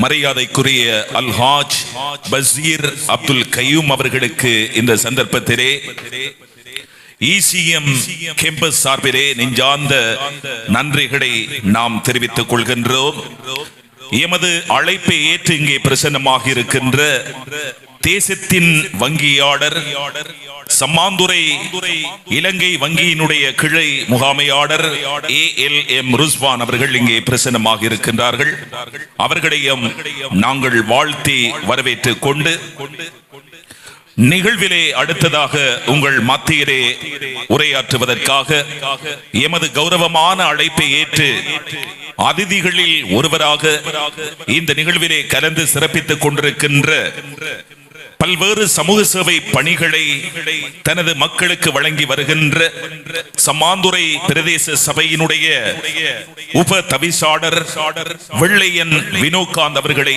Speaker 1: மரியாதைக்குரிய அல்ஹாஜ் பசீர் அப்துல் கய்யூம் அவர்களுக்கு இந்த சந்தர்ப்பத்திலே ECM கேம்பஸ் சார்பிலே நெஞ்சார்ந்த நன்றிகளை நாம் தெரிவித்துக் கொள்கின்றோம். எமது அழைப்பை ஏற்று இங்கே பிரசன்னமாக இருக்கின்ற தேசத்தின் வங்கியாளர், சம்மாந்துறை இலங்கை வங்கியினுடைய கிளை முகாமையாளர் ALM ருஸ்வான் அவர்கள் இங்கே பிரசன்னமாக இருக்கின்றார்கள். அவர்களையும் நாங்கள் வாழ்த்தி வரவேற்றுக் கொண்டு நிகழ்விலே அடுத்ததாக உங்கள் மத்தியிலே உரையாற்றுவதற்காக எமது கௌரவமான அழைப்பை ஏற்று அதிதிகளில் ஒருவராக இந்த நிகழ்விலே கலந்து சிறப்பித்துக் கொண்டிருக்கின்ற பல்வேறு சமூக சேவை பணிகளை தனது மக்களுக்கு வழங்கி வருகின்ற சம்மாந்துறை பிரதேச சபையினுடைய உப தவிசாளர் வெள்ளையன் வினோகாந்த் அவர்களை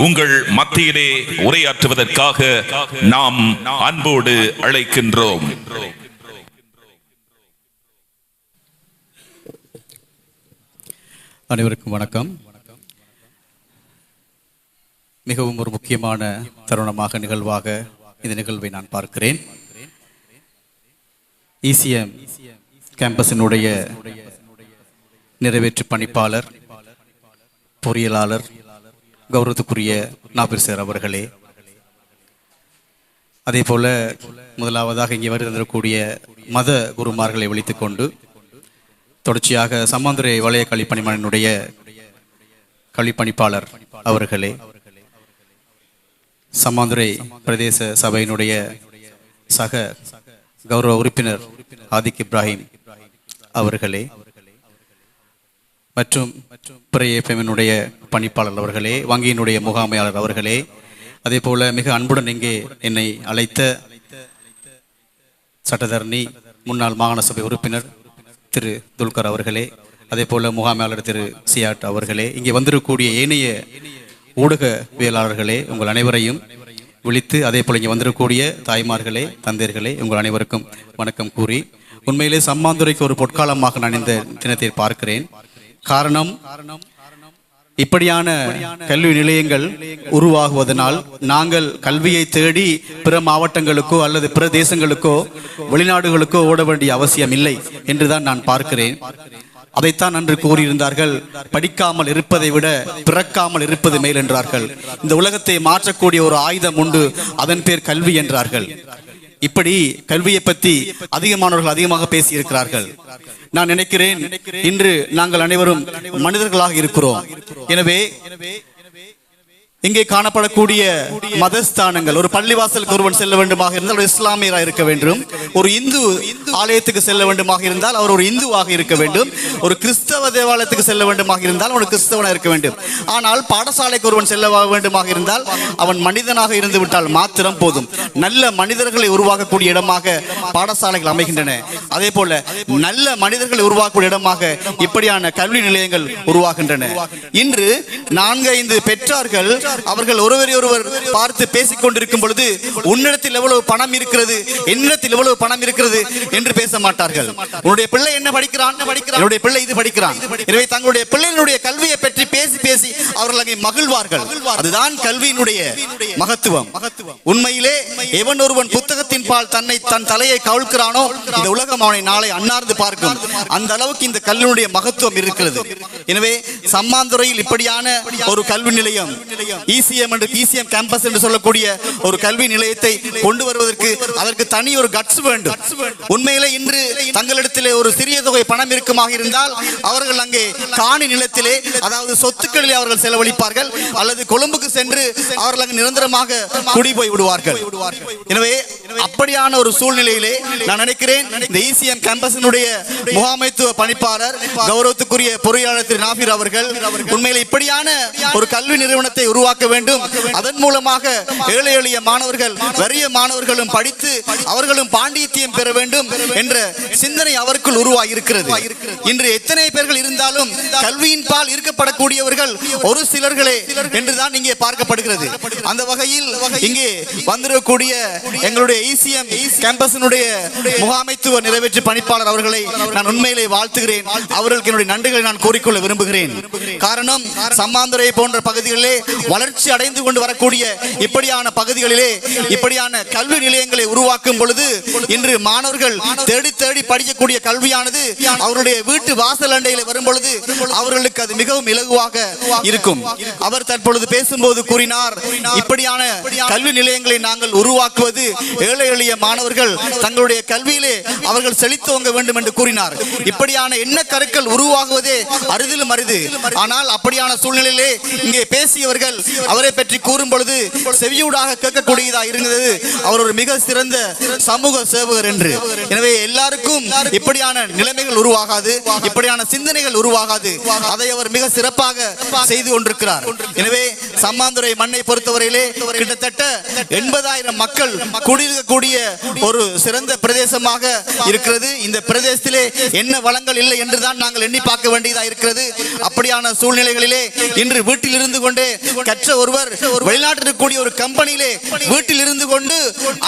Speaker 1: உங்கள் மத்தியிலே உரையாற்றுவதற்காக நாம் அன்போடு அழைக்கின்றோம்.
Speaker 9: அனைவருக்கும் வணக்கம். மிகவும் ஒரு முக்கியமான தருணமாக நிகழ்வாக இந்த நிகழ்வை நான் பார்க்கிறேன். ECM கேம்பஸினுடைய நிறைவேற்று பணிப்பாளர், பொறியியலாளர், கௌரவத்துக்குரிய நாபிர் சார் அவர்களே, அதே போல முதலாவதாக இங்கே வருகின்றக்கூடிய மத குருமார்களை ஒழித்து கொண்டு தொடர்ச்சியாக சம்மாந்துறை வலய கல்விப்பணிமனுடைய கல்விப்பணிப்பாளர் அவர்களே, சம்மாந்துறை பிரதேச சபையினுடைய சக கௌரவ உறுப்பினர் ஆதிக் இப்ராஹிம் அவர்களே மற்றும் பிரேஎஃப்எம்னுடைய பணிப்பாளர் அவர்களே, வங்கியினுடைய முகாமையாளர் அவர்களே, அதே போல மிக அன்புடன் இங்கே என்னை அழைத்த சட்டத்தரணி முன்னாள் மாகாண சபை உறுப்பினர் திரு துல்கர் அவர்களே, அதே போல முகாமையாளர் திரு சியாட் அவர்களே, இங்கே வந்திருக்கக்கூடிய ஏனைய ஊடகவியலாளர்களே, உங்கள் அனைவரையும் விழித்து அதே போல இங்கே வந்திருக்கக்கூடிய தாய்மார்களே, தந்தையர்களே, உங்கள் அனைவருக்கும் வணக்கம் கூறி, உண்மையிலே சம்மாந்துறைக்கு ஒரு பொற்காலமாக நான் இந்த தினத்தை பார்க்கிறேன். காரணம், இப்படியான கல்வி நிலையங்கள் உருவாகுவதனால் நாங்கள் கல்வியை தேடி பிற மாவட்டங்களுக்கோ அல்லது பிற தேசங்களுக்கோ வெளிநாடுகளுக்கோ ஓட வேண்டிய அவசியம் இல்லை என்றுதான் நான் பார்க்கிறேன். அதைத்தான் அன்று கூறியிருந்தார்கள், படிக்காமல் இருப்பதை விட பிறக்காமல் இருப்பது மேல் என்றார்கள். இந்த உலகத்தை மாற்றக்கூடிய ஒரு ஆயுதம் உண்டு, அதன் பேர் கல்வி என்றார்கள். இப்படி கல்வியை பற்றி அதிகமானவர்கள் அதிகமாக பேசியிருக்கிறார்கள். நான் நினைக்கிறேன், இன்று நாங்கள் அனைவரும் மனிதர்களாக இருக்கிறோம். எனவே இங்கே காணப்படக்கூடிய மதஸ்தானங்கள், ஒரு பள்ளிவாசலுக்கு ஒருவன் செல்ல வேண்டுமாக இருந்தால் ஒரு இஸ்லாமியராக இருக்க வேண்டும், ஒரு இந்து ஆலயத்துக்கு செல்ல வேண்டுமாக இருந்தால் அவர் ஒரு இந்துவாக இருக்க வேண்டும், ஒரு கிறிஸ்தவ தேவாலயத்துக்கு செல்ல வேண்டுமாக இருந்தால் அவன் கிறிஸ்தவனாக இருக்க வேண்டும். ஆனால் பாடசாலைக்கு ஒருவன் செல்ல வேண்டுமாக இருந்தால் அவன் மனிதனாக இருந்து விட்டால் மாத்திரம் போதும். நல்ல மனிதர்களை உருவாக்கக்கூடிய இடமாக பாடசாலைகள் அமைகின்றன. அதே போல நல்ல மனிதர்களை உருவாக்கக்கூடிய இடமாக இப்படியான கல்வி நிலையங்கள் உருவாகின்றன. இன்று 4-5 பெற்றார்கள் அவர்கள் ஒருவரை ஒருவர் பார்த்து பேசிக் கொண்டிருக்கும் பொழுது, உன்னிடத்தில் எவ்வளவு பணம் இருக்கிறது, என்னிடத்தில் எவ்வளவு பணம் இருக்கிறது என்று பேச மாட்டார்கள். உன்னுடைய பிள்ளை என்ன படிக்கிறான், என்னுடைய பிள்ளை இது படிக்கிறான். எனவே தங்களுடைய பிள்ளைகளுடைய கல்வியை பற்றி பேசி பேசி அவர்கள் அங்கே மகிழ்வார்கள். அதுதான் கல்வியினுடைய மகத்துவம். உண்மையிலே எவன் ஒருவன் புத்தகத்தின் பால் தன் தலையை கவிழ்க்கிறானோ இந்த உலகம் அவனை நாளை அன்னார்ந்து பார்க்கும். அந்த அளவுக்கு இந்த கல்வியினுடைய மகத்துவம் இருக்கிறது. எனவே சம்மாந்துறையில் இப்படியான ஒரு கல்வி நிலையம், இசிஎம் கேம்பஸ் என்று சொல்லக்கூடிய ஒரு கல்வி நிலையத்தை கொண்டு வருவதற்கு அதற்கு தனி ஒரு கட்ஸ் வேண்டும். உண்மையிலே இன்று தங்களிடத்திலே ஒரு சிறிய தொகை பணம் இருக்குமாக இருந்தால் அவர்கள் அங்கே காணி நிலத்திலே, அதாவது சொத்துக்களிலே அவர்கள் செலவழிப்பார்கள், அல்லது கொழும்புக்கு சென்று அவர்கள் அங்கு நிரந்தரமாக குடி போய் விடுவார்கள். எனவே அப்படியான ஒரு சூழ்நிலையிலே நான் நினைக்கிறேன், இந்த இசிஎம் கேம்பஸினுடைய முகாமைத்துவ பணிப்பாளர் கௌரவத்துக்குரிய பொறியாளர் திரு நாஃபீர் அவர்கள் உண்மையிலே இப்படியான ஒரு கல்வி நிறுவனத்தை உருவாக்க வேண்டும். அதன் மூலமாக ஏழை எளிய மாணவர்கள், வறிய மாணவர்களும் படித்து அவர்களும் பாண்டித்தியம் பெற வேண்டும் என்ற சிந்தனை அவருக்குள் உருவாகி இருக்கிறது. இன்று எத்தனை பேர்கள் இருந்தாலும் கல்வியின் பால் ஈர்க்கப்படக்கூடியவர்கள் ஒரு சிலர்களே என்றுதான் இங்கே பார்க்கப்படுகிறது. அந்த வகையில் இங்கே வந்திருக்கக்கூடிய எங்களுடைய இசிஎம் கேம்பஸினுடைய முகாமைத்துவ நிறைவேற்று பணிப்பாளர் அவர்களை நான் உண்மையிலே வாழ்த்துகிறேன். அவர்களுக்கு என்னுடைய நன்றிகளை நான் கூறிக்கொள்ள விரும்புகிறேன். காரணம், சம்மாந்துறை போன்ற பகுதிகளிலே வளர்ச்சி அடைந்து கொண்டு வரக்கூடிய இப்படியான பகுதிகளிலே இப்படியான கல்வி நிலையங்களை உருவாக்கும் பொழுது இன்று மாணவர்கள் தேடி தேடி படிக்கக்கூடிய கல்வியானது அவருடைய வீட்டு வாசல் அண்டையில் வரும் பொழுது அவர்களுக்கு அது மிகவும் இலகுவாக இருக்கும். அவர் தற்பொழுது பேசும்போது கூறினார், இப்படியான கல்வி நிலையங்களை நாங்கள் உருவாக்குவது ஏழை எளிய மாணவர்கள் தங்களுடைய கல்வியிலே அவர்கள் செழித்தோங்க வேண்டும் என்று கூறினார். இப்படியான எண்ண கருக்கள் உருவாகுவதே அரிதிலும் அரிது. ஆனால் அப்படியான சூழ்நிலையிலே இங்கே பேசியவர்கள் அவரை பற்றி கூறும் பொழுது செவியூடாக கேட்கக்கூடியதா இருந்தது, அவர் ஒரு மிக சிறந்த சமூக சேவகர் என்று. எனவே எல்லாருக்கும் இப்படியான நிலைமைகள் உருவாகாது, இப்படியான சிந்தனைகள் உருவாகாது. அதை அவர் மிக சிறப்பாக செய்து கொண்டிருக்கிறார். எனவே சம்மாந்துறை மண்ணை பொறுத்தவரையிலே கிட்டத்தட்ட 80,000 மக்கள் குடியிருக்கக்கூடிய ஒரு சிறந்த பிரதேசமாக இருக்கிறது. இந்த பிரதேசத்திலே என்ன வளங்கள் இல்லை என்றுதான் நாங்கள் எண்ணி பார்க்க வேண்டியதா இருக்கிறது. அப்படியான சூழ்நிலைகளிலே இன்று வீட்டில் இருந்து கொண்டே கற்ற ஒருவர் வெளிநாட்டில் இருக்கக்கூடிய ஒரு கம்பெனியிலே வீட்டில் இருந்து கொண்டு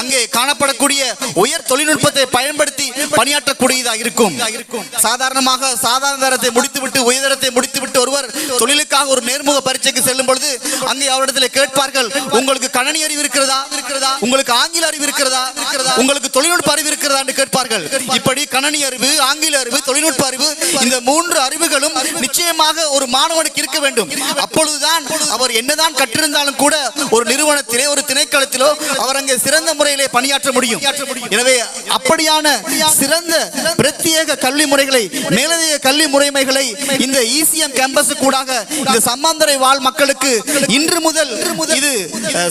Speaker 9: அங்கே காணப்படக்கூடிய உயர் தொழில்நுட்பத்தை பயன்படுத்தி பணியாற்றக்கூடியதாக இருக்கும். சாதாரணமாக சாதாரண தரத்தை முடித்துவிட்டு உயர்தரத்தை முடித்துவிட்டு ஒருவர் ஒருவர் தொழிலுக்காக ஒரு நேர்முக பரீட்சைக்கு செல்லும் பொழுது அங்கே அவரிடத்தில் கேட்பார்கள், உங்களுக்கு கணனி அறிவு இருக்கிறதா, உங்களுக்கு ஆங்கில அறிவு இருக்கிறதா, உங்களுக்கு தொழில்நுட்ப அறிவு இருக்கிறதா என்று கேட்பார்கள். இப்படி கணனி அறிவு, ஆங்கில அறிவு, தொழில்நுட்ப அறிவு, இந்த 3 அறிவுகளும் நிச்சயமாக ஒரு மாணவனுக்கு இருக்க வேண்டும். அப்பொழுதுதான் அவர் என்னதான் கற்றிருந்தாலும் கூட ஒரு நிறுவனத்திலே, ஒரு திணைக்களத்திலோ அவர் அங்கே சிறந்த முறையிலே பணியாற்ற முடியும். எனவே அப்படியான சிறந்த பிரத்யேக கல்வி முறைகளை, மேலதிக கல்வி முறைமைகளை இந்த இசிஎம் கேம்பஸ் கூடாக இந்த சம்மாந்துறை வாழ் மக்களுக்கு இன்று முதல் இது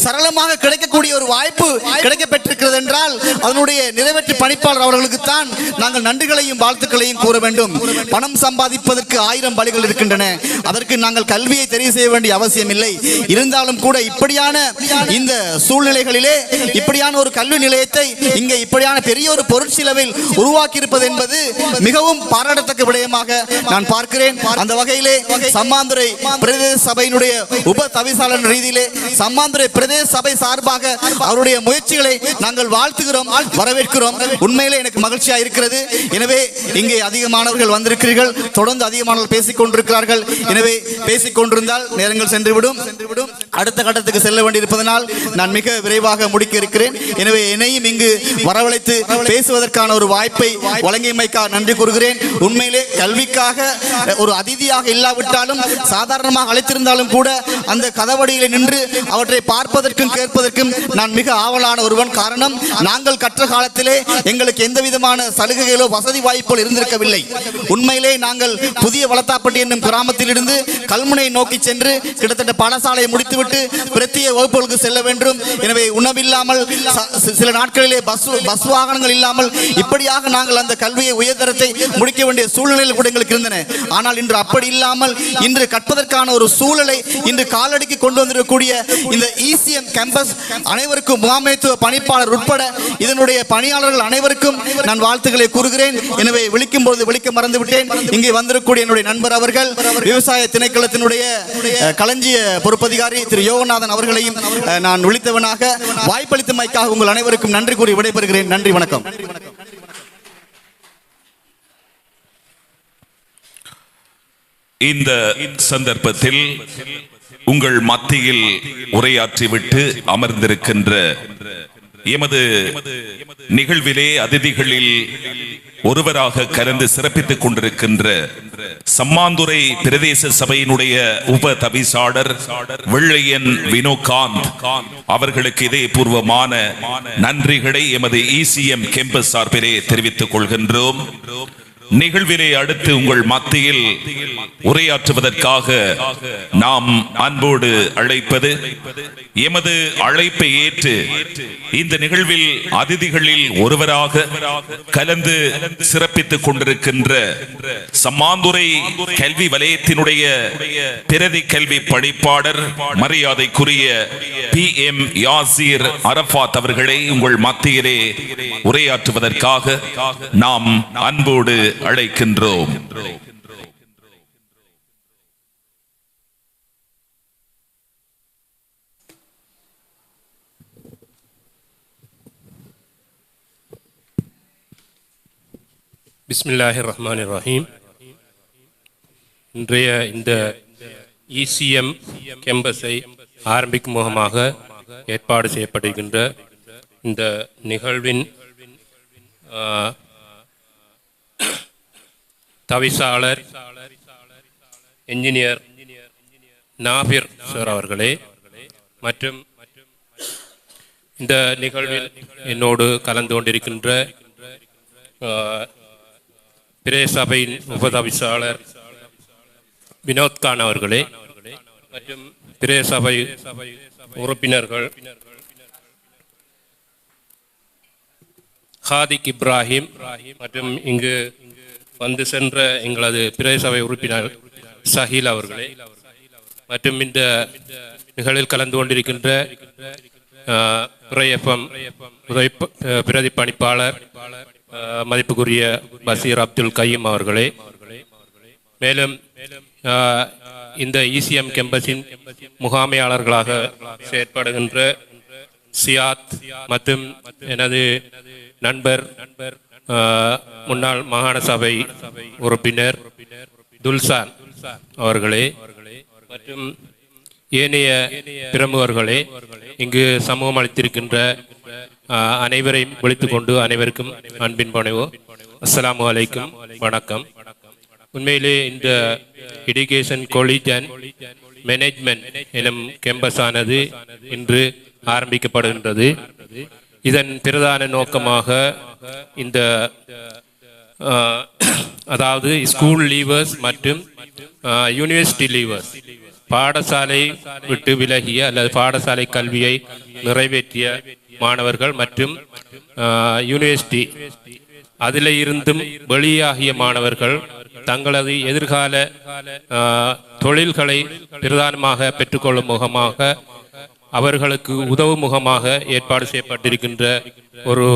Speaker 9: சரளமாக கிடைக்கக்கூடிய ஒரு வாய்ப்பு கிடைக்கப்பட்டிருக்கிறது என்றால் அதனுடைய நிறைவேற்று பணிப்பாளர் அவர்களுக்கு தான் நாங்கள் நன்றிகளையும் வாழ்த்துக்களையும் கூற வேண்டும். பணம் சம்பாதிப்பதற்கு 1000 வழிகள் இருக்கின்றன. அதற்கு நாங்கள் கல்வியை தெரிவு செய்ய வேண்டிய அவசியம் இல்லை. இருந்தாலும் கூட இப்படியான இந்த சூழ்நிலைகளிலே இப்படியான ஒரு கல்வி நிலையத்தை இங்கே இப்படியான பெரிய ஒரு பொருட்செலவில் உருவாக்கி இருப்பது என்பது மிகவும் பாராட்டத்தக்க விடயமாக நான் பார்க்கிறேன். அந்த வகையிலே சம்மாந்துறை பிரதேச சபையினுடைய உப தவிசாளர் ரீதியிலே சம்மாந்துறை பிரதேச சபை சார்பாக அவருடைய முயற்சிகளை நாங்கள் வாழ்த்துகிறோம், வரவேற்கிறோம். உண்மையிலே எனக்கு மகிழ்ச்சியா இருக்கிறது. எனவே இங்கே அதிகமானவர்கள் வந்திருக்கிறீர்கள், தொடர்ந்து அதிகமானவர்கள் பேசிக் கொண்டிருக்கிறார்கள். எனவே பேசிக் கொண்டிருந்தால் நேரங்கள் சென்றுவிடும். அடுத்த கட்டத்துக்கு செல்ல வேண்டியிருப்பதனால் நான் மிக விரைவாக முடிக்க இருக்கிறேன். எனவே என்னையும் இங்கு வரவழைத்து பேசுவதற்கான ஒரு வாய்ப்பை வழங்கியமைக்காக நன்றி கூறுகிறேன். உண்மையிலே கல்விக்காக ஒரு அதிதியாக இல்லாவிட்டாலும் சாதாரணமாக அழைத்திருந்தாலும் கூட அந்த கதவடியிலே நின்று அவற்றை பார்ப்பதற்கும் கேட்பதற்கும் நான் மிக ஆவலான ஒருவன். காரணம், நாங்கள் கற்ற காலத்திலே எங்களுக்கு எந்த விதமான சலுகைகளோ வசதி வாய்ப்புகள் இருந்திருக்கவில்லை. உண்மையிலே நாங்கள் புதிய வளத்தாப்பட்டி என்னும் கிராமத்தில் இருந்து கல்முனை நோக்கி சென்று கிட்டத்தட்ட பாடசாலையை முடித்துவிட்டு பிரத்திய வகுப்புகளுக்கு செல்ல வேண்டும். எனவே உணவில்லாமல் சில நாட்களிலே பஸ் வாகனங்கள் இல்லாமல் இப்படியாக நாங்கள் அந்த கல்வியை உயர்தரத்தை முடிக்க வேண்டிய சூழ்நிலையில் கூட எங்களுக்கு இருந்தன. ஆனால் இன்று அப்படி இல்லாமல் இன்று கற்பதற்கான ஒரு சூழலை இன்று காலடிக்கு கொண்டு வந்திருக்கக்கூடிய இந்த இசிஎம் கேம்பஸ் அனைவருக்கும் முகாமைத்துவ பணிப்பாளர் உட்பட இதனுடைய பணியாளர்கள் அனைவருக்கும் நான் வாழ்த்துக்களை கூறுகிறேன். எனவே விழிக்கும் பொழுது விழிக்க மறந்துவிட்டேன். இங்கே வந்திருக்கக்கூடிய என்னுடைய நண்பர் அவர்கள் விவசாய திணைக்களத்தினுடைய களஞ்சிய பொறுப்பதிகாரி திரு யோகநாதன் அவர்களையும் நான் விழித்தவனாக வாய்ப்பளித்தமைக்காக உங்கள் அனைவருக்கும் நன்றி கூறி விடைபெறுகிறேன். நன்றி, வணக்கம்.
Speaker 1: இந்த சந்தர்ப்பத்தில் உங்கள் மத்தியில் உரையாற்றிவிட்டு அமர்ந்திருக்கின்ற எமது நிகழ்விலே அதிதிகளில் ஒருவராக கலந்து சிறப்பித்துக் கொண்டிருக்கின்ற சம்மாந்துறை பிரதேச சபையினுடைய உப தவிசாளர் வெள்ளையன் வினோகாந்த் அவர்களுக்கு இதயபூர்வமான நன்றிகளை எமது இசிஎம் கேம்பஸ் சார்பிலே தெரிவித்துக் கொள்கின்றோம். நிகழ்விலே அடுத்து உங்கள் மத்தியில் உரையாற்றுவதற்காக நாம் அன்போடு அழைப்பது, எமது அழைப்பை ஏற்று இந்த நிகழ்வில் அதிதிகளில் ஒருவராக கலந்து சிறப்பித்துக் கொண்டிருக்கின்ற சம்மாந்துறை கல்வி வலயத்தினுடைய பிரதி கல்வி பணிப்பாளர் மரியாதைக்குரிய PM யாசீர் அரபாத் அவர்களை உங்கள் மத்தியிலே உரையாற்றுவதற்காக நாம் அன்போடு அழைக்கின்றோம்.
Speaker 10: பிஸ்மில்லாஹிர் ரஹ்மானிர் ரஹீம். இன்றைய இந்த இசிஎம் கேம்பஸை ஆரம்பிக்கும் முகமாக ஏற்பாடு செய்யப்படுகின்ற இந்த நிகழ்வின் தவிசாளர் என்ஜினியர் நாபிர் சார் அவர்களே மற்றும் இந்த நிகழ்வில் என்னோடு கலந்து கொண்டிருக்கின்ற பிரதேச சபையின் உபதவிசாளர் வினோத்கான் அவர்களே மற்றும் பிரதேச சபை உறுப்பினர்கள் ஹாதிக் இப்ராஹிம் மற்றும் இங்கு வந்து சென்ற எங்களது பிரதேச சபை உறுப்பினர் சஹீல் அவர்களே மற்றும் இந்த நிகழ்வில் கலந்து கொண்டிருக்கின்ற பிரதி பணிப்பாளர் மதிப்புக்குரிய பசீர் அப்துல் கையும் அவர்களே, மேலும் இந்த இசிஎம் கேம்பஸின் முகாமையாளர்களாக செயற்படுகின்ற சியாத் மற்றும் எனது நண்பர் முன்னாள் மாகாண சபை உறுப்பினர் துல்சான் அவர்களே மற்றும் ஏனைய பிரமுகர்களே, இங்கு சமூகம் அளித்திருக்கின்ற அனைவரையும் விழித்துக் கொண்டு அனைவருக்கும் அன்பின் பணிவோ. அஸ்ஸலாமு அலைக்கும், வணக்கம். உண்மையிலே இந்த எடுகேஷன் காலேஜ் அண்ட் மேனேஜ்மெண்ட் எனும் கேம்பஸ் ஆனது இன்று ஆரம்பிக்கப்படுகின்றது. இதன் பிரதான நோக்கமாக இந்த அதாவது ஸ்கூல் லீவர்ஸ் மற்றும் யூனிவர்சிட்டி லீவர்ஸ், பாடசாலை விட்டு விலகிய அல்லது பாடசாலை கல்வியை நிறைவேற்றிய மாணவர்கள் மற்றும் யூனிவர்சிட்டி அதில் இருந்தும் வெளியாகிய மாணவர்கள் தங்களது எதிர்கால தொழில்களை பிரதானமாக பெற்றுக்கொள்ளும் முகமாக, அவர்களுக்கு உதவும் முகமாக ஏற்பாடு செய்யப்பட்டிருக்கின்ற ஒரு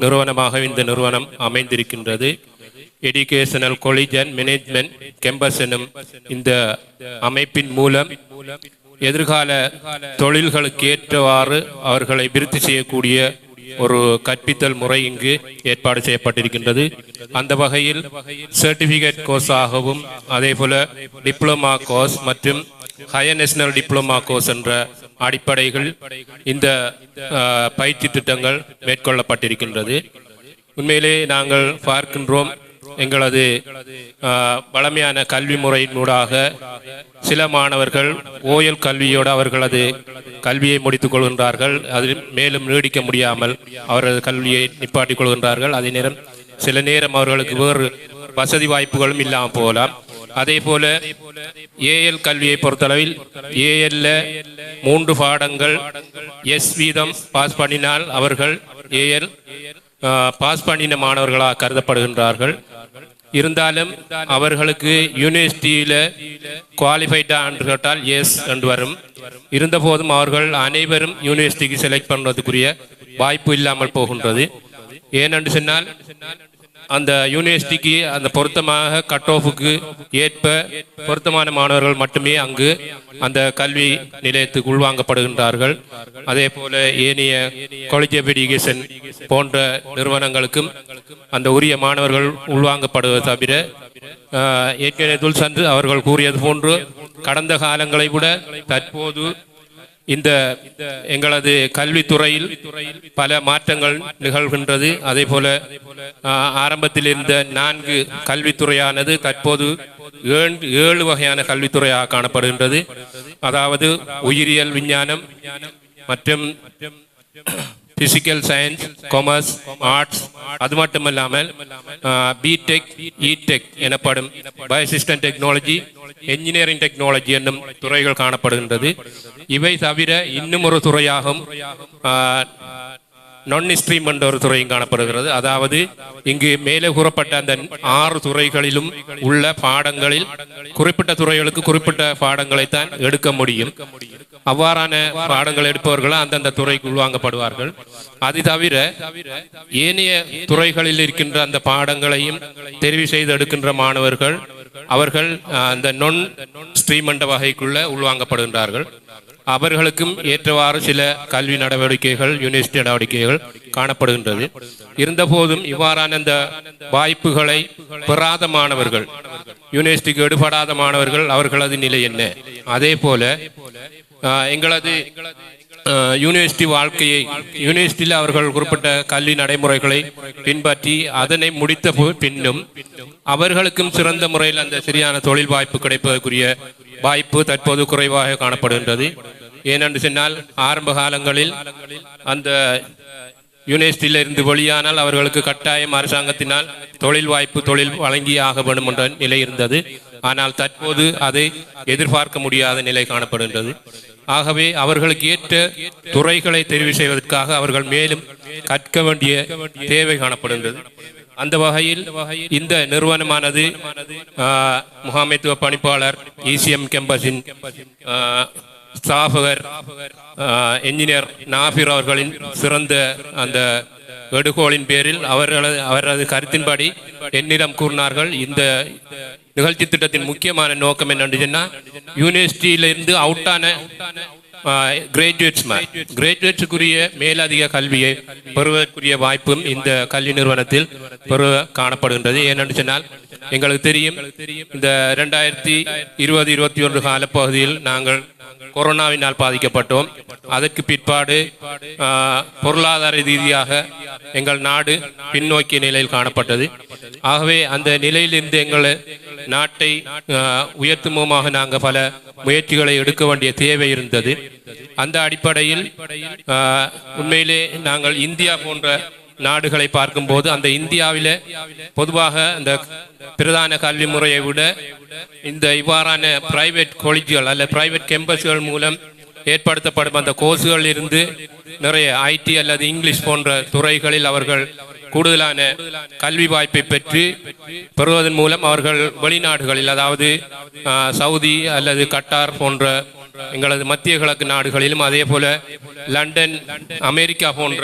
Speaker 10: நிறுவனமாக இந்த நிறுவனம் அமைந்திருக்கின்றது. Educational college and management campus எனும் இந்த அமைப்பின் மூலம் எதிர்கால தொழில்களுக்கு ஏற்றவாறு அவர்களை விருத்தி செய்யக்கூடிய ஒரு கற்பித்தல் முறை இங்கு ஏற்பாடு செய்யப்பட்டிருக்கின்றது. அந்த வகையில் சர்டிபிகேட் கோர்ஸாகவும் அதே போல டிப்ளமா கோர்ஸ் மற்றும் ஹையர் நேஷனல் டிப்ளமா கோர்ஸ் என்ற அடிப்படைகள் இந்த பயிற்சி திட்டங்கள் மேற்கொள்ளப்பட்டிருக்கின்றது. உண்மையிலே நாங்கள் பார்க்கின்றோம், எங்களது வளமையான கல்வி முறையினூடாக சில மாணவர்கள் ஓயல் கல்வியோடு அவர்களது கல்வியை முடித்துக் கொள்கின்றார்கள். அதில் மேலும் நீடிக்க முடியாமல் அவரது கல்வியை நிப்பாட்டிக் கொள்கின்றார்கள். அதே நேரம் சில நேரம் அவர்களுக்கு வேறு வசதி வாய்ப்புகளும் இல்லாமல் போகலாம். அதே போல ஏஎல் கல்வியை பொறுத்தளவில் ஏஎல்ல 3 பாடங்கள் எஸ் வீதம் பாஸ் பண்ணினால் அவர்கள் ஏஎல் பாஸ் பண்ணின மாணவர்களாக கருதப்படுகின்றார்கள். இருந்தாலும் அவர்களுக்கு யூனிவர்சிட்டியில குவாலிஃபைடா என்று கேட்டால் எஸ் என்று வரும். இருந்த போதும் அவர்கள் அனைவரும் யூனிவர்சிட்டிக்கு செலக்ட் பண்ணுவதற்குரிய வாய்ப்பு இல்லாமல் போகின்றது. ஏனென்று சொன்னால் அந்த யூனிவர்சிட்டிக்கு அந்த பொருத்தமாக கட் ஆஃபுக்கு ஏற்ப பொருத்தமான மாணவர்கள் மட்டுமே அங்கு அந்த கல்வி நிலையத்துக்கு உள்வாங்கப்படுகின்றார்கள். அதே போல ஏனைய காலேஜ் ஆஃப் எஜுகேஷன் போன்ற நிறுவனங்களுக்கும் அந்த உரிய மாணவர்கள் உள்வாங்கப்படுவது தவிர ஏற்கனவே துல்சன்று அவர்கள் கூறியது போன்று கடந்த காலங்களை விட தற்போது இந்த எங்களது கல்வித்துறையில் பல மாற்றங்கள் நிகழ்கின்றது. அதே போல ஆரம்பத்தில் இருந்த 4 கல்வித்துறையானது தற்போது 7 வகையான கல்வித்துறையாக காணப்படுகின்றது. அதாவது உயிரியல் விஞ்ஞானம் மற்றும் பிசிக்கல் சயின்ஸ், காமர்ஸ், ஆர்ட்ஸ், அது மட்டுமல்லாமல் பிடெக், இடெக் எனப்படும் பயோசிஸ்டம் டெக்னாலஜி, என்ஜினியரிங் டெக்னாலஜி என்னும் துறைகள் காணப்படுகின்றது. இவை தவிர இன்னும் ஒரு துறையாகும் நான் ஸ்ட்ரீம் என்ற ஒரு துறையும் காணப்படுகிறது. அதாவது இங்கு மேலே கூறப்பட்ட அந்த 6 துறைகளிலும் உள்ள பாடங்களில் குறிப்பிட்ட துறைகளுக்கு குறிப்பிட்ட பாடங்களைத்தான் எடுக்க முடியும். அவ்வாறான பாடங்கள் எடுப்பவர்கள் அந்தந்த துறைக்கு உள்வாங்கப்படுவார்கள். அது தவிர ஏனைய துறைகளில் இருக்கின்ற அந்த பாடங்களையும் தெரிவு செய்து எடுக்கின்ற மாணவர்கள் அவர்கள் அந்த நான் ஸ்ட்ரீம் என்ற வகைக்குள்ள உள்வாங்கப்படுகின்றார்கள். அவர்களுக்கும் ஏற்றவாறு சில கல்வி நடவடிக்கைகள், யூனிவர்சிட்டி நடவடிக்கைகள் காணப்படுகின்றது. இருந்த போதும் இவ்வாறான அந்த வாய்ப்புகளை பெறாத மாணவர்கள், யூனிவர்சிட்டிக்கு எடுபடாத மாணவர்கள், அவர்களது நிலை என்ன? அதே போல எங்களது யூனிவர்சிட்டி வாழ்க்கையை, யூனிவர்சிட்டியில் அவர்கள் குறிப்பிட்ட கல்வி நடைமுறைகளை பின்பற்றி அதனை முடித்த பின்னும் அவர்களுக்கும் சிறந்த முறையில் அந்த சரியான தொழில் வாய்ப்பு கிடைப்பதற்குரிய வாய்ப்பு தற்போது குறைவாக காணப்படுகின்றது. ஏனென்று சொன்னால் ஆரம்ப காலங்களில் அந்த யூனிவர்சிட்டியில் இருந்து வெளியானால் அவர்களுக்கு கட்டாயம் அரசாங்கத்தினால் தொழில் வழங்கி ஆக வேண்டும் என்ற நிலை இருந்தது. ஆனால் தற்போது அதை எதிர்பார்க்க முடியாத நிலை காணப்படுகின்றது. ஆகவே அவர்களுக்கு ஏற்ற துறைகளை தெரிவு செய்வதற்காக அவர்கள் மேலும் கற்க வேண்டிய தேவை காணப்படுகின்றது. அந்த வகையில் இந்த நிறுவனமானது முகாமைத்துவ பணிப்பாளர், இசிஎம் கேம்பஸின் ஸ்தாபகர் என்ஜினியர் நாபிர் அவர்களின் சிறந்த அந்த எடுகோளின் பேரில் அவரது கருத்தின்படி என்னிடம் கூறினார்கள், இந்த நிகழ்ச்சி திட்டத்தின் முக்கியமான நோக்கம் என்னன்னு சொன்னா, யூனிவர்சிட்டியிலிருந்து அவுட்டான கிராஜுவேட்ஸுக்குரிய மேலதிக கல்வியை பெறுவதற்குரிய வாய்ப்பும் இந்த கல்வி நிறுவனத்தில் காணப்படுகின்றது. ஏனென்று சொன்னால் எங்களுக்கு தெரியும், இந்த 2020-21 காலப்பகுதியில் நாங்கள் கொரோனாவினால் பாதிக்கப்பட்டோம். அதற்கு பிற்பாடு பொருளாதார ரீதியாக எங்கள் நாடு பின்னோக்கிய நிலையில் காணப்பட்டது. ஆகவே அந்த நிலையிலிருந்து எங்கள் நாட்டை உயர்த்துமுகமாக நாங்கள் பல முயற்சிகளை எடுக்க வேண்டிய தேவை இருந்தது. அந்த அடிப்படையில் உண்மையிலே நாங்கள் இந்தியா போன்ற நாடுகளை பார்க்கும்போது அந்த இந்தியாவில் பொதுவாக அந்த பிரதான கல்வி முறையை விட இந்த இவ்வாறான பிரைவேட் காலேஜுகள் அல்ல பிரைவேட் கேம்பஸ்கள் மூலம் ஏற்படுத்தப்படும் அந்த கோர்ஸுகள் இருந்து நிறைய ஐடி அல்லது இங்கிலீஷ் போன்ற துறைகளில் அவர்கள் கூடுதலான கல்வி வாய்ப்பை பெறுவதன் மூலம் அவர்கள் வெளிநாடுகளில், அதாவது சவுதி அல்லது கட்டார் போன்ற எங்களது மத்திய கிழக்கு நாடுகளிலும், அதே போல லண்டன், அமெரிக்கா போன்ற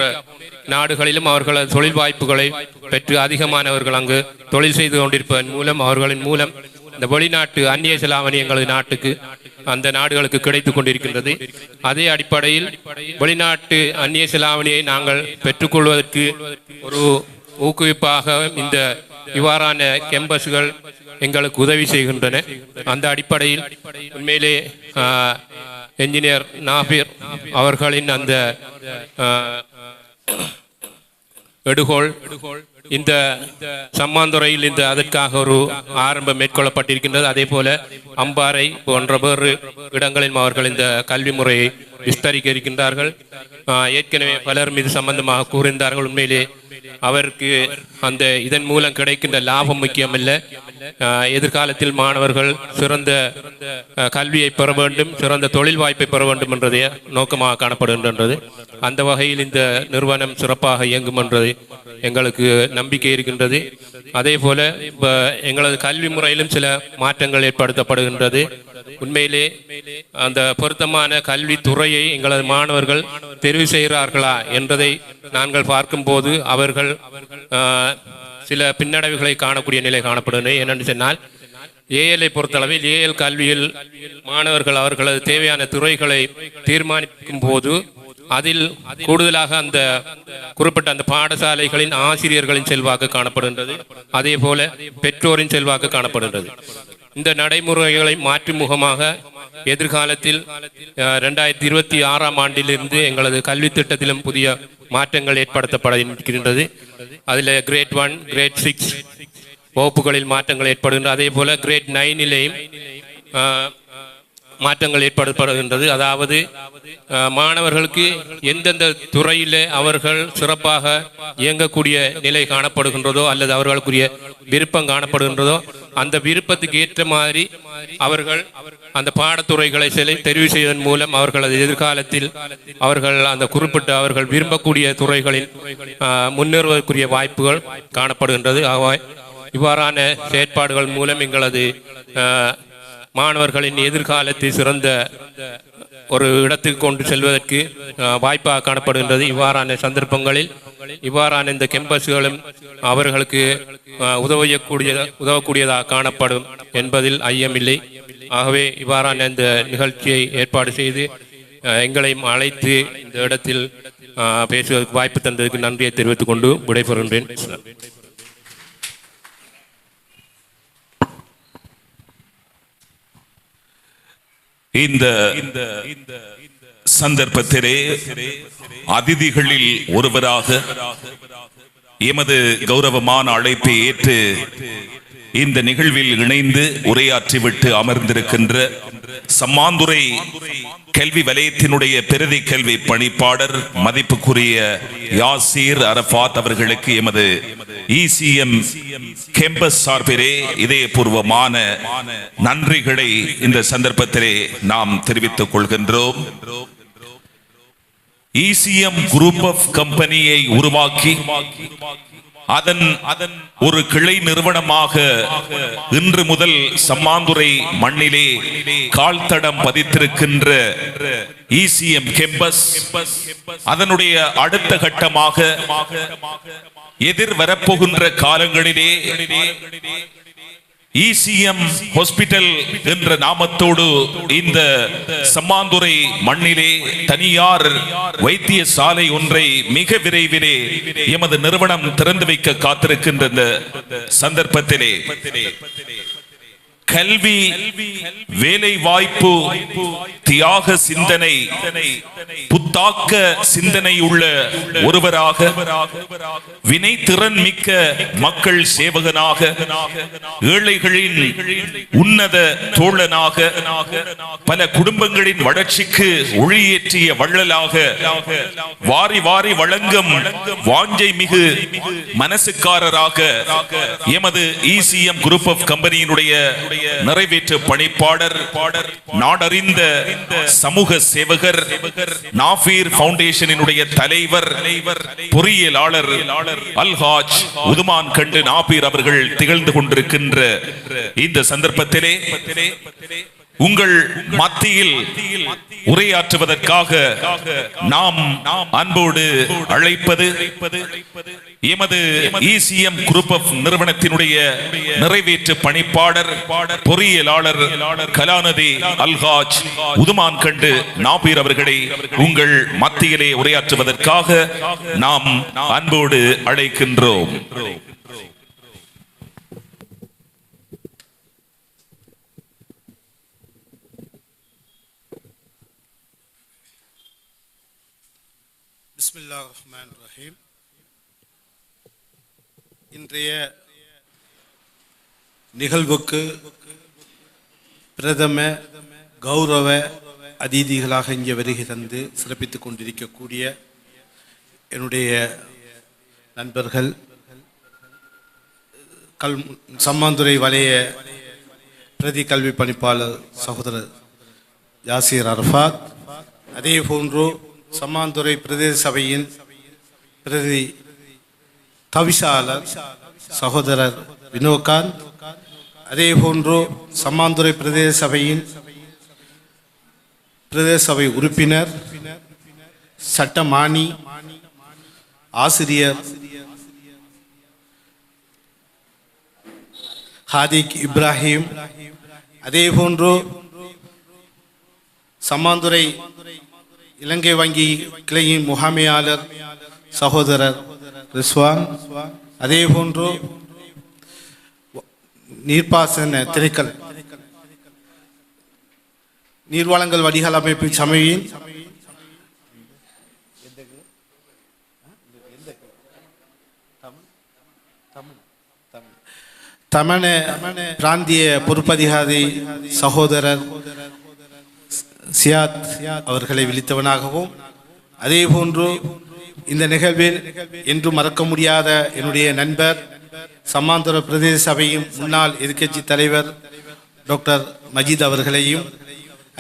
Speaker 10: நாடுகளிலும் அவர்களது தொழில் வாய்ப்புகளை பெற்று அதிகமானவர்கள் அங்கு தொழில் செய்து கொண்டிருப்பதன் மூலம் அவர்களின் மூலம் இந்த வெளிநாட்டு அந்நிய செலாவணி எங்களது நாட்டுக்கு அந்த நாடுகளுக்கு கிடைத்துக் கொண்டிருக்கின்றது. அதே அடிப்படையில் வெளிநாட்டு அந்நிய செலாவணியை நாங்கள் பெற்றுக்கொள்வதற்கு ஒரு ஊக்குவிப்பாக இந்த இவ்வாறான கேம்பஸ்கள் எங்களுக்கு உதவி செய்கின்றன. அந்த அடிப்படையில் உண்மையிலே என்ஜினியர் நாபிர் அவர்களின் அந்த எடுகோள் இந்த சம்மாந்துறையில் இந்த அதற்காக ஒரு ஆரம்பம் மேற்கொள்ளப்பட்டிருக்கின்றது. அதே போல அம்பாறை போன்ற வேறு இடங்களில் அவர்கள் இந்த கல்வி முறையை விஸ்தரிக்க இருக்கின்றார்கள். ஏற்கனவே பலர் மீது சம்பந்தமாக கூறியிருந்தார்கள். உண்மையிலே அவருக்கு அந்த இதன் மூலம் கிடைக்கின்ற லாபம் முக்கியமல்ல, எதிர்காலத்தில் மாணவர்கள் சிறந்த கல்வியை பெற வேண்டும், சிறந்த தொழில் வாய்ப்பை பெற வேண்டும் என்றதை நோக்கமாக காணப்படுகின்றது. அந்த வகையில் இந்த நிறுவனம் சிறப்பாக இயங்கும் என்றது எங்களுக்கு நம்பிக்கை இருக்கின்றது. அதே போல எங்களது கல்வி முறையிலும் சில மாற்றங்கள் ஏற்படுத்தப்படுகின்றது. உண்மையிலே அந்த பொருத்தமான கல்வி துறையை எங்களது மாணவர்கள் தெரிவு செய்கிறார்களா என்பதை நாங்கள் பார்க்கும்போது அவர்கள் சில பின்னடைவுகளை காணக்கூடிய நிலை காணப்படுகிறது. ஏனென்று சொன்னால் ஏஎல்ஐ பொறுத்தளவில் ஏஎல் கல்வியில் மாணவர்கள் அவர்களது தேவையான துறைகளை தீர்மானிக்கும் போது அதில் கூடுதலாக அந்த குறிப்பிட்ட அந்த பாடசாலைகளின் ஆசிரியர்களின் செல்வாக்கு காணப்படுகின்றது. அதே போல பெற்றோரின் செல்வாக்கு காணப்படுகின்றது. இந்த நடைமுறைகளை மாற்றும் முகமாக எதிர்காலத்தில் 2026ஆம் ஆண்டிலிருந்து எங்களது கல்வி திட்டத்திலும் புதிய மாற்றங்கள் ஏற்படுத்தப்பட இருக்கின்றது. அதில் கிரேட் 1, கிரேட் 6 வகுப்புகளில் மாற்றங்கள் ஏற்படுகின்றது. அதே போல கிரேட் 9லேயும் மாற்றங்கள் ஏற்படுத்தப்படுகின்றது. அதாவது மாணவர்களுக்கு எந்தெந்த துறையிலே அவர்கள் சிறப்பாக இயங்கக்கூடிய நிலை காணப்படுகின்றதோ அல்லது அவர்களுக்குரிய விருப்பம் காணப்படுகின்றதோ அந்த விருப்பத்துக்கு ஏற்ற மாதிரி அவர்கள் அந்த பாடத்துறைகளை தெரிவு செய்வதன் மூலம் அவர்களது எதிர்காலத்தில் அவர்கள் அந்த குறிப்பிட்ட அவர்கள் விரும்பக்கூடிய துறைகளில் முன்னேறுவதற்குரிய வாய்ப்புகள் காணப்படுகின்றது. இவ்வாறான செயற்பாடுகள் மூலம் எங்களது மாணவர்களின் எதிர்காலத்தை சிறந்த ஒரு இடத்துக்கு கொண்டு செல்வதற்கு வாய்ப்பாக காணப்படுகின்றது. இவ்வாறான சந்தர்ப்பங்களில் இவ்வாறான இந்த கேம்பஸ்களும் அவர்களுக்கு உதவக்கூடியதாக காணப்படும் என்பதில் ஐயமில்லை. ஆகவே இவ்வாறான இந்த நிகழ்ச்சியை ஏற்பாடு செய்து எங்களையும் அழைத்து இந்த இடத்தில் பேசுவதற்கு வாய்ப்பு தந்ததற்கு நன்றியை தெரிவித்துக் கொண்டு விடைபெறுகின்றேன்.
Speaker 1: இந்த சந்தர்ப்பத்திலே அதிதிகளில் ஒருவராக எமது கௌரவமான அழைப்பை ஏற்று இந்த நிகழ்வில் இணைந்து உரையாற்றிவிட்டு அமர்ந்திருக்கின்ற சம்மாந்துறை கல்வி வலயத்தினுடைய பிரதி கல்வி பணிப்பாளர் மதிப்புக்குரிய யாசீர் அரபாத் அவர்களுக்கு எமது இசிஎம் கேம்பஸ் சார்பிலே இதயபூர்வமான நன்றிகளை இந்த சந்தர்ப்பத்திலே நாம் தெரிவித்துக் கொள்கின்றோம். இசிஎம் குரூப் ஆஃப் கம்பெனியை உருவாக்கி அதன் ஒரு கிளை நிறுவனமாக இன்று முதல் சம்மாந்துறை மண்ணிலே கால்தடம் பதித்திருக்கின்ற இசிஎம் கேம்பஸ் அதனுடைய அடுத்த கட்டமாக எதிர் வரப்போகின்ற காலங்களிலே ECM ஹாஸ்பிட்டல் என்ற நாமத்தோடு இந்த சம்மாந்துறை மண்ணிலே தனியார் வைத்தியசாலை ஒன்றை மிக விரைவிலே எமது நிறுவனம் திறந்து வைக்க காத்திருக்கின்ற இந்த சந்தர்ப்பத்திலே கல்வி, வேலை வாய்ப்பு, தியாக சிந்தனை, புத்தாக்க சிந்தனை உள்ள ஒருவராக, வினை திறன் மிக்க மக்கள் சேவகனாக, ஏழைகளின் உன்னத தோழனாக, பல குடும்பங்களின் வளர்ச்சிக்கு ஒளியேற்றிய வள்ளலாக, வாரி வாரி வழங்கும் வாஞ்சை மிகு மனசுக்காரராக எமது ECM குரூப் ஆஃப் கம்பெனியினுடைய நிறைவேற்று பணிப்பாளர், நாடறிந்த சமூக சேவகர், நாஃபீர் ஃபவுண்டேஷனினுடைய தலைவர், பொறியியலாளர் அல்ஹாஜ் உதுமான் கண்டு நாபீர் அவர்கள் திகழ்ந்து கொண்டிருக்கின்ற இந்த சந்தர்ப்பத்திலே உங்கள் மத்தியில் உரையாற்றுவதற்காக நாம் அன்போடு அழைப்பது எமது ECM குரூப் ஆஃப் நிறுவனத்தினுடைய நிறைவேற்று பணிப்பாளர், பொறியியலாளர் கலாநிதி அல்ஹாஜ் உதுமான் கண்டு நாபீர் அவர்களை உங்கள் மத்தியிலே உரையாற்றுவதற்காக நாம் அன்போடு அழைக்கின்றோம்.
Speaker 11: பிஸ்மில்லாஹிர் ரஹ்மானிர் ரஹீம். இன்றைய நிகழ்வுக்கு பிரதம கௌரவ அதிதிகளாக இங்கே வருகை தந்து சிறப்பித்துக் கொண்டிருக்கக்கூடிய என்னுடைய நண்பர்கள், சம்மாந்துறை வலய பிரதி கல்வி பணிப்பாளர் சகோதரர் யாசிர் அரஃபாத், அதே போன்று சம்மாந்துறை பிரதேச சபையின் பிரதி தவிசாளர் சகோதரர் வினோகாந்த், அதே போன்று சம்மாந்துறை பிரதேச சபையின் பிரதேச சபை உறுப்பினர், சட்டமானி, ஆசிரியர் ஹாதிக் இப்ராஹிம், அதே போன்று சம்மாந்துறை இலங்கை வங்கி கிளையின் முகாமையாளர் சகோதரர் ரிஸ்வான், அதே போன்று நீர்ப்பாசன திணைக்கள நீர்வளங்கள் வடிகால் அமைப்பு சபையின் தமிழ பிராந்திய பொறுப்பதிகாரி சகோதரர் சியாத் அவர்களை விழித்தவனாகவும், அதே போன்று இந்த நிகழ்வில் என்று மறக்க முடியாத என்னுடைய நண்பர், சம்மாந்துறை பிரதேச சபையின் முன்னாள் எதிர்க்கட்சி தலைவர் டாக்டர் மஜீத் அவர்களையும்,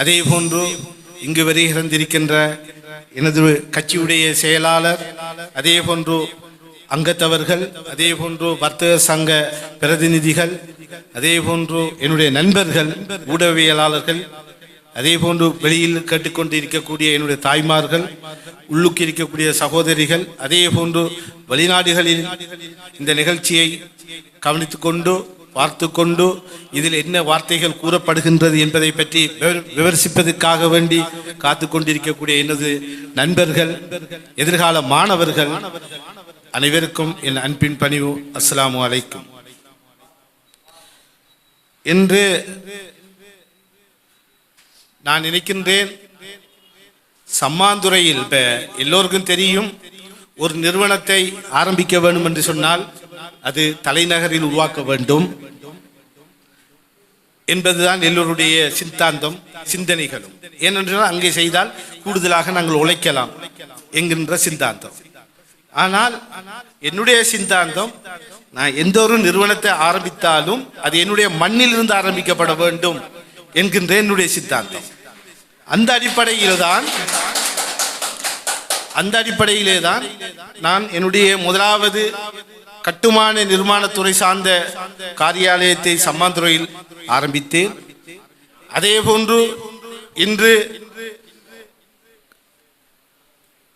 Speaker 11: அதே போன்று இங்கு வருகின்ற எனது கட்சியுடைய செயலாளர், அதே போன்று அங்கத்தவர்கள், அதே போன்று வர்த்தக சங்க பிரதிநிதிகள், அதே போன்று என்னுடைய நண்பர்கள் ஊடகவியலாளர்கள், அதே போன்று வெளியில் கேட்டுக்கொண்டு இருக்கக்கூடிய என்னுடைய தாய்மார்கள், உள்ளுக்கு இருக்கக்கூடிய சகோதரிகள், அதே போன்று வெளிநாடுகளில் இந்த நிகழ்ச்சியை கவனித்துக் கொண்டு பார்த்து கொண்டு இதில் என்ன வார்த்தைகள் கூறப்படுகின்றது என்பதை பற்றி விமர்சிப்பதற்காக வேண்டி காத்து கொண்டிருக்கக்கூடிய எனது நண்பர்கள், எதிர்கால மாணவர்கள் அனைவருக்கும் என் அன்பின் பணிவு. அஸ்ஸலாமு அலைக்கும். என்று நான் நினைக்கின்றேன், சம்மாந்துறையில் இப்ப எல்லோருக்கும் தெரியும், ஒரு நிறுவனத்தை ஆரம்பிக்க வேண்டும் என்று சொன்னால் அது தலைநகரில் உருவாக்க வேண்டும் என்பதுதான் எல்லோருடைய சித்தாந்தம், சிந்தனைகளும். ஏனென்றால் அங்கே செய்தால் கூடுதலாக நாங்கள் உழைக்கலாம் என்கின்ற சித்தாந்தம். ஆனால் என்னுடைய சித்தாந்தம், நான் எந்த ஒரு நிறுவனத்தை ஆரம்பித்தாலும் அது என்னுடைய மண்ணில் இருந்து ஆரம்பிக்கப்பட வேண்டும் என்கின்ற என்னுடைய சித்தாந்தம். அந்த அடிப்படையிலே தான் நான் என்னுடைய முதலாவது கட்டுமான நிர்மாணத்துறை சார்ந்த காரியாலயத்தை சம்மாந்துறையில் ஆரம்பித்தேன். அதே போன்று இன்று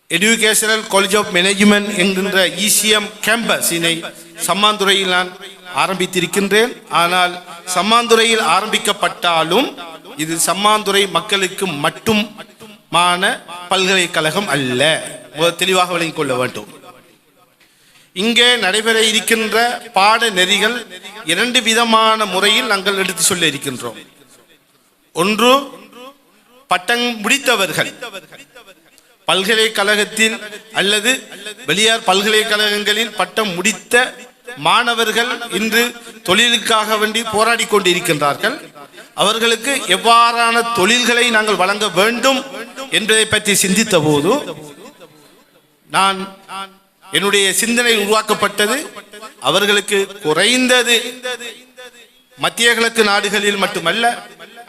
Speaker 11: எஜுகேஷனல் காலேஜ் ஆஃப் மேனேஜ்மெண்ட் என்கின்ற ECM கேம்பஸினை சம்மாந்துறையில் நான் ஆரம்பித்திருக்கின்றேன். ஆனால் சம்மாந்துறையில் ஆரம்பிக்கப்பட்டாலும் இது சம்மாந்துறை மக்களுக்கு மட்டுமான பல்கலைக்கழகம் அல்ல, தெளிவாக விளங்கிக் கொள்ள வேண்டும். இங்கே நடைபெற இருக்கின்ற பாடநெறிகள் 2 விதமான முறையில் நாங்கள் எடுத்து சொல்ல இருக்கின்றோம். ஒன்று, பட்டம் முடித்தவர்கள் பல்கலைக்கழகத்தில் அல்லது வெளியார் பல்கலைக்கழகங்களில் பட்டம் முடித்த மாணவர்கள் இன்று தொழிலுக்காக வேண்டி போராடி கொண்டிருக்கின்றார்கள். அவர்களுக்கு எவ்வாறான தொழில்களை நாங்கள் வழங்க வேண்டும் என்பதை பற்றி சிந்தித்த போது நான் என்னுடைய சிந்தனை உருவாக்கப்பட்டது, அவர்களுக்கு குறைந்தது மத்திய கிழக்கு நாடுகளில் மட்டுமல்ல,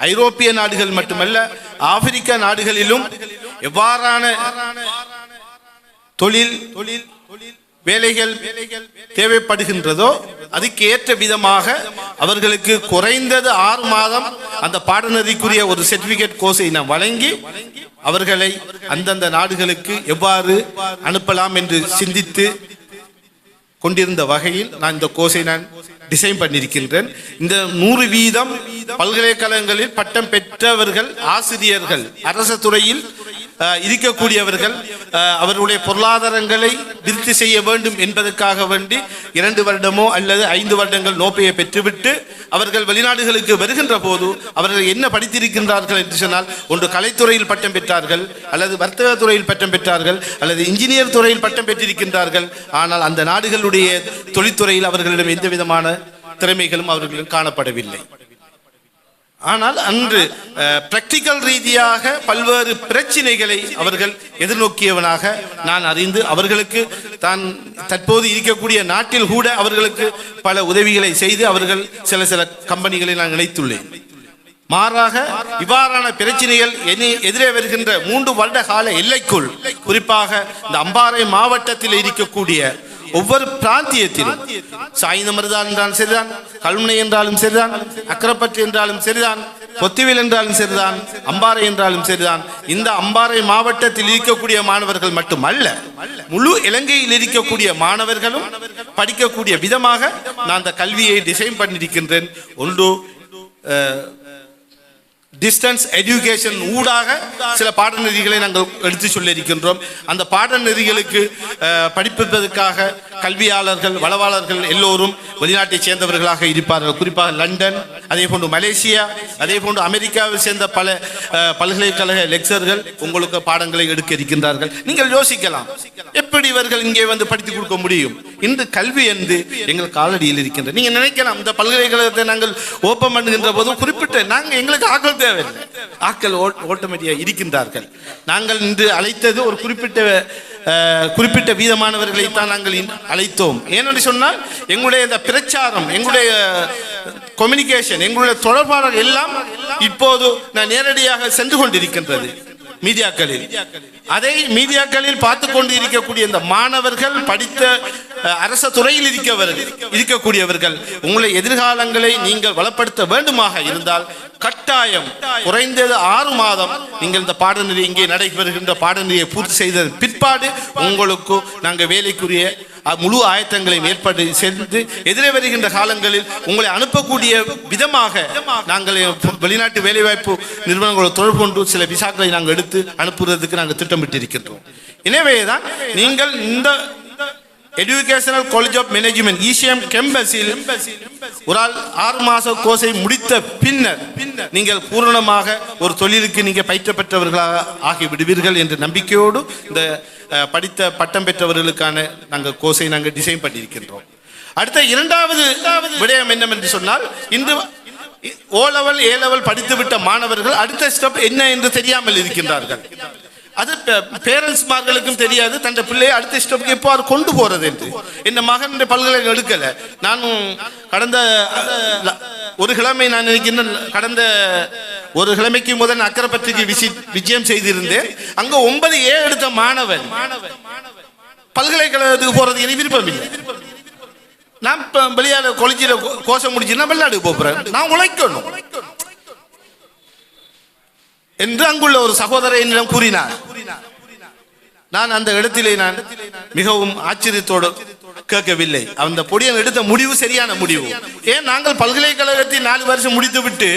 Speaker 11: ஐரோப்பிய நாடுகள் மட்டுமல்ல, ஆப்பிரிக்க நாடுகளிலும் எவ்வாறான தொழில் வேலைகள் தேவைப்படுகின்றதோ அதுக்கு ஏற்ற விதமாக அவர்களுக்கு குறைந்தது 6 மாதம் அந்த பாடநெறிக்குரிய ஒரு சர்டிபிகேட் கோர்ஸை நாம் வழங்கி அவர்களை அந்தந்த நாடுகளுக்கு எவ்வாறு அனுப்பலாம் என்று சிந்தித்து கொண்டிருந்த வகையில் நான் இந்த கோர்ஸை டிசைன் பண்ணியிருக்கின்றேன். இந்த 100% பல்கலைக்கழகங்களில் பட்டம் பெற்றவர்கள், ஆசிரியர்கள், அரசு துறையில் இருக்கக்கூடியவர்கள் அவர்களுடைய பொருளாதாரங்களை விருத்தி செய்ய வேண்டும் என்பதற்காக வேண்டி 2 வருடமோ அல்லது 5 வருடங்கள் நோப்பையை பெற்றுவிட்டு அவர்கள் வெளிநாடுகளுக்கு வருகின்ற போது அவர்கள் என்ன படித்திருக்கின்றார்கள் என்று சொன்னால், ஒன்று கலைத்துறையில் பட்டம் பெற்றார்கள், அல்லது வர்த்தக துறையில் பட்டம் பெற்றார்கள், அல்லது இன்ஜினியர் துறையில் பட்டம் பெற்றிருக்கின்றார்கள். ஆனால் அந்த நாடுகளுடைய தொழில்துறையில் அவர்களிடம் எந்த விதமான திறமைகளும் அவர்களிடம் காணப்படவில்லை. ஆனால் அன்று பிராக்டிக்கல் ரீதியாக பல்வேறு பிரச்சனைகளை அவர்கள் எதிர்நோக்கியவனாக நான் அறிந்து அவர்களுக்கு தான் தற்போது இருக்கக்கூடிய நாட்டில் கூட அவர்களுக்கு பல உதவிகளை செய்து அவர்கள் சில கம்பெனிகளை நான் இணைத்துள்ளேன். மாறாக இவ்வாறான பிரச்சனைகள் எதிரே வருகின்ற 3 வருட கால எல்லைக்குள், குறிப்பாக இந்த அம்பாறை மாவட்டத்தில் இருக்கக்கூடிய ஒவ்வொரு பிராந்தியத்திலும், சாய்ந்தமருதான் என்றாலும் சரிதான், கல்முனை என்றாலும் சரிதான், அக்கரப்பற்று என்றாலும் சரிதான், பொத்திவில் என்றாலும் சரிதான், அம்பாறை என்றாலும் சரிதான், இந்த அம்பாறை மாவட்டத்தில் இருக்கக்கூடிய மாணவர்கள் மட்டுமல்ல, முழு இலங்கையில் இருக்கக்கூடிய மாணவர்களும் படிக்கக்கூடிய விதமாக நான் அந்த கல்வியை டிசைன் பண்ணியிருக்கின்றேன். ஒன்று டிஸ்டன்ஸ் எஜுகேஷன் ஊடாக சில பாடநெறிகளை நாங்கள் எடுத்து சொல்ல இருக்கின்றோம். அந்த பாடநெறிகளுக்கு படிப்பதற்காக கல்வியாளர்கள், வளவாளர்கள் எல்லோரும் வெளிநாட்டை சேர்ந்தவர்களாக இருப்பார்கள். குறிப்பாக லண்டன், அதே போன்று மலேசியா, அதே போன்று அமெரிக்காவை சேர்ந்த பல பல்கலைக்கழக லெக்சர்கள் உங்களுக்கு பாடங்களை எடுக்க இருக்கின்றார்கள். நீங்கள் யோசிக்கலாம், எப்படி இவர்கள் இங்கே வந்து படித்துக் கொடுக்க முடியும்? இன்று கல்வி என்று எங்கள் காலடியில் இருக்கின்றது. நீங்க நினைக்கலாம், இந்த பல்கலைக்கழகத்தை நாங்கள் ஓப்பன் பண்ணுகின்ற போது குறிப்பிட்ட நாங்கள் எங்களுக்கு ஆக்கள் தேவையில்லை, ஆக்கள் ஆட்டோமேட்டிக்காக இருக்கின்றார்கள். நாங்கள் இன்று அழைத்தது ஒரு குறிப்பிட்ட வீதமானவர்களை தான் நாங்கள் அழைத்தோம். ஏனென்று சொன்னால் எங்களுடைய இந்த பிரச்சாரம், எங்களுடைய கம்யூனிகேஷன், எங்களுடைய தொடர்பாளர் எல்லாம் இப்போது நான் நேரடியாக சென்று கொண்டிருக்கின்றது மீடியாக்களில். அதை மீடியாக்களில் பார்த்து கொண்டு இருக்கக்கூடிய இந்த மாணவர்கள், படித்த அரச துறையில் இருக்கக்கூடியவர்கள், உங்களை எதிர்காலங்களை நீங்கள் வளப்படுத்த வேண்டுமாக இருந்தால் கட்டாயம் குறைந்தது 6 மாதம் நீங்கள் இந்த பாடநெறி, இங்கே நடைபெறுகின்ற பாடநெறியை பூர்த்தி செய்த பிற்பாடு உங்களுக்கு நாங்கள் வேலைக்குரிய முழு ஆயத்தங்களையும் ஏற்பட்டு சேர்ந்து எதிரே வருகின்ற காலங்களில் உங்களை அனுப்பக்கூடிய விதமாக நாங்கள் வெளிநாட்டு வேலைவாய்ப்பு நிறுவனங்களோடு தொடர்பு கொண்டு சில விசாக்களை நாங்கள் எடுத்து அனுப்புவதற்கு நாங்கள் திட்டமிட்டிருக்கின்றோம். எனவேதான் நீங்கள் இந்த educational college of management ECM கேம்பஸில் ஒரு 6 மாத கோர்ஸை முடித்த பின்னர் நீங்கள் பூரணமாக ஒரு தொழிலுக்கு நீங்கள் பயிற்ற பெற்றவர்களாக ஆகி விடுவீர்கள் என்ற நம்பிக்கையோடு இந்த படித்த பட்டம் பெற்றவர்களுக்கான நாங்கள் கோர்ஸை நாங்கள் டிசைன் பண்ணியிருக்கின்றோம். அடுத்த 2வது விடயம் என்னவென்று சொன்னால், இன்று O level A level படித்துவிட்ட மாணவர்கள் அடுத்த ஸ்டெப் என்ன என்று தெரியாமல் இருக்கின்றார்கள். அது பேரண்ட்ஸ்மார்களுக்கும் தெரியாது, தன் பிள்ளையை அடுத்த ஸ்டெப்புக்கு எப்போ கொண்டு போறது என்று. என் மகன் பல்கலைக்கழகம் எடுக்கல. நானும் கடந்த ஒரு கிழமை நான் நினைக்கின்றேன், கடந்த ஒரு கிழமைக்கு முதல் அக்கரைப்பற்றுக்கு விஜயம் செய்திருந்தேன். அங்க 9A எடுத்த மாணவன் பல்கலைக்கழகத்துக்கு போறது எனக்கு விருப்பம் இல்லை. நான் வெளியால கொலைஞ்சில கோஷம் முடிச்சு நான் வெளிநாட்டுக்கு போறேன், நான் உழைக்கணும் என்று அங்குள்ள ஒரு சகோதரர் என்னிடம் கூறினார். நான் அந்த இடத்திலே நான் மிகவும் ஆச்சரியத்தோடு கேட்கவில்லை. அந்த பொடியன் எடுத்த முடிவு சரியான முடிவு. ஏன் நாங்கள் பல்கலைக்கழகத்தில் 4 வருஷம் முடித்து விட்டு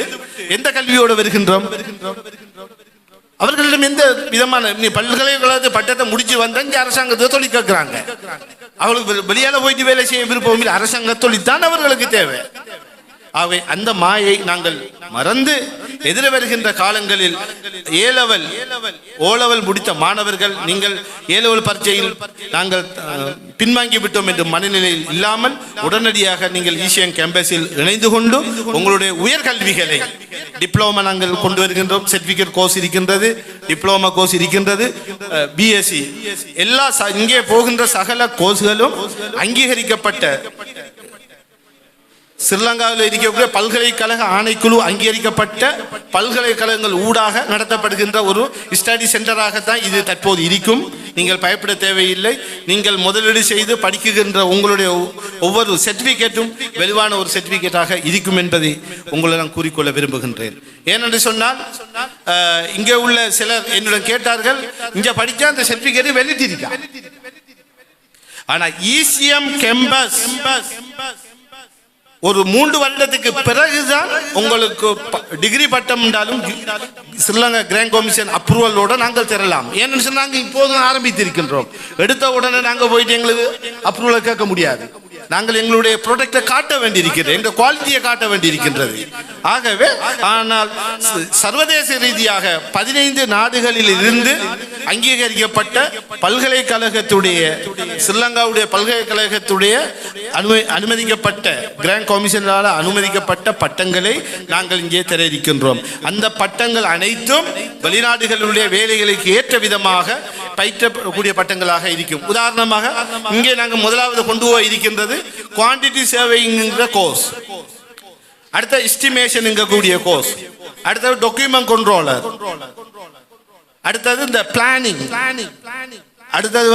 Speaker 11: எந்த கல்வியோடு வருகின்றோம்? அவர்களிடம் எந்த விதமான பல்கலைக்கழகத்தை பட்டத்தை முடிச்சு வந்தா இங்க அரசாங்கத்தை தொழில் கேட்கிறாங்க. அவங்களுக்கு வெளியால போயிட்டு வேலை செய்ய விருப்பம் இல்லை. அரசாங்க தொழில் தான் அவர்களுக்கு தேவை. ஆகவே அந்த மாயை நாங்கள் மறந்து எதிர வருகின்ற காலங்களில் ஓலவல் முடித்த மாணவர்கள் நீங்கள் ஏலவல் பரீட்சையில் நாங்கள் பின்வாங்கி விட்டோம் என்ற மனநிலையில் இல்லாமல் உடனடியாக நீங்கள் ஈசிஎம் கேம்பஸில் இணைந்து கொண்டு உங்களுடைய உயர்கல்விகளை டிப்ளோமா நாங்கள் கொண்டு வருகின்றோம். சர்டிபிகேட் கோர்ஸ் இருக்கின்றது, டிப்ளோமா கோர்ஸ் இருக்கின்றது, பிஎஸ்சி எல்லா இங்கே போகின்ற சகல கோர்ஸ்களும் அங்கீகரிக்கப்பட்ட ஸ்ரீலங்காவில் இருக்கக்கூடிய பல்கலைக்கழக ஆணைக்குழு அங்கீகரிக்கப்பட்ட பல்கலைக்கழகங்கள் ஊடாக நடத்தப்படுகின்ற ஒரு ஸ்டடி சென்டராகத்தான் இது தற்போது இருக்கும். நீங்கள் பயப்பட தேவையில்லை. நீங்கள் முதலீடு செய்து படிக்குகின்ற உங்களுடைய ஒவ்வொரு சர்டிபிகேட்டும் வெளிவான ஒரு சர்டிபிகேட்டாக இருக்கும் என்பதை உங்களை நான் கூறிக்கொள்ள விரும்புகின்றேன். ஏனென்று சொன்னால் இங்கே உள்ள சிலர் என்னிடம் கேட்டார்கள், இங்கே படித்தா அந்த சர்டிபிகேட் வெளியிட்டிருக்கா? ஆனா ஈசிஎம் கேம்பஸ் ஒரு 3 வருடத்துக்கு பிறகுதான் உங்களுக்கு டிகிரி பட்டம் என்றாலும் ஸ்ரீலங்கா கிராண்ட் கமிஷன் அப்ரூவலோட நாங்கள் தரலாம். ஏன்னு சொன்னா நாங்கள் இப்போதும் ஆரம்பித்திருக்கின்றோம். எடுத்த உடனே நாங்கள் போயிட்டு எங்களுக்கு அப்ரூவல் கேட்க முடியாது. நாங்கள் எங்களுடைய ப்ராடக்டை காட்ட வேண்டியிருக்கிறது, எங்கள் குவாலிட்டியை காட்ட வேண்டியிருக்கின்றது. ஆகவே ஆனால் சர்வதேச ரீதியாக 15 நாடுகளில் இருந்து அங்கீகரிக்கப்பட்ட பல்கலைக்கழகத்துடைய ஸ்ரீலங்காவுடைய பல்கலைக்கழகத்துடைய அனுமதிக்கப்பட்ட கிராண்ட் கமிஷனால் அனுமதிக்கப்பட்ட பட்டங்களை நாங்கள் இங்கே தர இருக்கின்றோம். அந்த பட்டங்கள் அனைத்தும் வெளிநாடுகளுடைய வேலைகளுக்கு ஏற்ற விதமாக பயிற்றக்கூடிய பட்டங்களாக இருக்கும். உதாரணமாக இங்கே நாங்கள் முதலாவது கொண்டு போய் இருக்கின்றது குவான்டிட்டி சேவிங்கிற கோர்ஸ், அடுத்த எஸ்டிமேஷன் கூடிய கோர்ஸ், அடுத்தது டாக்குமெண்ட் கண்ட்ரோலர், அடுத்தது இந்த பிளானிங், அடுத்தது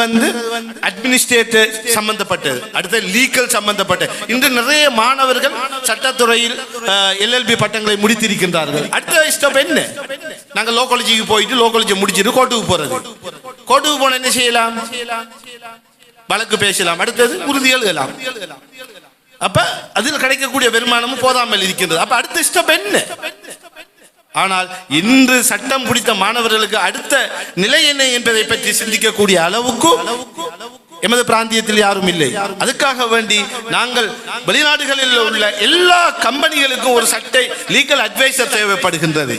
Speaker 11: அட்மினிஸ்ட்ரேட்டிவ் சம்பந்தப்பட்டது, அடுத்தது லீகல் சம்பந்தப்பட்ட. இன்று நிறைய மாணவர்கள் சட்டத்துறையில் எல்எல்பி பட்டங்களை முடித்திருக்கின்றார்கள். அடுத்த ஸ்டெப் என்ன? நாங்கள் லோ காலேஜுக்கு போயிட்டு லோ காலேஜ் முடிச்சுட்டு கோர்ட்டுக்கு போறது. கோர்ட்டுக்கு போன என்ன செய்யலாம்? வழக்கு பேசலாம், அடுத்தது உறுதி எழுதலாம். அப்ப அதில் கிடைக்கக்கூடிய வருமானமும் போதாமல் இருக்கின்றது. அப்ப அடுத்த ஸ்டெப் என்ன? ஆனால் இன்று சட்டம் பிடித்த மாணவர்களுக்கு அடுத்த நிலை என்ன என்பதை பற்றி சிந்திக்கக்கூடிய அளவுக்கு எமது பிராந்தியத்தில் யாரும் இல்லை. அதுக்காக வேண்டி நாங்கள் வெளிநாடுகளில் உள்ள எல்லா கம்பெனிகளுக்கும் ஒரு சட்டை லீகல் அட்வைசர் தேவைப்படுகின்றது.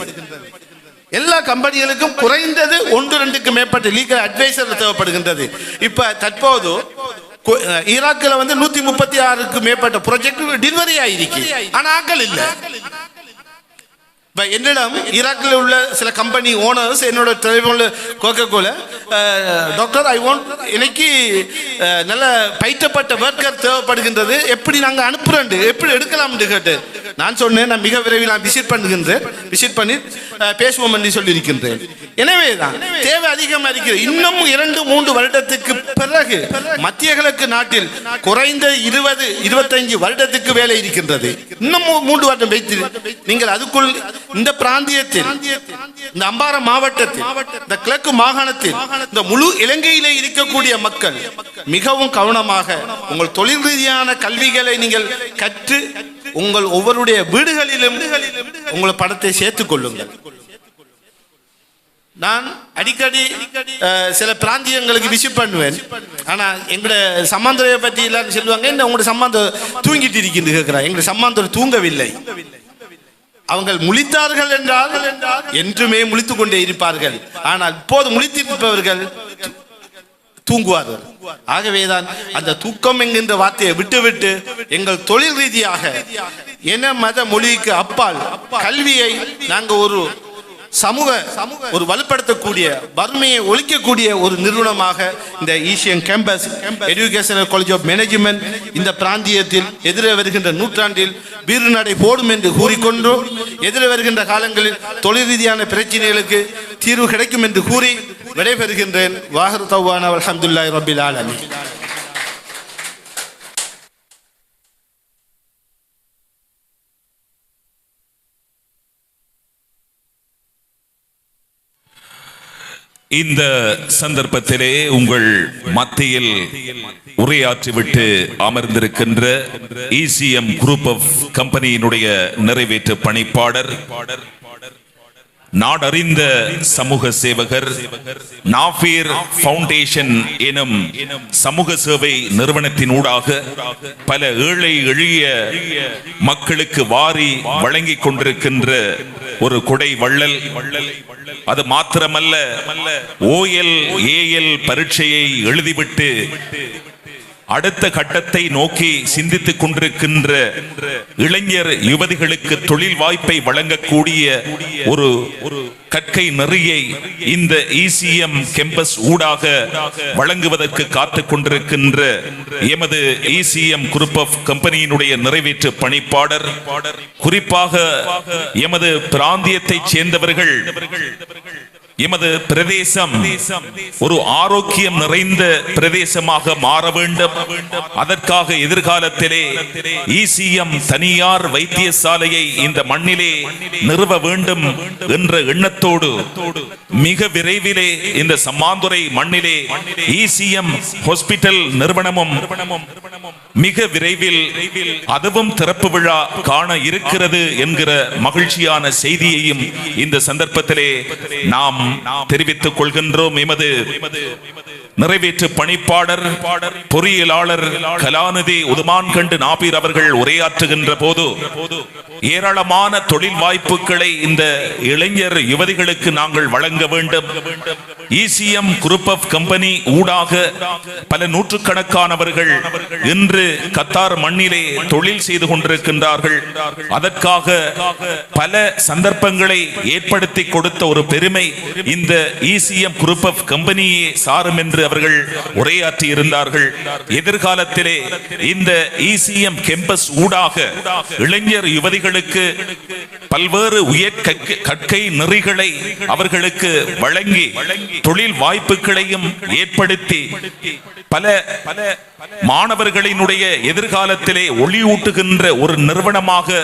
Speaker 11: எல்லா கம்பெனிகளுக்கும் குறைந்தது 1-2க்கு மேற்பட்ட லீகல் அட்வைசர் தேவைப்படுகின்றது. இப்ப தற்போது ஈராக்கில் 136க்கு மேற்பட்ட ப்ராஜெக்ட் டெலிவரி ஆயிருக்கு. ஆனா ஆக்கள் இல்லை. என்னிடம் ஈராக்கில் உள்ள சில கம்பெனி ஓனர்ஸ் என்னோட டெலிஃபோனில் கோகோல டாக்டர் ஐ வாண்ட் எனக்கு நல்ல பயிற்றப்பட்ட ஒர்க்கர் தேவைப்படுகின்றது, எப்படி நாங்கள் அனுப்புறேன், எப்படி எடுக்கலாம்னு கேட்டு நான் சொன்னேன், நான் மிக விரைவில் நான் விசிட் பண்ணுகின்றேன், விசிட் பண்ணி பேசுவோம் என்று சொல்லியிருக்கின்றேன். எனவே தான் தேவை அதிகமாக இருக்கிறது. இன்னும் 2-3 வருடத்துக்கு பிறகு மத்திய கிழக்கு நாட்டில் குறைந்த 20-25 வருடத்துக்கு வேலை இருக்கின்றது. இன்னும் 3 வருடம் வைத்து நீங்கள் அதுக்குள் இந்த பிராந்தியத்தில், இந்த அம்பாறை மாவட்டத்தில், இந்த கிழக்கு மாகாணத்தில், இந்த முழு இலங்கையிலே இருக்கக்கூடிய மக்கள் மிகவும் கவனமாக உங்கள் தொழில் ரீதியான கல்விகளை நீங்கள் கற்று உங்கள் ஒவ்வொருடைய வீடுகளிலும் உங்கள் படத்தை சேர்த்துக் கொள்ளுங்கள். நான் அடிக்கடி சில பிராந்தியங்களுக்கு விசிட் பண்ணுவேன். ஆனா எங்களோட சம்மாந்தரையை பற்றி எல்லாரும் சொல்லுவாங்க, என்ன உங்களோட சம்மாந்தர் தூங்கிட்டு இருக்கின்ற கேட்கிறார். எங்களுடைய சம்மாந்தர் தூங்கவில்லை. அவங்க முழித்தார்கள் என்றால் என்றுமே முழித்துக் கொண்டே இருப்பார்கள். ஆனால் இப்போது முழித்திருப்பவர்கள் தூங்குவார்கள். ஆகவேதான் அந்த தூக்கம் என்கின்ற வார்த்தையை விட்டுவிட்டு எங்கள் தொழில் ரீதியாக என மத மொழிக்கு அப்பால் கல்வியை நாங்கள் ஒரு சமூக ஒரு வலுப்படுத்தக்கூடிய, வறுமையை ஒழிக்கக்கூடிய ஒரு நிறுவனமாக இந்த ஈசியன் campus educational college of management இந்த பிராந்தியத்தில் எதிரே வருகின்ற நூற்றாண்டில் வீறு நடை போடும் என்று கூறிக்கொண்டு, எதிரே வருகின்ற காலங்களில் தொழில் ரீதியான பிரச்சனைகளுக்கு தீர்வு கிடைக்கும் என்று கூறி விடைபெறுகின்றேன். வாஹிரு தவ்வானா அல்ஹம்துலில்லாஹி ரப்பில் ஆலமீன்.
Speaker 1: இந்த சந்தர்ப்பத்திலே உங்கள் மத்தியில் உரையாற்றிவிட்டு அமர்ந்திருக்கின்ற இசிஎம் குரூப் ஆஃப் கம்பெனியினுடைய நிறைவேற்று பணிப்பாளர், நாடறிந்த சமூக சேவகர், நாஃபீர் ஃபவுண்டேஷன் எனும் சமூக சேவை நிறுவனத்தினூடாக பல ஏழை எளிய மக்களுக்கு வாரி வழங்கிக் கொண்டிருக்கின்ற ஒரு கொடை வள்ளல். அது மாத்திரமல்ல, OL AL பரீட்சையை எழுதிவிட்டு அடுத்த கட்டத்தை நோக்கி சிந்தித்துக் கொண்டிருக்கின்ற இளைஞர் யுவதிகளுக்கு தொழில் வாய்ப்பை வழங்கக்கூடிய ஒரு கற்கை நெறியை இந்த இசிஎம் கேம்பஸ் ஊடாக வழங்குவதற்கு காத்துக் கொண்டிருக்கின்ற எமது இசிஎம் குரூப் ஆஃப் கம்பெனியினுடைய நிறைவேற்று பணிப்பாளர், குறிப்பாக எமது பிராந்தியத்தைச் சேர்ந்தவர்கள், எமது பிரதேசம் ஒரு ஆரோக்கியம் நிறைந்த பிரதேசமாக மாற வேண்டும். அதற்காக எதிர்காலத்திலே இசிஎம் தனியார் வைத்தியசாலையை இந்த மண்ணிலே நிறுவ வேண்டும் என்ற எண்ணத்தோடு மிக விரைவிலே இந்த சம்மாந்துறை மண்ணிலே இசிஎம் ஹாஸ்பிட்டல் நிறுவனமும் மிக விரைவில் அதுவும் திறப்பு விழா காண இருக்கிறது என்கிற மகிழ்ச்சியான செய்தியையும் இந்த சந்தர்ப்பத்திலே நாம் தெரிவித்துக் கொள்கின்றோம். எமது நிறைவேற்று பணிப்பாளர், பொறியியலாளர் கலாநிதி உதுமான் கண்டு நாபீர் அவர்கள் உரையாற்றுகின்ற போது ஏராளமான தொழில் வாய்ப்புகளை இந்த இளைஞர் யுவதிகளுக்கு நாங்கள் வழங்க வேண்டும். இசிஎம் குரூப் ஆஃப் கம்பெனி ஊடாக பல நூற்றுக்கணக்கானவர்கள் இன்று கத்தார் மண்ணிலே தொழில் செய்து கொண்டிருக்கின்றார்கள். அதற்காக பல சந்தர்ப்பங்களை ஏற்படுத்தி கொடுத்த ஒரு பெருமை இந்த இசிஎம் குரூப் ஆஃப் கம்பெனியே சாரும் என்று அவர்கள் உரையாற்றி இருந்தார்கள். எதிர்காலத்திலே இந்த இசிஎம் கேம்பஸ் ஊடாக இளைஞர் யுவதிகளுக்கு பல்வேறு உயர் கற்கை நெறிகளை அவர்களுக்கு வழங்கி தொழில் வாய்ப்புகளையும் ஏற்படுத்தி பல மாணவர்களினுடைய எதிர்காலத்திலே ஒளியூட்டுகின்ற ஒரு நிறுவனமாக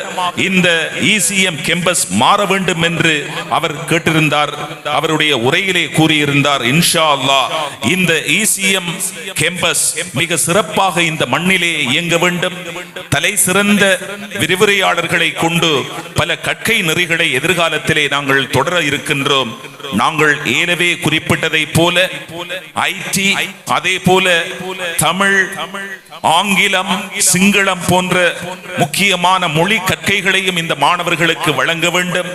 Speaker 1: இந்த இசிஎம் கேம்பஸ் மாற வேண்டும் என்று அவர் கேட்டிருந்தார். அவருடைய உரையிலே கூறியிருந்தார், இன்ஷா அல்லாஹ் இந்த இசிஎம் கேம்பஸ் மிக சிறப்பாக இந்த மண்ணிலே இயங்க வேண்டும். தலை சிறந்த விரிவுரையாளர்களை கொண்டு பல கற்கை நெறிகளை எதிர்காலத்திலே நாங்கள் தொடர இருக்கின்றோம். நாங்கள் ஏற்கனவே குறிப்பிட்டதை போல ஐடி, அதே போல தமிழ், ஆங்கிலம், சிங்களம் போன்ற முக்கியமான மொழி கற்கைகளையும் இந்த மாணவர்களுக்கு வழங்க வேண்டும்.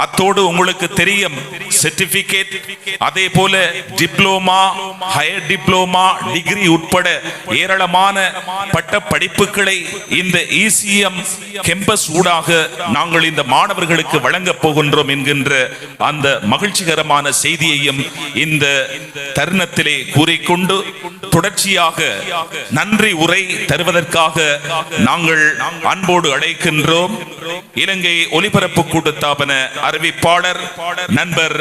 Speaker 1: அத்தோடு உங்களுக்கு தெரியும், சர்டிபிகேட், அதே போல டிப்ளோமா, ஹையர் டிப்ளோமா, டிகிரி உட்பட ஏராளமான பட்ட படிப்புகளை இந்த இசிஎம் கேம்பஸ் ஊடாக நாங்கள் இந்த மாணவர்களுக்கு வழங்க போகின்றோம் என்கின்ற அந்த மகிழ்ச்சிகரமான செய்தியையும் இந்த தருணத்திலே கூறிக்கொண்டு தொடர்ச்சியாக நன்றி உரை தருவதற்காக நாங்கள் அன்போடு அழைக்கின்றோம் இலங்கை ஒலிபரப்பு கூட்டுத்தாபன அறிவிப்பாளர் நண்பர்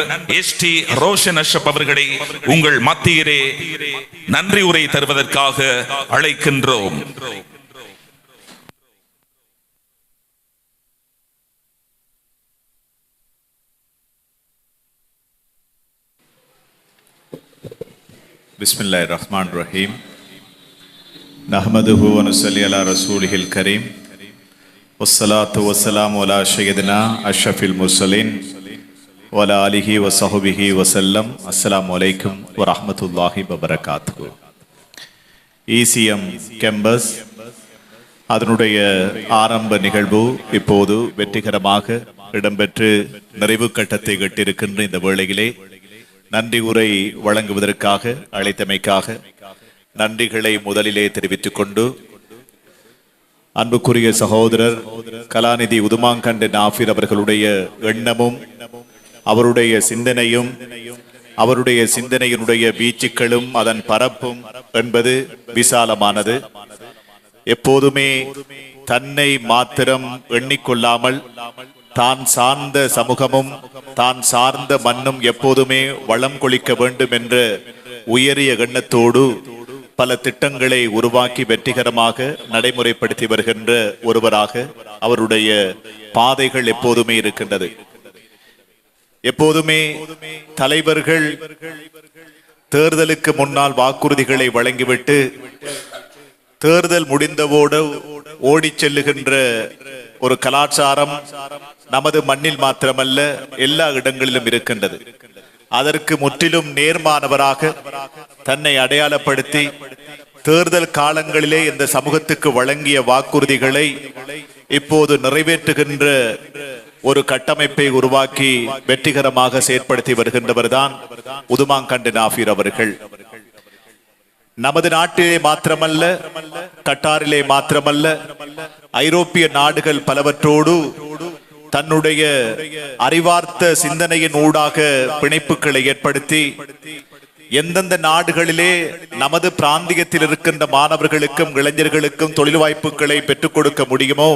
Speaker 1: ST ரோஷன் அஷ்ரப் அவர்களை உங்கள் மத்தியிலே நன்றி உரை தருவதற்காக அழைக்கின்றோம்.
Speaker 12: பிஸ்மில்லாஹிர் ரஹ்மானிர் ரஹீம். நஹ்மதுஹு வ நுஸல்லி அலா ரசூலிஹில் கரீம். வஸ்ஸலாத்து வஸ்ஸலாமு அலா ஸய்யிதினா அஷ்ரஃபில் முர்ஸலீன் வ அலா ஆலிஹி வ ஸஹ்பிஹி வ ஸல்லம். அஸ்ஸலாமு அலைக்கும் வ ரஹ்மத்துல்லாஹி வ பரகாத்துஹு. இசிஎம் கேம்பஸ் அதனுடைய ஆரம்ப நிகழ்வு இப்போது வெற்றிகரமாக இடம்பெற்று நிறைவு கட்டத்தை எட்டியிருக்கின்ற இந்த வேளையிலே நன்றி உரை வழங்குவதற்காக அழைத்தமைக்காக நன்றிகளை முதலிலே தெரிவித்துக் கொண்டு, அன்புக்குரிய சகோதரர் கலாநிதி உதுமாங்கண்டு நாஃபீர் அவர்களுடைய எண்ணமும் அவருடைய சிந்தனையும் அவருடைய சிந்தனையினுடைய வீச்சுக்களும் அதன் பரப்பும் என்பது விசாலமானது. எப்போதுமே தன்னை மாத்திரம் எண்ணிக்கொள்ளாமல் தான் சார்ந்த சமூகமும் தான் சார்ந்த மண்ணும் எப்போதுமே வளம் கொளிக்க வேண்டும் என்ற உயரிய எண்ணத்தோடு பல திட்டங்களை உருவாக்கி வெற்றிகரமாக நடைமுறைப்படுத்தி வருகின்ற ஒருவராக அவருடைய பாதைகள் எப்போதுமே இருக்கின்றது. எப்போதுமே தலைவர்கள் தேர்தலுக்கு முன்னால் வாக்குறுதிகளை வழங்கிவிட்டு தேர்தல் முடிந்தவோடு ஓடிச் செல்லுகின்ற ஒரு கலாச்சாரம் நமது மண்ணில் மாத்திரமல்ல எல்லா இடங்களிலும் இருக்கின்றது. அதற்கு முற்றிலும் நேர்மானவராக தன்னை அடையாளப்படுத்தி தேர்தல் காலங்களிலே இந்த சமூகத்துக்கு வழங்கிய வாக்குறுதிகளை இப்போது நிறைவேற்றுகின்ற ஒரு கட்டமைப்பை உருவாக்கி வெற்றிகரமாக செயற்படுத்தி வருகின்றவர் தான் உதுமாங்கண்டு நாஃபீர் அவர்கள். நமது நாட்டிலே மாத்திரமல்ல, கட்டாரிலே மாத்திரமல்ல, ஐரோப்பிய நாடுகள் பலவற்றோடு தன்னுடைய அறிவார்த்த சிந்தனையின் ஊடாக பிணைப்புகளை ஏற்படுத்தி எந்தெந்த நாடுகளிலே நமது பிராந்தியத்தில் இருக்கின்ற மாணவர்களுக்கும் இளைஞர்களுக்கும் தொழில் வாய்ப்புகளை பெற்றுக் கொடுக்க முடியுமோ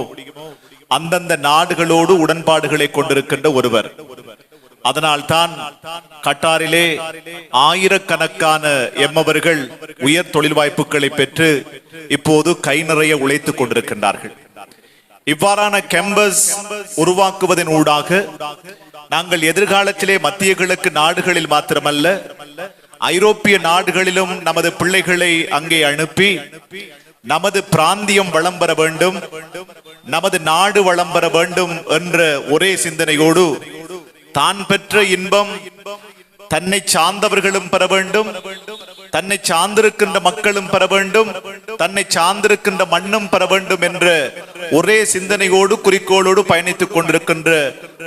Speaker 12: அந்தந்த நாடுகளோடு உடன்பாடுகளை கொண்டிருக்கின்ற ஒருவர். அதனால்தான் கட்டாரிலே ஆயிரக்கணக்கான எம்மவர்கள் உயர் தொழில் வாய்ப்புகளை பெற்று இப்போது கை நிறைய உழைத்துக் கொண்டிருக்கின்றார்கள். இவ்வாறான கேம்பஸ் உருவாக்குவதன் ஊடாக நாங்கள் எதிர்காலத்திலே மத்திய கிழக்கு நாடுகளில் மாத்திரமல்ல, ஐரோப்பிய நாடுகளிலும் நமது பிள்ளைகளை அங்கே அனுப்பி நமது பிராந்தியம் வளம் பெற வேண்டும், நமது நாடு வளம் பெற வேண்டும் என்ற ஒரே சிந்தனையோடு தான் பெற்ற இன்பம் தன்னை சார்ந்தவர்களும் பெற வேண்டும், தன்னை சார்ந்திருக்கின்ற மக்களும் பெற வேண்டும், தன்னை சார்ந்திருக்கின்ற மண்ணும் பெற வேண்டும் என்ற ஒரே சிந்தனையோடு குறிக்கோளோடு பயணித்துக் கொண்டிருக்கின்ற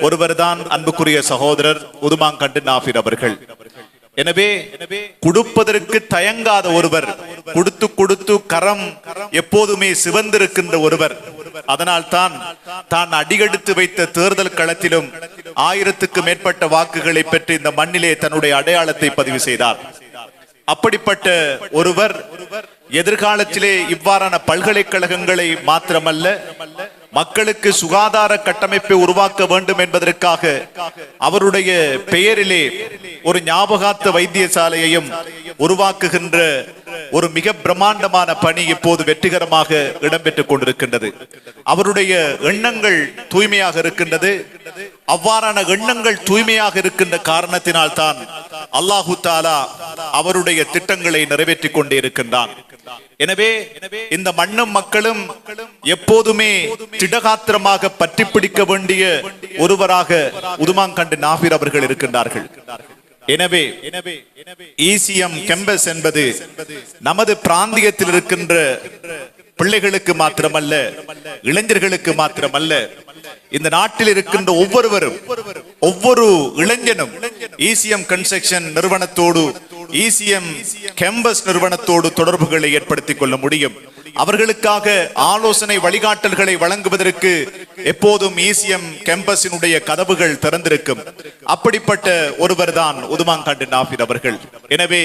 Speaker 12: ஒருவர் தான் அன்புக்குரிய சகோதரர் உதுமாங்கண்டு நாஃபீர் அவர்கள். எனவே கொடுப்பதற்கு தயங்காத ஒருவர், கொடுத்து கொடுத்து கரம் எப்போதுமே சிவந்திருக்கின்ற ஒருவர். அதனால் தான் அடியெடுத்து வைத்த தேர்தல் களத்திலும் 1000க்கு மேற்பட்ட வாக்குகளை பெற்று இந்த மண்ணிலே தன்னுடைய அடையாளத்தை பதிவு செய்தார். அப்படிப்பட்ட ஒருவர் எதிர்காலத்திலே இவ்வாறான பல்கலைக்கழகங்களை மாத்திரமல்ல, மக்களுக்கு சுகாதார கட்டமைப்பை உருவாக்க வேண்டும் என்பதற்காக அவருடைய பெயரிலே ஒரு ஞாபகார்த்த வைத்தியசாலையையும் உருவாக்குகின்ற ஒரு மிக பிரம்மாண்டமான பணி இப்போது வெற்றிகரமாக இடம்பெற்றுக் கொண்டிருக்கின்றது. அவருடைய எண்ணங்கள் தூய்மையாக இருக்கின்றது. அவ்வாறான எண்ணங்கள் தூய்மையாக இருக்கின்ற காரணத்தினால் தான் அல்லாஹு தாலா அவருடைய திட்டங்களை நிறைவேற்றிக் கொண்டே இருக்கின்றான். எனவே இந்த மண்ணும் மக்களும் எப்போதுமே திடகாத்திரமாக பற்றி பிடிக்க வேண்டிய ஒருவராக உதுமாங்கண்டு நாஃபீர் அவர்கள் இருக்கின்றார்கள். எனவே ECM கேம்பஸ் என்பது நமது பிராந்தியத்தில் இருக்கின்ற பிள்ளைகளுக்கு மாத்திரமல்ல, இளைஞர்களுக்கு மாத்திரமல்ல, இந்த நாட்டில் இருக்கின்ற ஒவ்வொருவரும், ஒவ்வொரு இளைஞனும் ECM கன்ஸ்ட்ரக்ஷன் நிறுவனத்தோடு, ECM கேம்பஸ் நிறுவனத்தோடு தொடர்புகளை ஏற்படுத்திக் கொள்ள முடியும். அவர்களுக்காக ஆலோசனை வழிகாட்டல்களை வழங்குவதற்கு எப்போதும் ECM கேம்பஸினுடைய கதவுகள் திறந்திருக்கும். அப்படிப்பட்ட ஒருவர் தான் உதுமாங்கண்டு நாஃபீர் அவர்கள். எனவே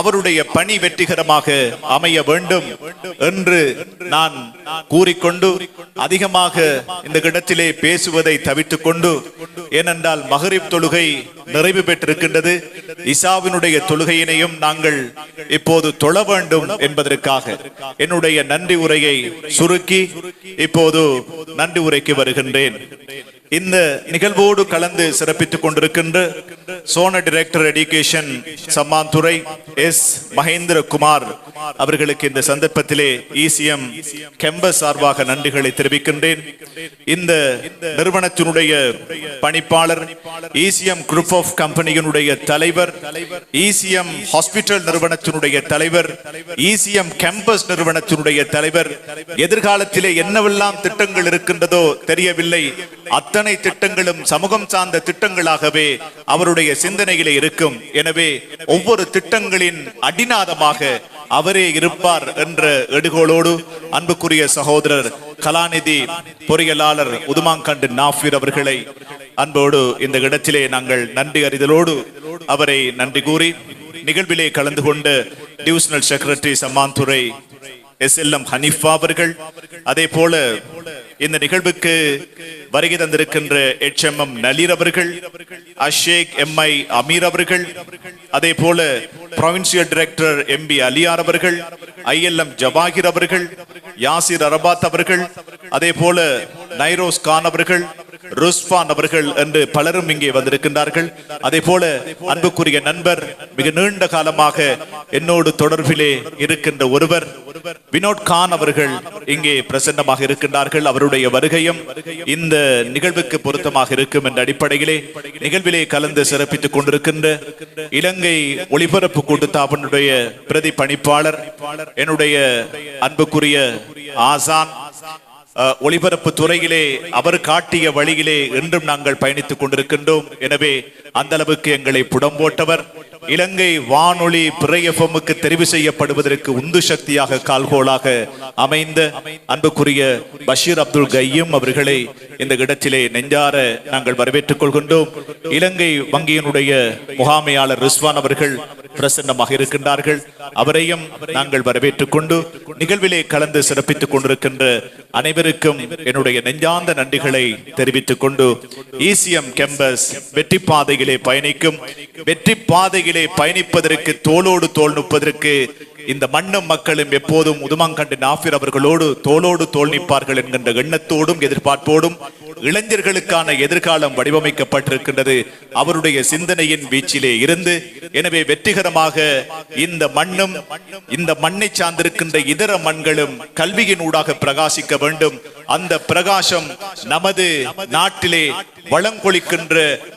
Speaker 12: அவருடைய பணி வெற்றிகரமாக அமைய வேண்டும் என்று நான் கூறிக்கொண்டு அதிகமாக இந்த இடத்திலே பேசுவதை தவிர்த்துக் கொண்டு, ஏனென்றால் மகரிப் தொழுகை நிறைவு பெற்றிருக்கின்றது, இசாவினுடைய தொழுகையினையும் நாங்கள் இப்போது தொழ வேண்டும் என்பதற்காக என்னுடைய நன்றி உரையை சுருக்கி இப்போது நன்றி உரைக்கு வருகின்றேன். இந்த நிகழ்வோடு கலந்து சிறப்பித்துக் கொண்டிருக்கின்ற zonal director education Sammanthurai S. Mahendra Kumar அவர்களுக்கு இந்த சந்தர்ப்பத்திலே ECM கேம்பஸ் சார்பாக நன்றிகளை தெரிவிக்கின்றேன். இந்த நிறுவனத்தினுடைய பணிப்பாளர், ECM குரூப் ஆஃப் கம்பெனியினுடைய தலைவர், ECM ஹாஸ்பிட்டல் நிறுவனத்தினுடைய தலைவர், ECM கேம்பஸ் நிறுவனத்தினுடைய தலைவர், எதிர்காலத்திலே என்னவெல்லாம் திட்டங்கள் இருக்கின்றதோ தெரியவில்லை, அத்தனை திட்டங்களும் சமூகம் சார்ந்த திட்டங்களாகவே அவருடைய சிந்தனையிலே இருக்கும். எனவே ஒவ்வொரு திட்டங்களின் அடிநாதமாக அவரே இருப்பார் என்ற எடுகோளோடு அன்புக்குரிய சகோதரர் கலாநிதி பொறியியலாளர் உதுமாங்கண்டு நாஃபீர் அவர்களை அன்போடு இந்த இடத்திலே நாங்கள் நன்றி அறிதலோடு அவரை நன்றி கூறி, நிகழ்விலே கலந்து கொண்ட divisional secretary Sammanthurai SLM Haniffa அவர்கள், அதே போல இந்த நிகழ்வுக்கு வருகை தந்திருக்கின்ற HMM நலீர் அவர்கள், அஷேக் MI அமீர் அவர்கள், அதே போல ப்ரொவின்சியல் டைரக்டர் MB அலியார் அவர்கள், ILM ஜவாஹிர் அவர்கள், யாசிர் அரபாத் அவர்கள், அதே போல நைரோஸ் கான் அவர்கள், ருஸ்வான் அவர்கள் என்று பலரும் இங்கே வந்திருக்கின்றார்கள். அதே போல அன்புக்குரிய நண்பர், மிக நீண்ட காலமாக என்னோடு தொடர்பிலே இருக்கின்ற ஒருவர் வினோத் கான் அவர்கள் இங்கே பிரசன்னமாக இருக்கின்றார்கள். அவருடைய வருகையும் இந்த நிகழ்வுக்கு பொருத்தமாக இருக்கும் என்ற அடிப்படையிலே நிகழ்விலே கலந்து சிறப்பித்துக் கொண்டிருக்கின்ற இலங்கை ஒளிபரப்பு கூட்டுத்தாபனுடைய பிரதி பணிப்பாளர், என்னுடைய அன்புக்குரிய ஆசான், ஒளிபரப்பு துறையிலே அவர் காட்டிய வழியிலே என்றும் நாங்கள் பயணித்துக் கொண்டிருக்கின்றோம். எனவே அந்த அளவுக்கு எங்களை புடம்போட்டவர், இலங்கை வானொலி பிறையஃபமுக்கு தெரிவு செய்யப்படுவதற்கு உந்து சக்தியாக கால்கோளாக அமைந்த அன்புக்குரிய பஷீர் அப்துல் கையும் அவர்களை இந்த இடத்திலே நெஞ்சார நாங்கள் வரவேற்றுக் கொள்கின்றோம். இலங்கை வங்கியினுடைய முகாமையாளர் ரிஸ்வான் அவர்கள் பிரசன்னமாக இருக்கின்றார்கள். அவரையும் நாங்கள் வரவேற்றுக் கொண்டு நிகழ்விலே கலந்து சிறப்பித்துக் கொண்டிருக்கின்ற அனைவருக்கும் என்னுடைய நெஞ்சார்ந்த நன்றிகளை தெரிவித்துக் கொண்டு ECM கேம்பஸ் வெற்றி பாதையிலே பயணிக்கும், வெற்றி பாதையிலே பயணிப்பதற்கு தோளோடு தோள் நிற்பதற்கு இந்த மண்ணும் மக்களும் எப்போதும் உதுமாங்கண்டி நாஃபிர் அவர்களோடு தோளோடு தோள் நிற்பார்கள் என்கின்ற எண்ணத்தோடும் எதிர்பார்ப்போடும் இளைஞர்களுக்கான எதிர்காலம் வடிவமைக்கப்பட்டிருக்கின்றது அவருடைய சிந்தனையின் வீச்சிலே இருந்து. எனவே வெற்றிகரமாக இந்த மண்ணும் இந்த மண்ணை சார்ந்திருக்கின்ற இதர மண்களும் கல்வியின் ஊடாக பிரகாசிக்க வேண்டும். அந்த பிரகாசம் நமது நாட்டிலே வளங்கொழிக்கின்ற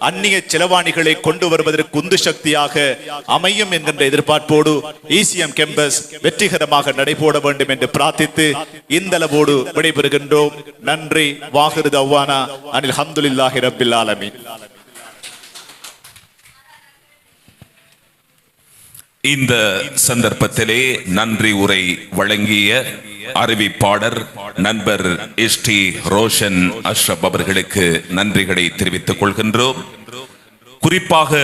Speaker 12: அந்நிய செலவாணிகளை கொண்டு வருவதற்கு உந்து சக்தியாக அமையும் என்கின்ற எதிர்பார்ப்போடு ECM கேம்பஸ் வெற்றிகரமாக நடைபோட வேண்டும் என்று பிரார்த்தித்து இந்த அளவோடு விடைபெறுகின்றோம். நன்றி. வாஹிரு தவ்வானா அனில் ஹம்துலில்லாஹி ரப்பில் ஆலமீன்.
Speaker 1: இந்த சந்தர்ப்பத்திலே நன்றி உரை வழங்கிய அறிவிப்பாளர் நண்பர் ST ரோஷன் அஷ்ரப் அவர்களுக்கு நன்றிகளை தெரிவித்துக் கொள்கின்றோம். குறிப்பாக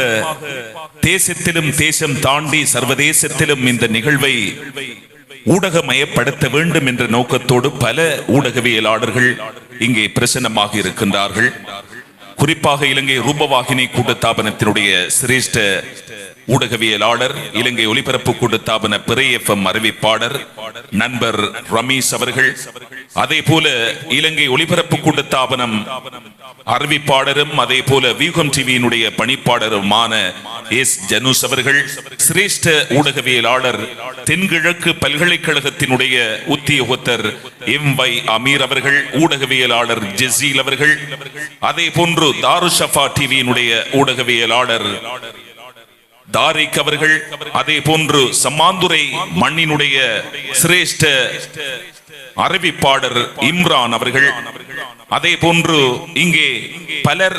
Speaker 1: தேசத்திலும் தேசம் தாண்டி சர்வதேசத்திலும் இந்த நிகழ்வை ஊடகமயப்படுத்த வேண்டும் என்ற நோக்கத்தோடு பல ஊடகவியலாளர்கள் இங்கே பிரசன்னமாக இருக்கின்றார்கள். குறிப்பாக இலங்கை ரூபவாகினி கூட்டுத்தாபனத்தினுடைய சிரேஷ்ட ஊடகவியலாளர், இலங்கை ஒலிபரப்பு கூட்டுத்தாபன பிறை FM அறிவிப்பாளர் நண்பர் ரமேஷ் அவர்கள், அதே போல இலங்கை ஒலிபரப்பு கூட்டுத்தாபனம் அறிவிப்பாளரும் அதே போல வியூகம் டிவியினுடைய பணிப்பாளருமான ஜனூஸ் அவர்கள், சிரேஷ்ட ஊடகவியலாளர் தென்கிழக்கு பல்கலைக்கழகத்தினுடைய உத்தியோகத்தர் MY அமீர் அவர்கள், ஊடகவியலாளர் ஜெசீல் அவர்கள், அதே போன்று தாருஷஃபா டிவியினுடைய ஊடகவியலாளர் தாரிக் அவர்கள், அதே போன்று சம்மாந்துரை மண்ணினுடைய சிரேஷ்ட அறிவிப்பாளர் இம்ரான் அவர்கள், அதே போன்று இங்கே பலர்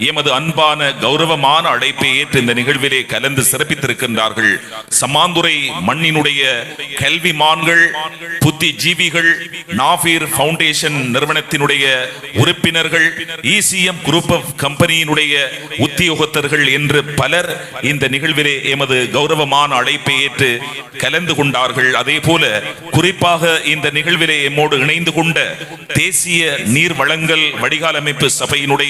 Speaker 1: எமது அன்பான கௌரவமான அழைப்பை ஏற்று இந்த நிகழ்விலே கலந்து சிறப்பித்திருக்கின்றார்கள். சம்மாந்துரை மண்ணினுடைய கல்விமான்கள், புத்திஜீவிகள், நாஃபீர் ஃபவுண்டேஷன் நிறுவனத்தினுடைய உறுப்பினர்கள், ECM குரூப் ஆஃப் கம்பெனியினுடைய உத்தியோகத்தர்கள் என்று பலர் இந்த நிகழ்விலே எமது கௌரவமான அழைப்பை ஏற்று கலந்து கொண்டார்கள். அதே போல குறிப்பாக இந்த நிகழ்விலே எம்மோடு இணைந்து கொண்ட தேசிய நீர் வளங்கள் வடிகால் அமைப்பு சபையினுடைய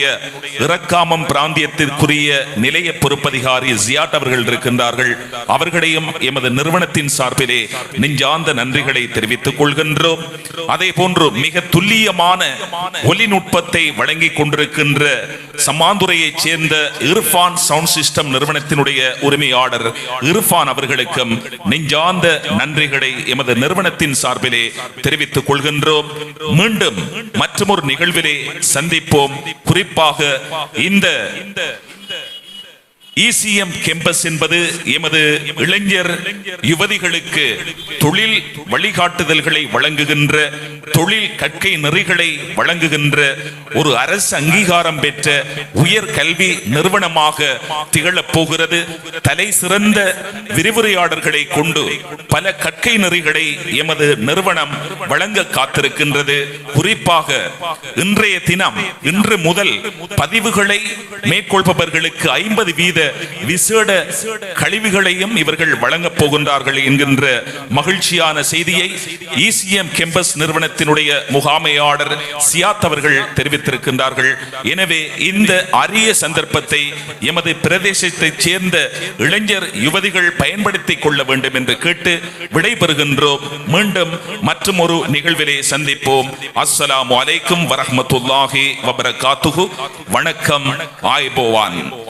Speaker 1: இறக்காமம் பிராந்தியத்திற்குரிய நிலைய பொறுப்பதிகாரி ஜியாட் அவர்கள் இருக்கின்றார்கள். அவர்களையும் எமது நிறுவனத்தின் சார்பிலே நெஞ்சார்ந்த நன்றிகளை தெரிவித்துக் கொள்கின்றோம். அதே போன்று மிக துல்லியமான ஒலிநுட்பத்தை வழங்கிக் கொண்டிருக்கின்ற சம்மாந்துரையைச் சேர்ந்த இர்ஃபான் சவுண்ட் சிஸ்டம் நிறுவனத்தினுடைய உரிமையாளர் இர்ஃபான் அவர்களுக்கும் நெஞ்சார்ந்த நன்றிகளை எமது நிறுவனத்தின் சார்பிலே தெரிவித்துக் கொள்கின்றோம். மீண்டும் மற்றொரு நிகழ்விலே சந்திப்போம். குறிப்பாக இந்த ECM கேம்பஸ் என்பது எமது இளைஞர் யுவதிகளுக்கு தொழில் வழிகாட்டுதல்களை வழங்குகின்ற, தொழில் கற்கை நெறிகளை வழங்குகின்ற ஒரு அரசு அங்கீகாரம் பெற்ற உயர் கல்வி நிறுவனமாக திகழப் போகிறது. தலை சிறந்த விரிவுரையாளர்களை கொண்டு பல கற்கை நெறிகளை எமது நிறுவனம் வழங்க காத்திருக்கின்றது. குறிப்பாக இன்றைய தினம், இன்று முதல் பதிவுகளை மேற்கொள்பவர்களுக்கு 50% விசேட கழிவுகளையும் இவர்கள் வழங்கப் போகின்றார்கள் என்கின்ற மகிழ்ச்சியான செய்தியை இசிஎம் கேம்பஸ் நிறுவனத்தினுடைய முகாமையாளர் சியாத் அவர்கள் தெரிவித்திருக்கின்றார்கள். எனவே இந்த அரிய சந்தர்ப்பத்தை எமது பிரதேசத்தைச் சேர்ந்த இளைஞர் யுவதிகள் பயன்படுத்திக் கொள்ள வேண்டும் என்று கேட்டு விடைபெறுகின்றோம். மீண்டும் மற்றும் ஒரு நிகழ்விலே சந்திப்போம். அஸ்ஸலாமு அலைக்கும் வரஹ்மத்துல்லாஹி வபரகாத்துஹு. வணக்கம். ஆய்போவான்.